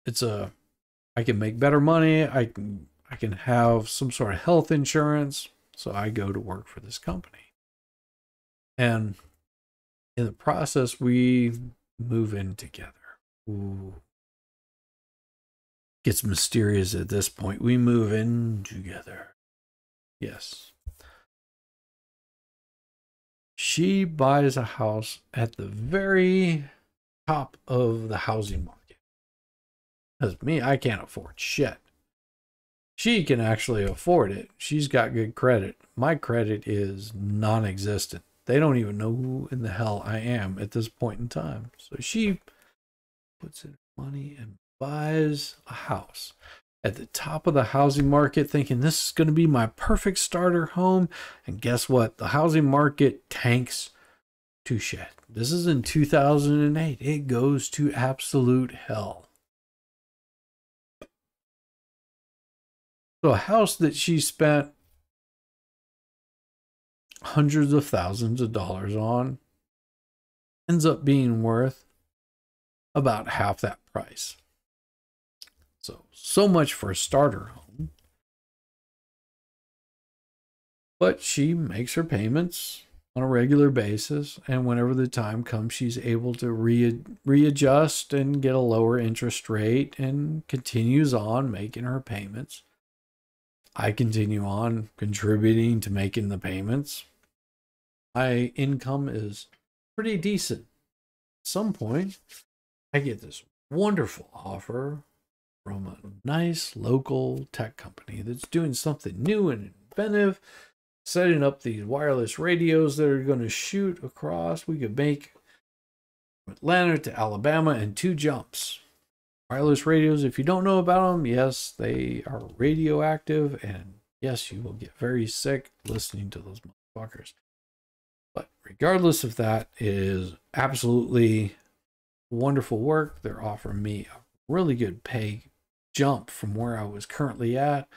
I can make better money. I can have some sort of health insurance. So I go to work for this company. And in the process, we move in together. Ooh. Gets mysterious at this point. We move in together. Yes. She buys a house at the very top of the housing market. Because me, I can't afford shit. She can actually afford it. She's got good credit. My credit is non-existent. They don't even know who in the hell I am at this point in time. So she puts in money and buys a house at the top of the housing market, thinking this is going to be my perfect starter home. And guess what? The housing market tanks to shit. This is in 2008. It goes to absolute hell. So a house that she spent hundreds of thousands of dollars on ends up being worth about half that price. So much for a starter home. But she makes her payments on a regular basis, and whenever the time comes, she's able to readjust and get a lower interest rate and continues on making her payments. I continue on contributing to making the payments. My income is pretty decent. At some point, I get this wonderful offer from a nice local tech company that's doing something new and inventive, setting up these wireless radios that are going to shoot across. We could make Atlanta to Alabama in 2 jumps. Wireless radios, if you don't know about them, yes, they are radioactive, and yes, you will get very sick listening to those motherfuckers. But regardless of that, it is absolutely wonderful work. They're offering me a really good pay jump from where I was currently at.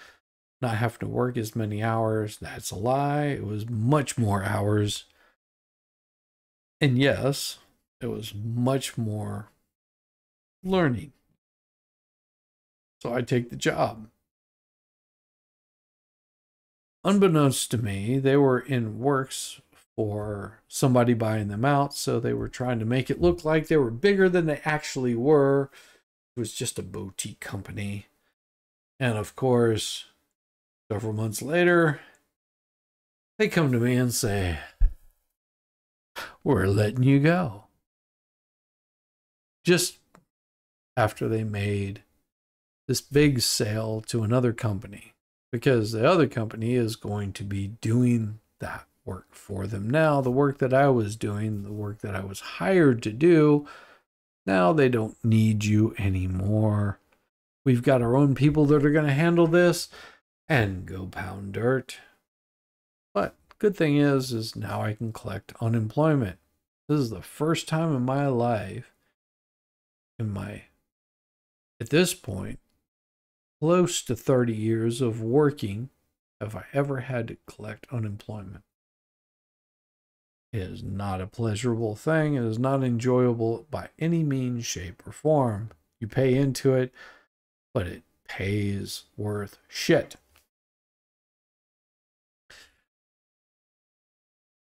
Not having to work as many hours. That's a lie. It was much more hours. And yes, it was much more learning. So I take the job. Unbeknownst to me, they were in works for somebody buying them out, so they were trying to make it look like they were bigger than they actually were. It was just a boutique company. And of course, several months later, they come to me and say, "We're letting you go." Just after they made this big sale to another company, because the other company is going to be doing that work for them now. The work that I was doing, the work that I was hired to do, now they don't need you anymore. We've got our own people that are going to handle this, and go pound dirt. But good thing is now I can collect unemployment. This is the first time in my life, at this point, close to 30 years of working, have I ever had to collect unemployment. It is not a pleasurable thing. It is not enjoyable by any means, shape, or form. You pay into it, but it pays worth shit.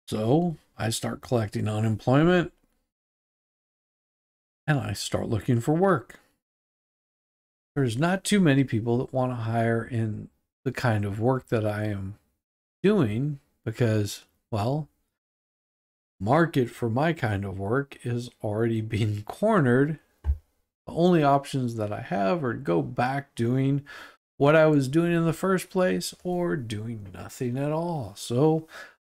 So I start collecting unemployment and I start looking for work. There's not too many people that want to hire in the kind of work that I am doing because, well, market for my kind of work is already being cornered. The only options that I have are to go back doing what I was doing in the first place or doing nothing at all. So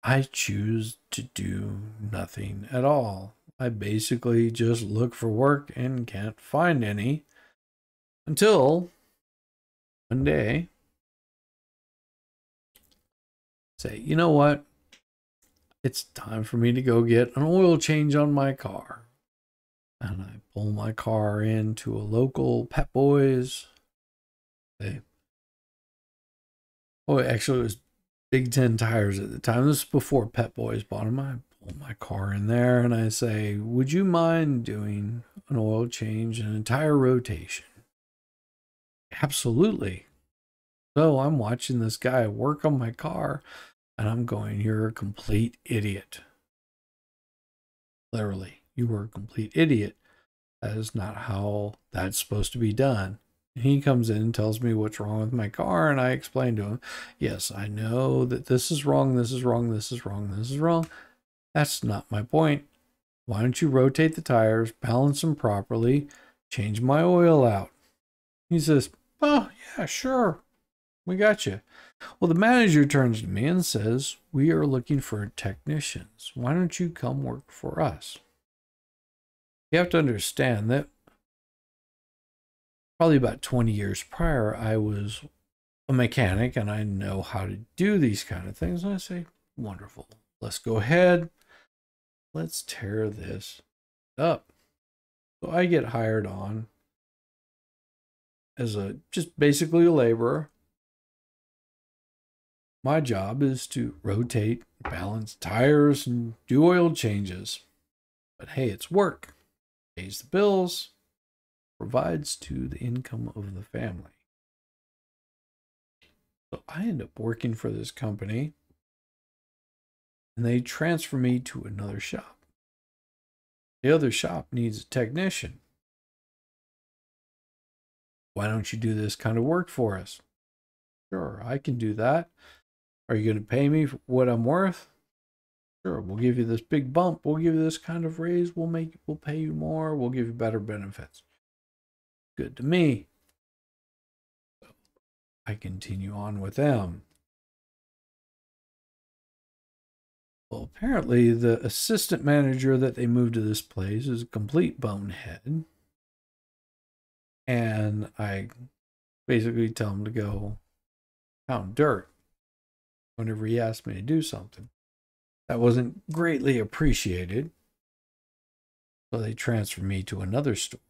I choose to do nothing at all. I basically just look for work and can't find any until one day say, you know what? It's time for me to go get an oil change on my car. And I pull my car into a local Pep Boys. Actually, it was Big Ten Tires at the time. This is before Pep Boys bought them. I pull my car in there and I say, would you mind doing an oil change, an entire rotation? Absolutely. So I'm watching this guy work on my car and I'm going, you're a complete idiot. Literally, you are a complete idiot. That is not how that's supposed to be done. And he comes in and tells me what's wrong with my car, and I explain to him, yes, I know that this is wrong, this is wrong, this is wrong, this is wrong. That's not my point. Why don't you rotate the tires, balance them properly, change my oil out? He says, oh, yeah, sure. We got you. Well, the manager turns to me and says, we are looking for technicians. Why don't you come work for us? You have to understand that probably about 20 years prior, I was a mechanic and I know how to do these kind of things. And I say, wonderful. Let's go ahead. Let's tear this up. So I get hired on as just basically a laborer. My job is to rotate, balance tires, and do oil changes. But hey, it's work. Pays the bills, provides to the income of the family. So I end up working for this company, and they transfer me to another shop. The other shop needs a technician. Why don't you do this kind of work for us? Sure, I can do that. Are you going to pay me for what I'm worth? Sure, we'll give you this big bump. We'll give you this kind of raise. We'll pay you more. We'll give you better benefits. Good to me. So I continue on with them. Well, apparently the assistant manager that they moved to this place is a complete bonehead. And I basically tell him to go pound dirt whenever he asked me to do something. That wasn't greatly appreciated. So they transferred me to another store.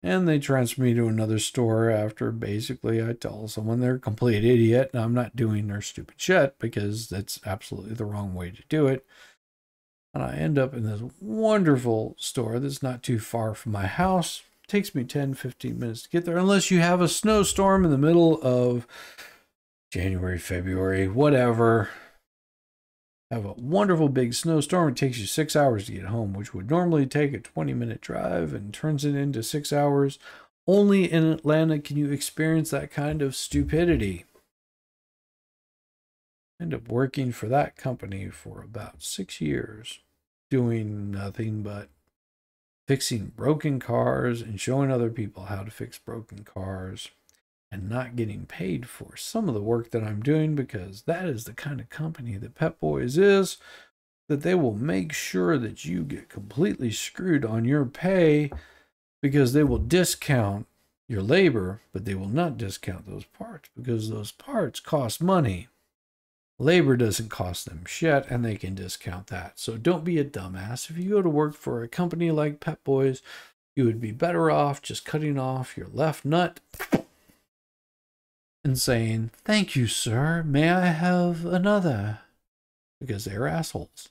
And they transferred me to another store after basically I tell someone they're a complete idiot and I'm not doing their stupid shit because that's absolutely the wrong way to do it. And I end up in this wonderful store that's not too far from my house. It takes me 10-15 minutes to get there unless you have a snowstorm in the middle of January, February, whatever. Have a wonderful big snowstorm. It takes you 6 hours to get home, which would normally take a 20-minute drive and turns it into 6 hours. Only in Atlanta can you experience that kind of stupidity. I end up working for that company for about 6 years, doing nothing but fixing broken cars and showing other people how to fix broken cars. And not getting paid for some of the work that I'm doing because that is the kind of company that Pep Boys is, that they will make sure that you get completely screwed on your pay because they will discount your labor, but they will not discount those parts because those parts cost money. Labor doesn't cost them shit, and they can discount that. So don't be a dumbass. If you go to work for a company like Pep Boys, you would be better off just cutting off your left nut and saying, "Thank you, sir. May I have another?" Because they're assholes.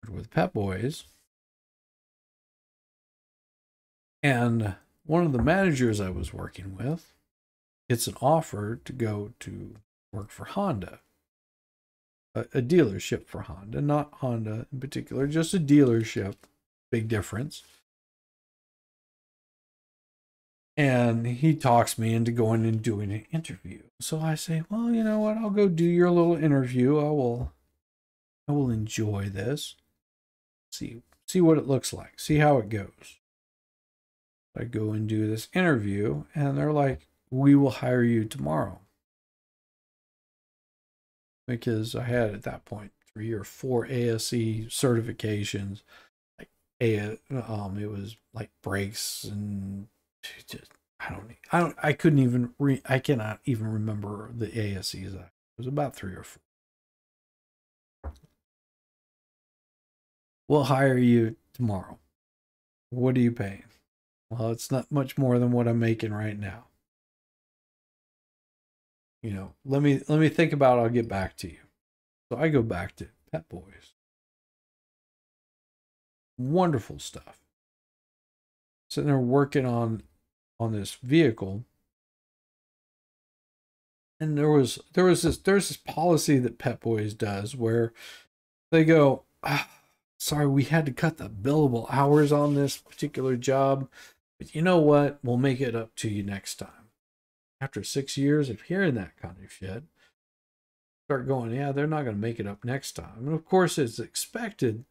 With Pep Boys, and one of the managers I was working with gets an offer to go to work for Honda, a dealership for Honda, not Honda in particular, just a dealership. Big difference. And he talks me into going and doing an interview. So I say, well, you know what? I'll go do your little interview. I will enjoy this. See what it looks like. See how it goes. I go and do this interview, and they're like, we will hire you tomorrow. Because I had at that point 3 or 4 ASE certifications. Like it was like brakes and just I couldn't even I cannot even remember the ASEs. It was about 3 or 4. We'll hire you tomorrow. What are you paying? Well, it's not much more than what I'm making right now. You know, let me think about it. I'll get back to you. So I go back to Pep Boys. Wonderful stuff. Sitting there working on this vehicle. And there's this policy that Pep Boys does where they go, sorry, we had to cut the billable hours on this particular job, but you know what? We'll make it up to you next time. After 6 years of hearing that kind of shit, start going, yeah, they're not going to make it up next time. And of course, it's expected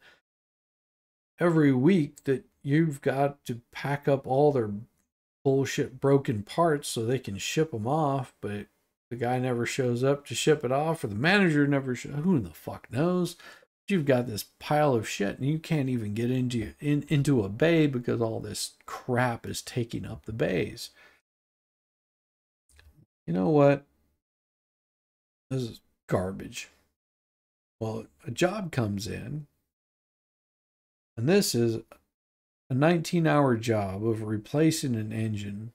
every week that you've got to pack up all their bullshit broken parts so they can ship them off, but the guy never shows up to ship it off, or the manager never shows. Who the fuck knows? You've got this pile of shit and you can't even get into a bay because all this crap is taking up the bays. You know what? This is garbage. Well, a job comes in, and this is a 19-hour job of replacing an engine.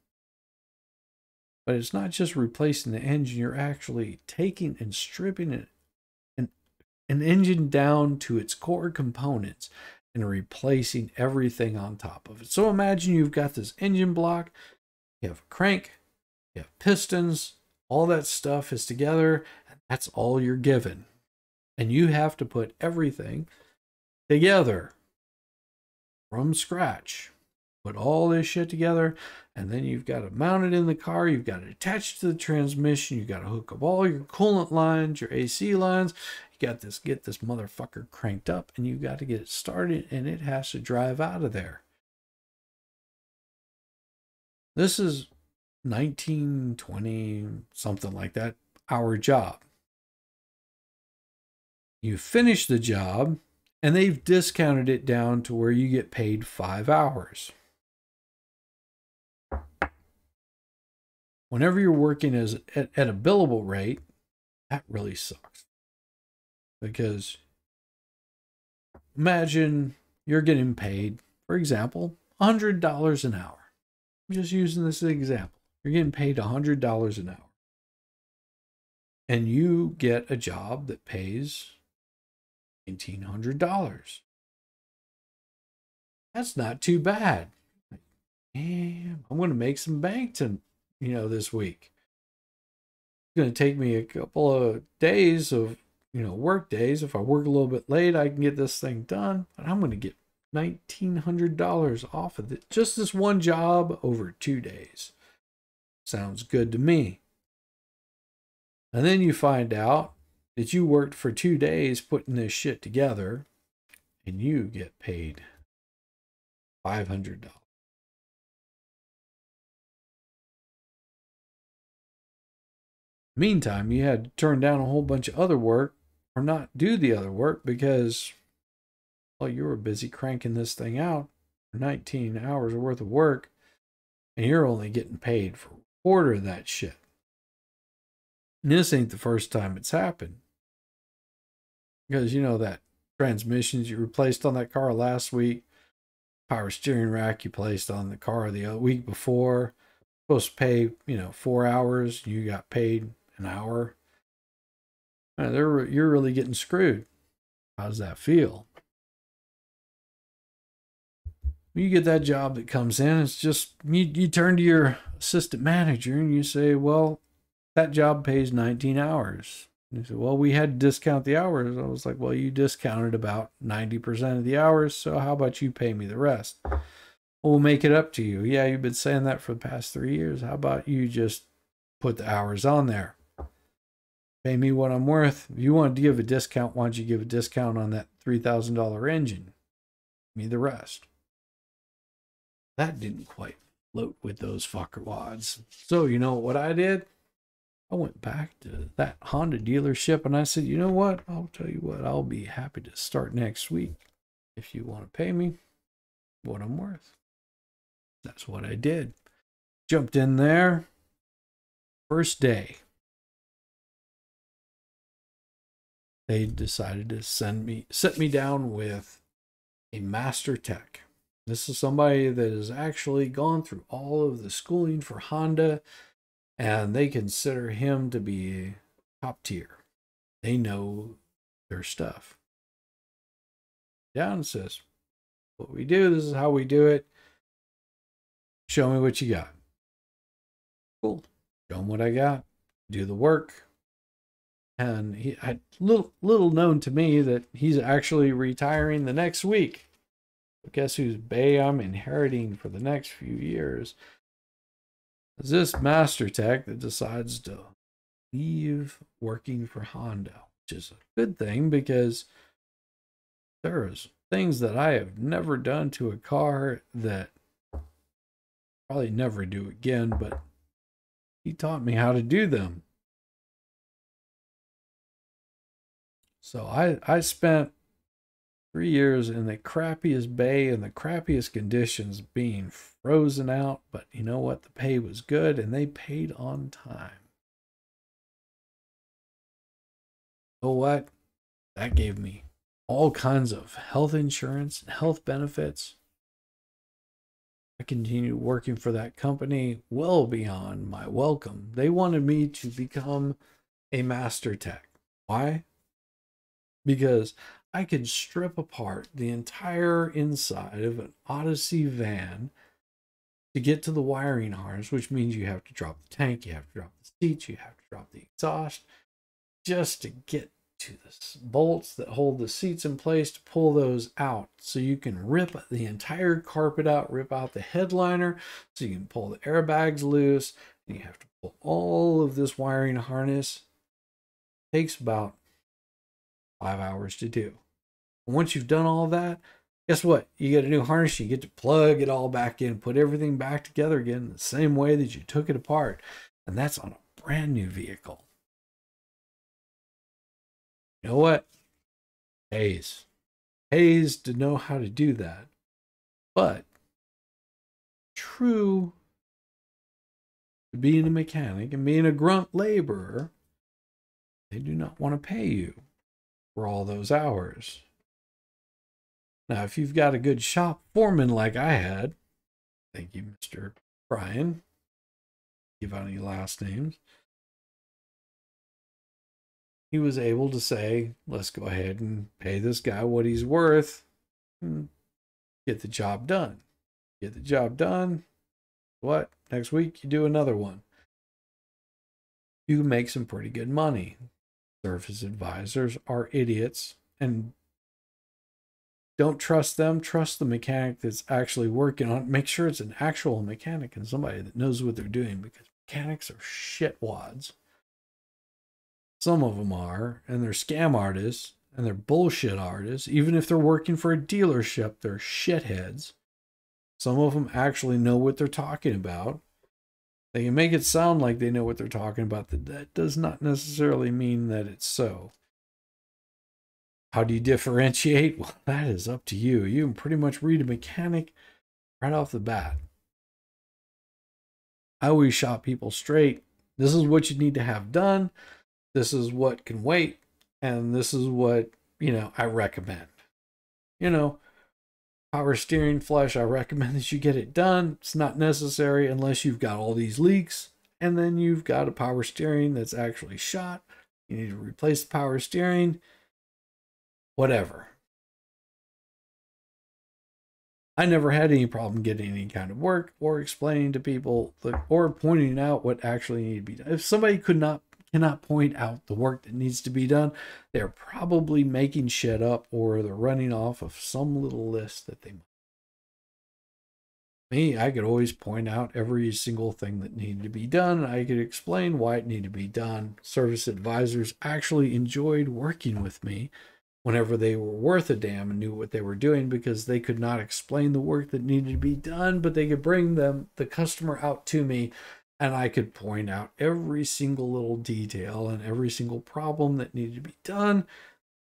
But it's not just replacing the engine, you're actually taking and stripping it, an engine down to its core components and replacing everything on top of it. So imagine you've got this engine block, you have a crank, you have pistons, all that stuff is together, and that's all you're given. And you have to put everything together from scratch. Put all this shit together, and then you've got to mount it in the car, you've got to attach it to the transmission, you've got to hook up all your coolant lines, your AC lines, you got to get this motherfucker cranked up, and you've got to get it started, and it has to drive out of there. This is 19, 20, something like that, hour job. You finish the job, and they've discounted it down to where you get paid 5 hours. Whenever you're working at a billable rate, that really sucks. Because imagine you're getting paid, for example, $100 an hour. I'm just using this as an example. You're getting paid $100 an hour. And you get a job that pays $1,900. That's not too bad. Damn, I'm going to make some bank this week. It's going to take me a couple of days of, work days. If I work a little bit late, I can get this thing done. But I'm going to get $1,900 off of it. Just this one job over 2 days. Sounds good to me. And then you find out that you worked for 2 days putting this shit together, and you get paid $500. Meantime, you had to turn down a whole bunch of other work or not do the other work because, well, you were busy cranking this thing out for 19 hours worth of work, and you're only getting paid for a quarter of that shit. And this ain't the first time it's happened. Because you know that transmissions you replaced on that car last week, power steering rack you placed on the car the week before, supposed to pay, 4 hours, you got paid an hour. You're really getting screwed. How does that feel? When you get that job that comes in, it's just, you turn to your assistant manager and you say, well, that job pays 19 hours. And he said, well, we had to discount the hours. I was like, well, you discounted about 90% of the hours, so how about you pay me the rest? We'll make it up to you. Yeah, you've been saying that for the past 3 years. How about you just put the hours on there? Pay me what I'm worth. If you want to give a discount, why don't you give a discount on that $3,000 engine? Give me the rest. That didn't quite float with those fuckerwads. So you know what I did? I went back to that Honda dealership and I said, you know what? I'll tell you what, I'll be happy to start next week if you want to pay me what I'm worth. That's what I did. Jumped in there. First day, they decided to set me down with a master tech. This is somebody that has actually gone through all of the schooling for Honda, and they consider him to be top tier. They know their stuff. Down and says, what we do, this is how we do it. Show me what you got. Cool. Show him what I got. Do the work. And little known to me that he's actually retiring the next week. But guess whose bay I'm inheriting for the next few years? Is this master tech that decides to leave working for Honda, which is a good thing because there's things that I have never done to a car that I'll probably never do again, but he taught me how to do them. So I spent 3 years in the crappiest bay and the crappiest conditions being frozen out, but you know what? The pay was good and they paid on time. You know what? That gave me all kinds of health insurance and health benefits. I continued working for that company well beyond my welcome. They wanted me to become a master tech. Why? Because I could strip apart the entire inside of an Odyssey van to get to the wiring harness, which means you have to drop the tank, you have to drop the seats, you have to drop the exhaust, just to get to the bolts that hold the seats in place to pull those out. So you can rip the entire carpet out, rip out the headliner, so you can pull the airbags loose, and you have to pull all of this wiring harness. It takes about 5 hours to do. And once you've done all that, guess what? You get a new harness, you get to plug it all back in, put everything back together again the same way that you took it apart. And that's on a brand new vehicle. You know what? Pays to know how to do that. But true to being a mechanic and being a grunt laborer, they do not want to pay you for all those hours. Now, if you've got a good shop foreman like I had, thank you, Mr. Bryan, give out any last names, he was able to say, let's go ahead and pay this guy what he's worth and get the job done. Get the job done. What? Next week, you do another one. You can make some pretty good money. Service advisors are idiots, and don't trust them. Trust the mechanic that's actually working on it. Make sure it's an actual mechanic and somebody that knows what they're doing, because mechanics are shitwads. Some of them are, and they're scam artists, and they're bullshit artists. Even if they're working for a dealership, they're shitheads. Some of them actually know what they're talking about. They can make it sound like they know what they're talking about. That does not necessarily mean that it's so. How do you differentiate? Well, that is up to you. You can pretty much read a mechanic right off the bat. I always shot people straight. This is what you need to have done. This is what can wait. And this is what, I recommend. Power steering flush, I recommend that you get it done. It's not necessary unless you've got all these leaks. And then you've got a power steering that's actually shot. You need to replace the power steering. Whatever. I never had any problem getting any kind of work or explaining to people or pointing out what actually needed to be done. If somebody cannot point out the work that needs to be done, they're probably making shit up or they're running off of some little list that they me, I could always point out every single thing that needed to be done. I could explain why it needed to be done. Service advisors actually enjoyed working with me whenever they were worth a damn and knew what they were doing, because they could not explain the work that needed to be done, but they could bring the customer out to me, and I could point out every single little detail and every single problem that needed to be done,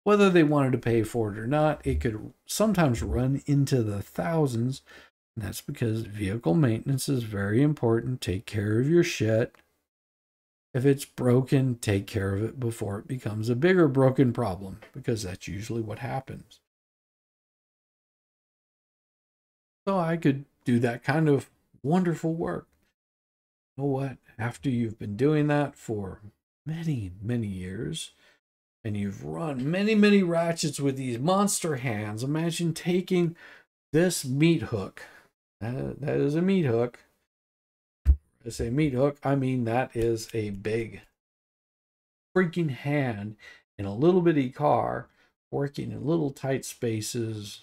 whether they wanted to pay for it or not. It could sometimes run into the thousands, and that's because vehicle maintenance is very important. Take care of your shit. If it's broken, take care of it before it becomes a bigger broken problem, because that's usually what happens. So I could do that kind of wonderful work. You know what? After you've been doing that for many, many years, and you've run many, many ratchets with these monster hands, imagine taking this meat hook. That is a meat hook. I say meat hook, I mean that is a big freaking hand in a little bitty car working in little tight spaces.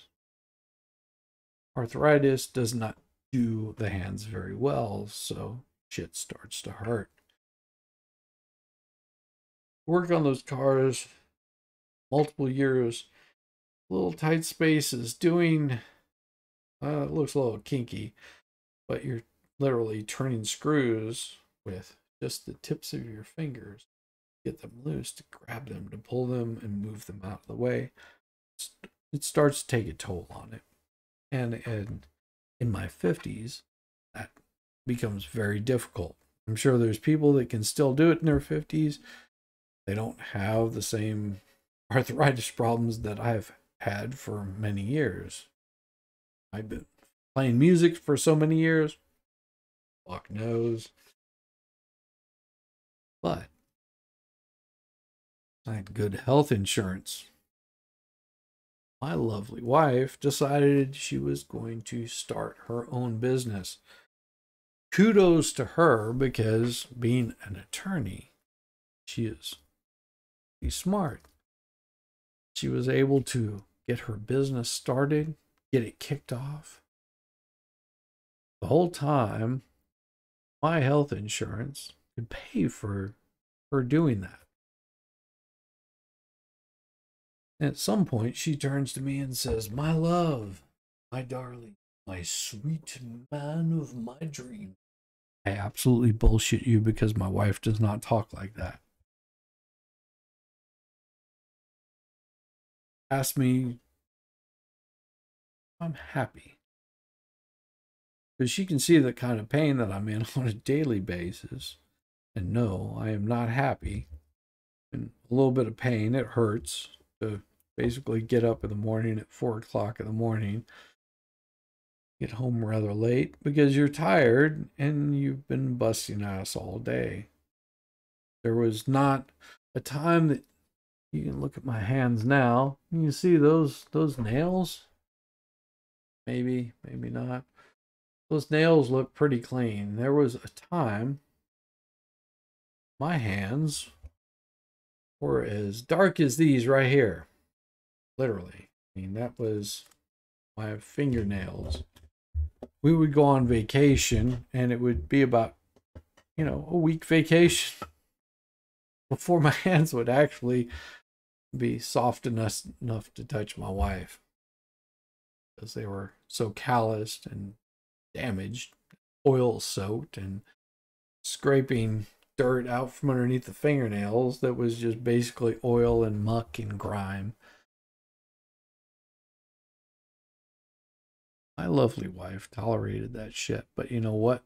Arthritis does not do the hands very well, so shit starts to hurt. Work on those cars multiple years, little tight spaces, doing it looks a little kinky, but you're literally turning screws with just the tips of your fingers. Get them loose, to grab them, to pull them and move them out of the way. It starts to take a toll on it. And in my 50s, that becomes very difficult. I'm sure there's people that can still do it in their 50s. They don't have the same arthritis problems that I've had for many years. I've been playing music for so many years. Fuck knows. But I had good health insurance. My lovely wife decided she was going to start her own business. Kudos to her, because being an attorney, she's smart. She was able to get her business started, get it kicked off. The whole time, my health insurance could pay for her doing that. At some point, she turns to me and says, "My love, my darling, my sweet man of my dream." I absolutely bullshit you, because my wife does not talk like that. Ask me if I'm happy, because she can see the kind of pain that I'm in on a daily basis. And no, I am not happy. And a little bit of pain, it hurts to basically get up in the morning at 4 o'clock in the morning, get home rather late because you're tired and you've been busting ass all day. There was not a time that you can look at my hands now. You can see those nails. Maybe not. Those nails look pretty clean. There was a time my hands were as dark as these right here. Literally. I mean, that was my fingernails. We would go on vacation, and it would be about, a week vacation before my hands would actually be soft enough to touch my wife, because they were so calloused and damaged, oil soaked, and scraping dirt out from underneath the fingernails that was just basically oil and muck and grime. My lovely wife tolerated that shit, but you know what?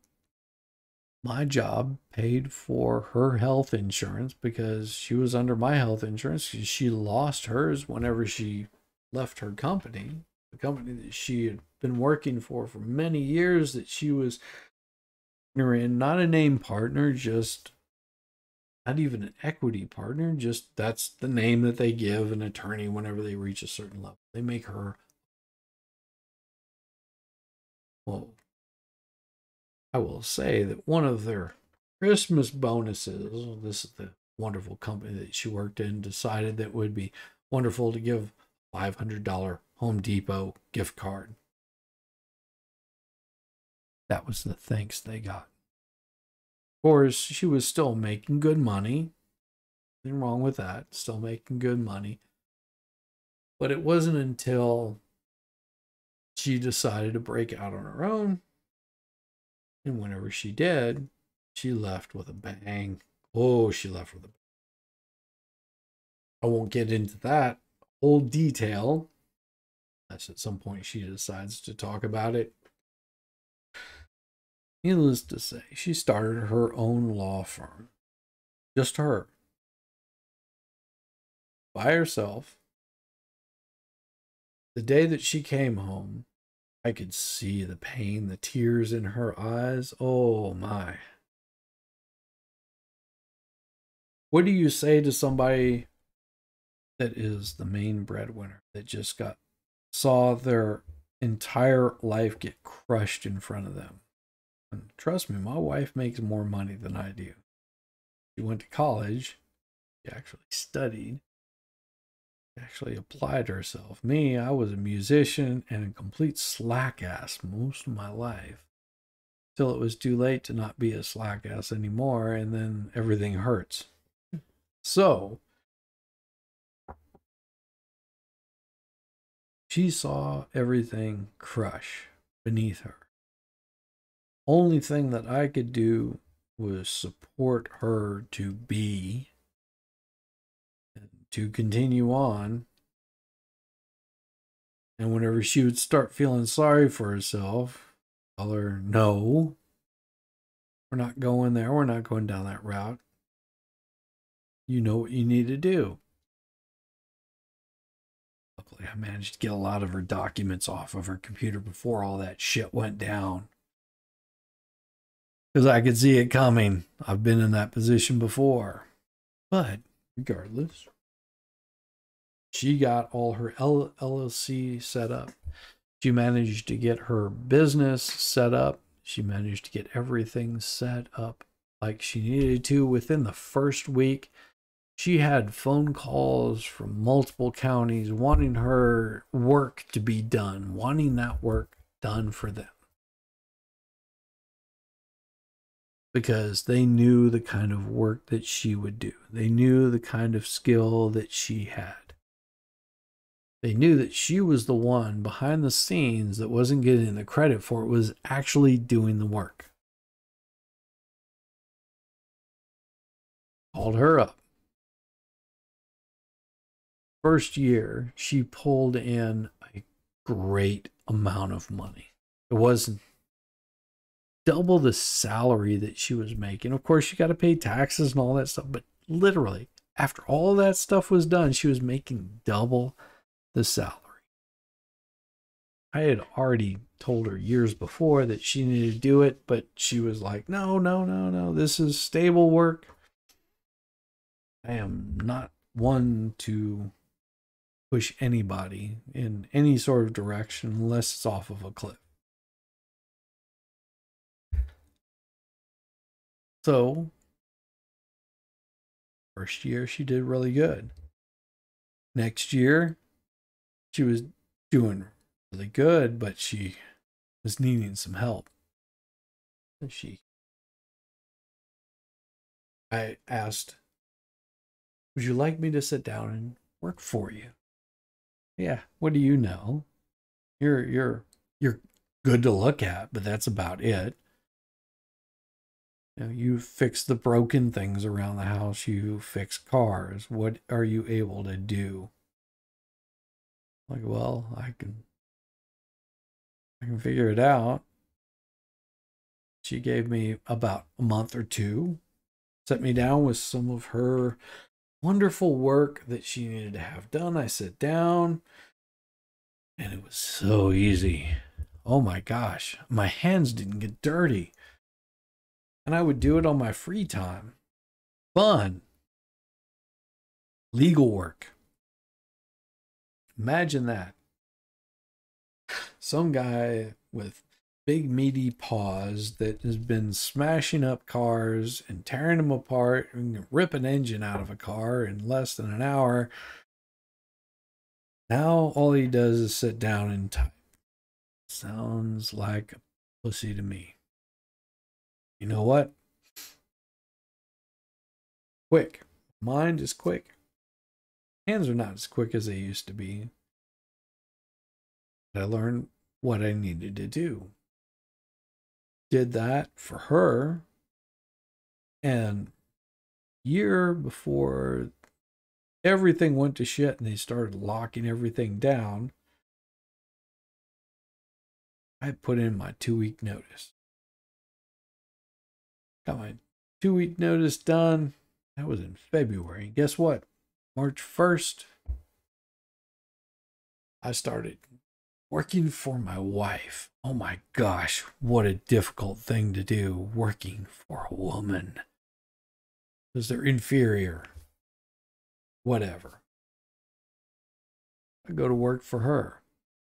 my job paid for her health insurance because she was under my health insurance. She lost hers whenever she left her company, the company that she had been working for many years, that she was in, not a name partner, just not even an equity partner, just that's the name that they give an attorney whenever they reach a certain level. They make her, well, I will say that one of their Christmas bonuses, this is the wonderful company that she worked in, decided that it would be wonderful to give a $500 Home Depot gift card. That was the thanks they got. Of course, she was still making good money. Nothing wrong with that. Still making good money. But it wasn't until she decided to break out on her own. And whenever she did, she left with a bang. Oh, she left with a bang. I won't get into that whole detail, unless at some point she decides to talk about it. Needless to say, she started her own law firm. Just her. By herself. The day that she came home, I could see the pain, the tears in her eyes. Oh my. What do you say to somebody that is the main breadwinner that just saw their entire life get crushed in front of them? And trust me, my wife makes more money than I do. She went to college. She actually studied. Actually applied herself. Me, I was a musician and a complete slack ass most of my life. Till it was too late to not be a slack ass anymore, and then everything hurts. So, she saw everything crush beneath her. Only thing that I could do was support her to be, to continue on. And whenever she would start feeling sorry for herself, tell her, no, we're not going there. We're not going down that route. You know what you need to do. Luckily, I managed to get a lot of her documents off of her computer before all that shit went down. Because I could see it coming. I've been in that position before. But regardless, she got all her LLC set up. She managed to get her business set up. She managed to get everything set up like she needed to within the first week. She had phone calls from multiple counties wanting her work to be done, wanting that work done for them. Because they knew the kind of work that she would do. They knew the kind of skill that she had. They knew that she was the one behind the scenes that wasn't getting the credit for it, was actually doing the work. Called her up. First year, she pulled in a great amount of money. It wasn't double the salary that she was making. Of course, she got to pay taxes and all that stuff, but literally, after all that stuff was done, she was making double the salary. I had already told her years before that she needed to do it, but she was like, no, this is stable work. I am not one to push anybody in any sort of direction unless it's off of a cliff. So, first year she did really good. Next year, she was doing really good, but she was needing some help. I asked, would you like me to sit down and work for you? Yeah, what do you know? You're good to look at, but that's about it. You know, you fix the broken things around the house, you fix cars. What are you able to do? Like, well, I can figure it out. She gave me about a month or two, set me down with some of her wonderful work that she needed to have done. I sat down, and it was so easy. Oh my gosh, my hands didn't get dirty. And I would do it on my free time. Fun. Legal work. Imagine that. Some guy with big meaty paws that has been smashing up cars and tearing them apart and rip an engine out of a car in less than an hour. Now all he does is sit down and type. Sounds like a pussy to me. You know what? Quick. Mind is quick. Hands are not as quick as they used to be. But I learned what I needed to do. Did that for her. And year before everything went to shit and they started locking everything down, I put in my 2-week notice. Got my 2-week notice done. That was in February. Guess what? March 1st, I started working for my wife. Oh my gosh, what a difficult thing to do, working for a woman. Because they're inferior. Whatever. I go to work for her.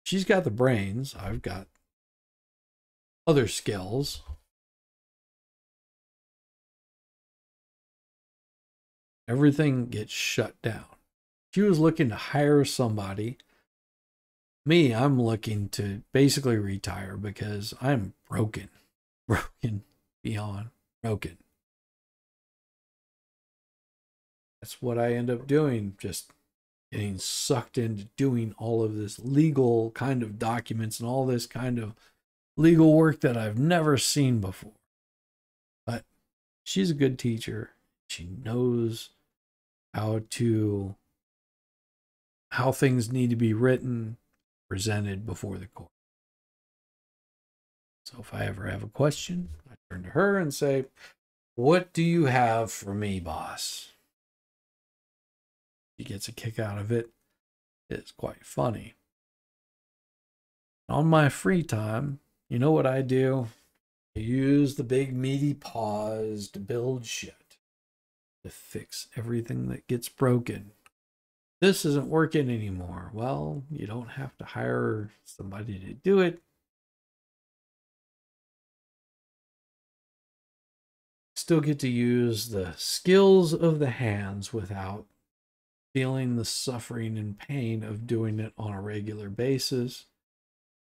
She's got the brains. I've got other skills. Everything gets shut down. She was looking to hire somebody. Me, I'm looking to basically retire because I'm broken. Broken beyond broken. That's what I end up doing, just getting sucked into doing all of this legal kind of documents and all this kind of legal work that I've never seen before. But she's a good teacher. She knows how things need to be written, presented before the court. So if I ever have a question, I turn to her and say, "What do you have for me, boss?" She gets a kick out of it. It's quite funny. On my free time, you know what I do? I use the big meaty paws to build shit, to fix everything that gets broken. This isn't working anymore. Well, you don't have to hire somebody to do it. Still get to use the skills of the hands without feeling the suffering and pain of doing it on a regular basis.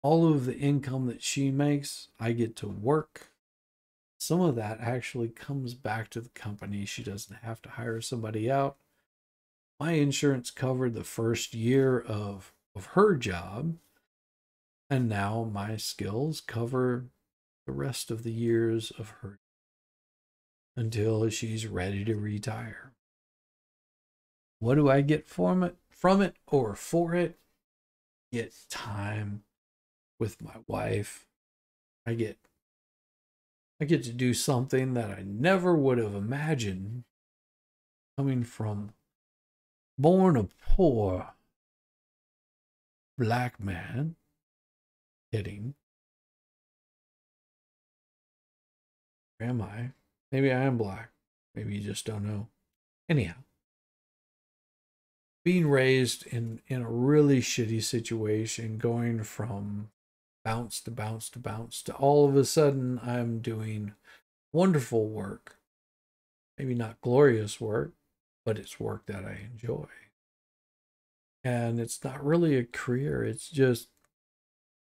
All of the income that she makes, I get to work. Some of that actually comes back to the company. She doesn't have to hire somebody out. My insurance covered the first year of her job, and now my skills cover the rest of the years of her until she's ready to retire. What do I get from it or for it? Get time with my wife. I get to do something that I never would have imagined coming from born a poor black man. Kidding. Where am I? Maybe I am black. Maybe you just don't know. Anyhow, being raised in a really shitty situation, going from bounce to bounce to bounce to all of a sudden I'm doing wonderful work. Maybe not glorious work, but it's work that I enjoy. And it's not really a career. It's just,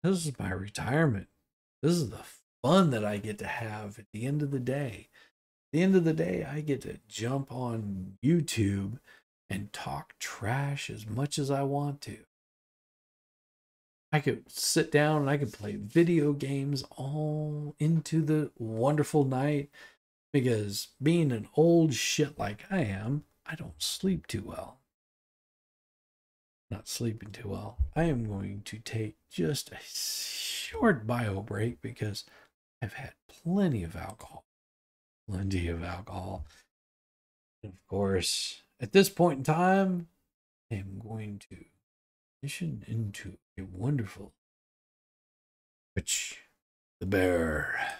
this is my retirement. This is the fun that I get to have at the end of the day. At the end of the day, I get to jump on YouTube and talk trash as much as I want to. I could sit down and I could play video games all into the wonderful night, because being an old shit like I am, I don't sleep too well. Not sleeping too well. I am going to take just a short bio break because I've had plenty of alcohol. Plenty of alcohol. And of course, at this point in time, I am going to transition into a wonderful Rich the Bear.